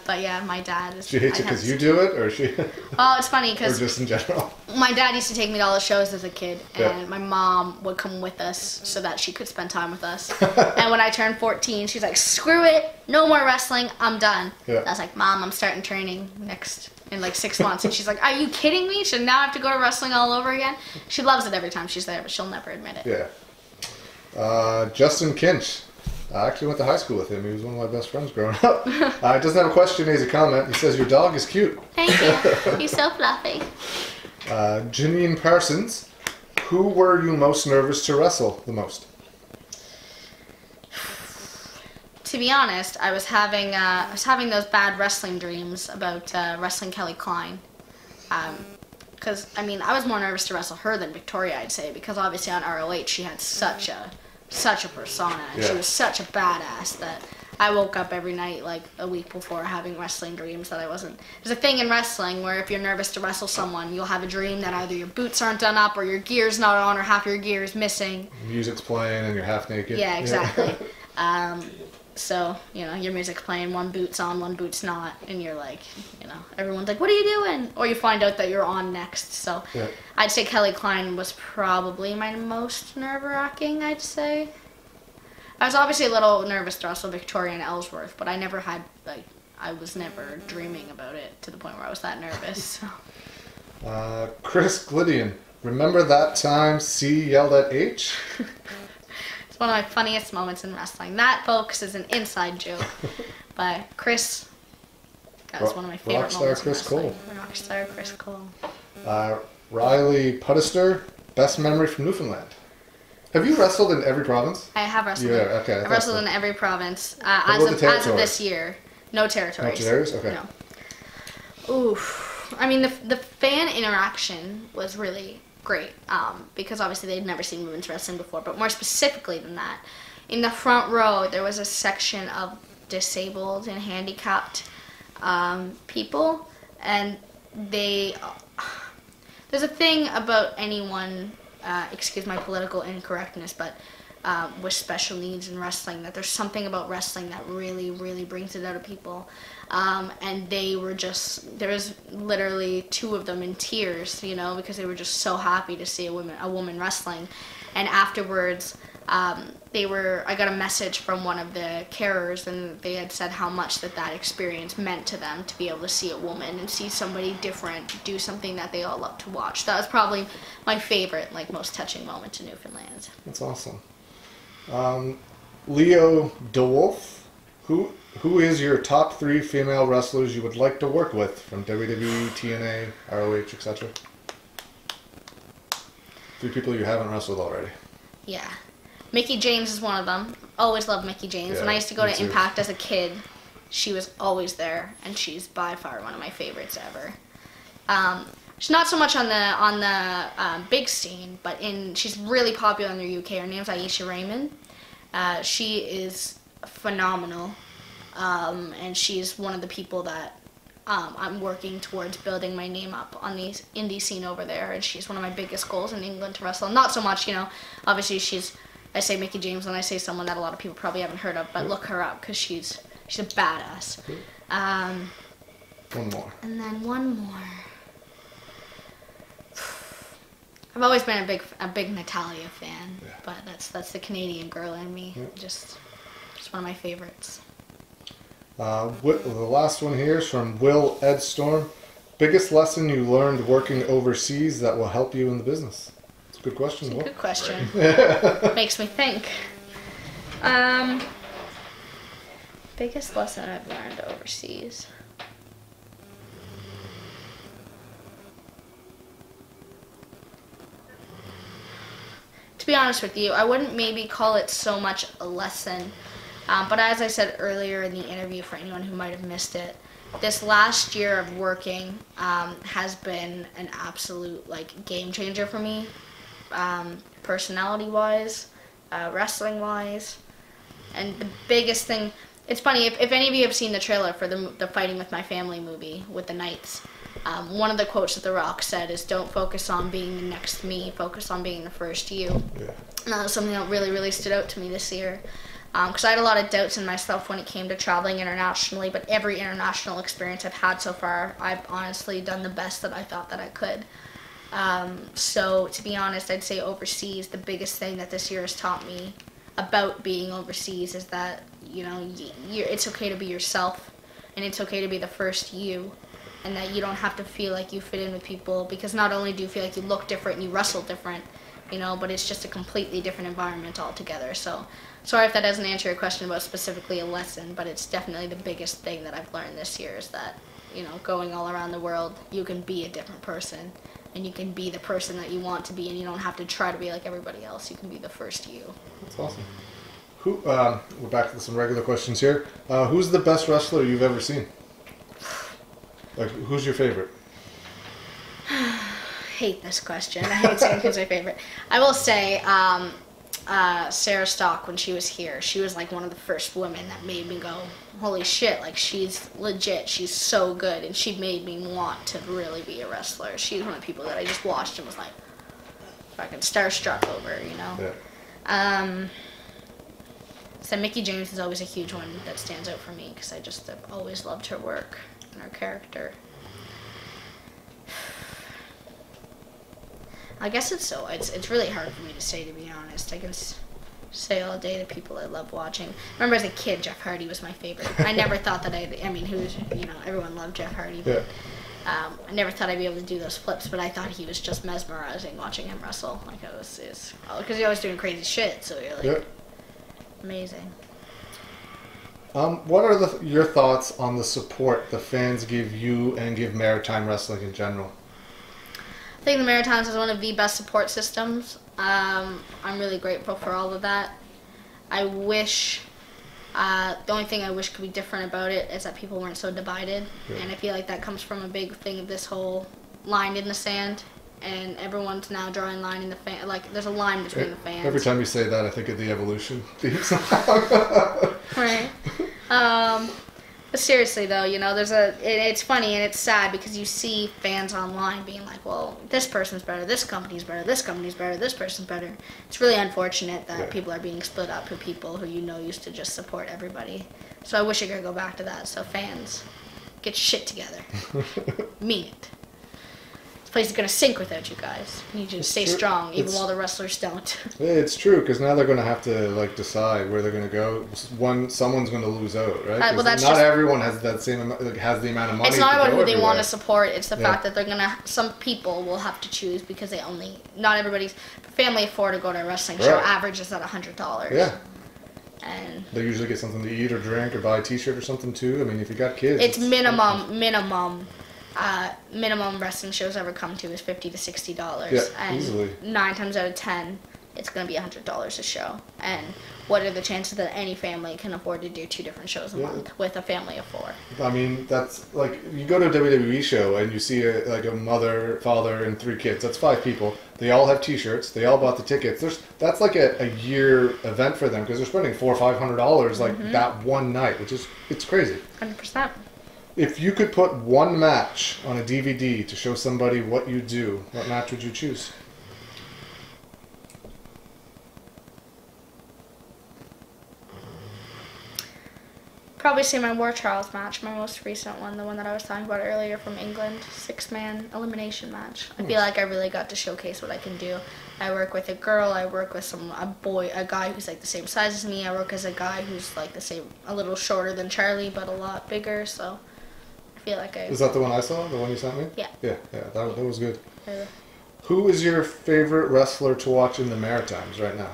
But yeah, my dad is... She hates it because you do it, or she... Oh, it's funny because... Or just in general? My dad used to take me to all the shows as a kid, and my mom would come with us so that she could spend time with us. And when I turned 14, she's like, screw it, no more wrestling, I'm done. I was like, Mom, I'm starting training in like 6 months. And she's like, are you kidding me? Should now I have to go to wrestling all over again? She loves it every time she's there, but she'll never admit it. Yeah. Justin Kinch. I actually went to high school with him. He was one of my best friends growing up. He doesn't have a question, he has a comment. He says, your dog is cute. Thank you. He's so fluffy. Janine Parsons, who were you most nervous to wrestle the most? To be honest, I was having those bad wrestling dreams about wrestling Kelly Klein. Because, I mean, I was more nervous to wrestle her than Victoria, I'd say, because obviously on ROH she had such a persona, and she was such a badass that I woke up every night like a week before having wrestling dreams that I wasn't. There's a thing in wrestling where if you're nervous to wrestle someone, you'll have a dream that either your boots aren't done up or your gear's not on or half your gear is missing. Music's playing and you're half naked. Yeah, exactly. So, you know, your music's playing, one boot's on, one boot's not, and you're like, you know, everyone's like, what are you doing? Or you find out that you're on next. So I'd say Kelly Klein was probably my most nerve-wracking, I'd say. I was obviously a little nervous to wrestle Victoria and Ellsworth, but I never had, like, I was never dreaming about it to the point where I was that nervous. So. Chris Glydian, remember that time C yelled at H? One of my funniest moments in wrestling. That, folks, is an inside joke. But Chris, that was one of my favorite moments in wrestling. Rockstar Chris Cole. Riley Puddester, best memory from Newfoundland. Have you wrestled in every province? I have wrestled. Okay. I've wrestled in every province. As of this year, no territories. No territories? Okay. No. Oof. I mean, the fan interaction was really great, because obviously they'd never seen women's wrestling before, but more specifically than that, in the front row there was a section of disabled and handicapped people, and there's a thing about anyone, excuse my political incorrectness, but with special needs in wrestling, that there's something about wrestling that really, really brings it out of people. And they were just, there was literally 2 of them in tears, you know, because they were just so happy to see a woman wrestling. And afterwards, I got a message from one of the carers, and they had said how much that experience meant to them, to be able to see a woman and see somebody different do something that they all love to watch. That was probably my favorite, like, most touching moment in Newfoundland. That's awesome. Leo DeWolf, who is your top 3 female wrestlers you would like to work with from WWE, TNA, ROH, etc.? 3 people you haven't wrestled already. Yeah. Mickie James is one of them. Always loved Mickie James. Yeah, when I used to go me to too. Impact as a kid, she was always there, and she's by far one of my favorites ever. She's not so much on the big scene, but she's really popular in the UK. Her name's Aisha Raymond. She is phenomenal, and she's one of the people that I'm working towards building my name up on the indie scene over there, and she's one of my biggest goals in England to wrestle. Not so much, you know, obviously I say Mickie James and I say someone that a lot of people probably haven't heard of, but look her up because she's a badass. One more. And then one more. I've always been a big Natalia fan, but that's the Canadian girl in me. Yeah. Just one of my favorites. The last one here is from Will Edstorm. Biggest lesson you learned working overseas that will help you in the business? It's a good question. It's a Will. good question. Makes me think. Biggest lesson I've learned overseas. To be honest with you, I wouldn't maybe call it so much a lesson. But as I said earlier in the interview, for anyone who might have missed it, this last year of working has been an absolute game changer for me, personality-wise, wrestling-wise, and the biggest thing. It's funny, if any of you have seen the trailer for the Fighting With My Family movie with the Knights, one of the quotes that The Rock said is, "Don't focus on being the next me, focus on being the first you." Yeah. And that was something that really, really stood out to me this year. Because I had a lot of doubts in myself when it came to traveling internationally, but every international experience I've had so far, I've honestly done the best that I thought that I could. So to be honest, I'd say overseas, the biggest thing that this year has taught me about being overseas is that, you know, it's okay to be yourself, and it's okay to be the first you, and that you don't have to feel like you fit in with people, because not only do you feel like you look different and you wrestle different, you know, but it's just a completely different environment altogether. So sorry if that doesn't answer your question about specifically a lesson, but it's definitely the biggest thing that I've learned this year is that, you know, going all around the world, you can be a different person, and you can be the person that you want to be, and you don't have to try to be like everybody else. You can be the first you. That's awesome. We're back to some regular questions here. Who's the best wrestler you've ever seen? Who's your favorite? Hate this question. I hate saying who's my favorite. I will say Sarah Stock, when she was here, she was like one of the first women that made me go, holy shit, like she's legit, she's so good, and she made me want to really be a wrestler. She's one of the people that I just watched and was like fucking starstruck over, you know? Yeah. So Mickie James is always a huge one that stands out for me because I've always loved her work and her character. I guess it's really hard for me to say, to be honest. I can say all day to people I love watching. I remember as a kid, Jeff Hardy was my favorite. I never thought that everyone loved Jeff Hardy, but I never thought I'd be able to do those flips, but I thought he was just mesmerizing watching him wrestle. Like, it was because he always doing crazy shit, so you're like, amazing. What are your thoughts on the support the fans give you and give Maritime Wrestling in general? I think the Maritimes is one of the best support systems. I'm really grateful for all of that. I wish, the only thing I wish could be different about it is that people weren't so divided. Yeah. And I feel like that comes from a big thing of this whole line in the sand. And everyone's now drawing line in the fan. Like, there's a line between the fans. Every time you say that, I think of the Evolution theme song. Right. But seriously though, you know, it's funny and it's sad because you see fans online being like, well, this person's better, this company's better, this company's better, this person's better. It's really unfortunate that people are being split up for people who used to just support everybody. So I wish it could go back to that. So fans, get your shit together. Mean it. This place is going to sink without you guys. You need you to stay strong, even while the wrestlers don't. Yeah, it's true, because now they're going to have to like decide where they're going to go. Someone's going to lose out, right? Well, that's not everyone has that same has the amount of money. It's not about who everywhere. they want to support. It's the fact that they're gonna. Some people will have to choose because they only. Not everybody's family afford to go to a wrestling show. Averages at $100. Yeah. And they usually get something to eat or drink or buy a T-shirt or something too. I mean, if you got kids, it's minimum wrestling shows I've ever come to is $50 to $60. Yeah, and easily. 9 times out of 10, it's gonna be $100 a show. And what are the chances that any family can afford to do 2 different shows a month with a family of 4? I mean, that's like you go to a WWE show and you see a mother, father, and 3 kids. That's 5 people. They all have T-shirts. They all bought the tickets. That's like a year event for them because they're spending $400 or $500 like that one night, it's crazy. 100%. If you could put one match on a DVD to show somebody what you do, what match would you choose? Probably say my War Trials match, my most recent one, the one that I was talking about earlier from England, 6-man elimination match. I feel like I really got to showcase what I can do. I work with a girl, I work with a guy who's like the same size as me, I work as a guy who's like a little shorter than Charlie, but a lot bigger, so I feel like Is that the one I saw, the one you sent me? Yeah. Yeah, that was good. Who is your favorite wrestler to watch in the Maritimes right now?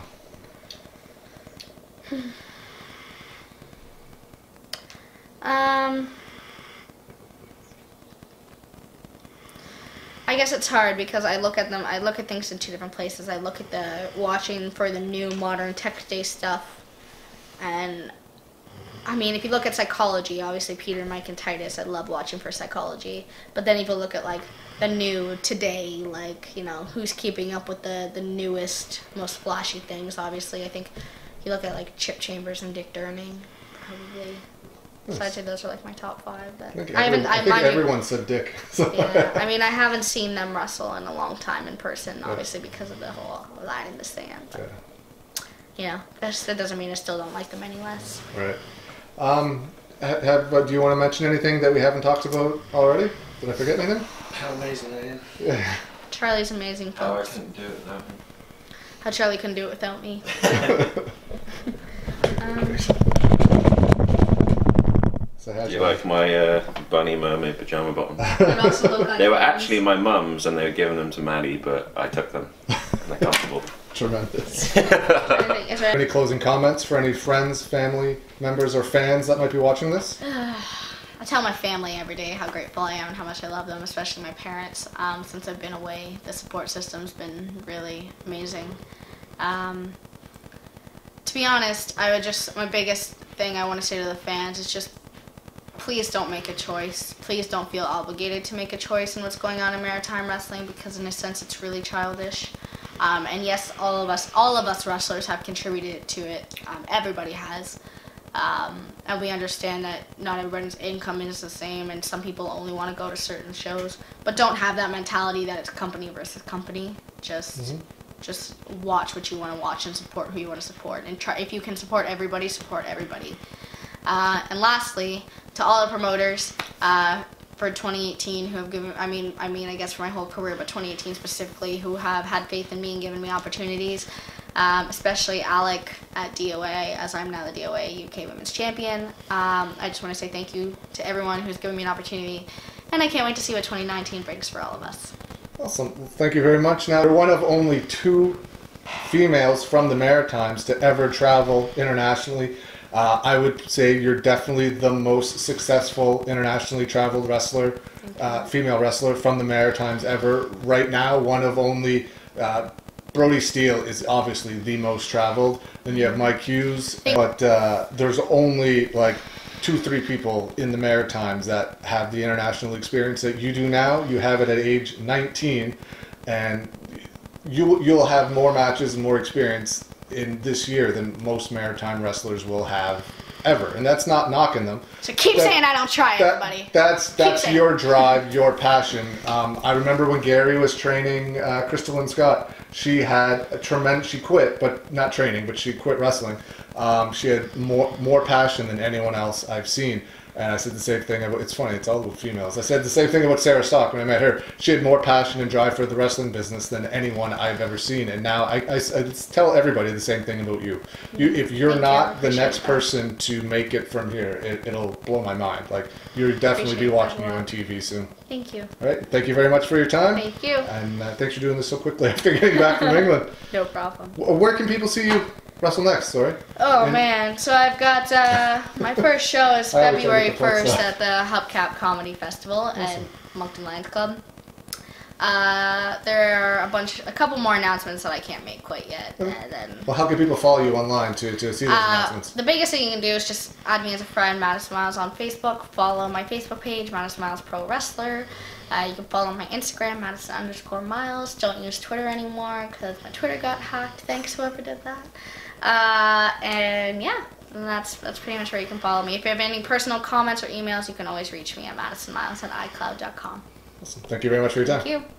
I guess it's hard because I look at things in 2 different places. I look at watching for the new modern tech day stuff, and I mean, if you look at psychology, obviously Peter, Mike, and Titus, I love watching for psychology. But then if you look at like the new today, like, you know, who's keeping up with the newest, most flashy things, obviously, I think you look at like Chip Chambers and Dick Durning, probably. So I'd say those are like my top 5. That I think everyone said Dick. So. Yeah, I mean, I haven't seen them wrestle in a long time in person, obviously because of the whole line in the sand. But, you know, that doesn't mean I still don't like them any less. Right. Do you want to mention anything that we haven't talked about already? Did I forget anything? How amazing I am. Yeah. Charlie's amazing, folks. How I couldn't do it without me. How Charlie couldn't do it without me. Do you like my bunny mermaid pajama bottoms? Like they were actually my mum's and they were giving them to Maddie, but I took them and they're comfortable. Tremendous. Any closing comments for any friends, family members, or fans that might be watching this? I tell my family every day how grateful I am and how much I love them, especially my parents. Since I've been away, the support system's been really amazing. To be honest, my biggest thing I want to say to the fans is just please don't make a choice. Please don't feel obligated to make a choice in what's going on in Maritime Wrestling because in a sense it's really childish. And yes, all of us wrestlers have contributed to it. Everybody has. And we understand that not everybody's income is the same and some people only want to go to certain shows. But don't have that mentality that it's company versus company. Just watch what you want to watch and support who you want to support. And try, if you can support everybody, support everybody. And lastly, to all the promoters for 2018 who have given, I guess for my whole career, but 2018 specifically, who have had faith in me and given me opportunities, especially Alec at DOA, as I'm now the DOA UK Women's Champion. I just want to say thank you to everyone who's given me an opportunity, and I can't wait to see what 2019 brings for all of us. Awesome. Well, thank you very much. Now, you're one of only 2 females from the Maritimes to ever travel internationally. I would say you're definitely the most successful internationally traveled wrestler, female wrestler from the Maritimes ever. Right now, one of only, Brody Steele is obviously the most traveled. Then you have Mike Hughes, but there's only like 2-3 people in the Maritimes that have the international experience that you do now. You have it at age 19, and you'll have more matches and more experience in this year than most Maritime wrestlers will have ever, and that's not knocking them. So keep saying I don't try, everybody. That's your drive, your passion. I remember when Gary was training Crystal and Scott. She had a tremendous. She quit, but not training, but she quit wrestling. She had more passion than anyone else I've seen. And I said the same thing about, it's funny, it's all about females. I said the same thing about Sarah Stock when I met her. She had more passion and drive for the wrestling business than anyone I've ever seen. And now I tell everybody the same thing about you. If you're not the next person to make it from here, it'll blow my mind. Like, you'll definitely be watching you on TV soon. Thank you. All right, thank you very much for your time. Thank you. And thanks for doing this so quickly after getting back from England. No problem. Where can people see you wrestle next? Sorry. Oh man, so I've got my first show is February 1st at the Hubcap Comedy Festival at Moncton Lions Club. There are a couple more announcements that I can't make quite yet. And then, well, how can people follow you online to see those announcements? The biggest thing you can do is just add me as a friend, Maddison Miles on Facebook. Follow my Facebook page, Maddison Miles Pro Wrestler. You can follow my Instagram, Maddison_Miles. Don't use Twitter anymore because my Twitter got hacked. Thanks whoever did that. And yeah, that's pretty much where you can follow me. If you have any personal comments or emails, you can always reach me at madisonmiles@icloud.com. Awesome. Thank you very much for your time. Thank you.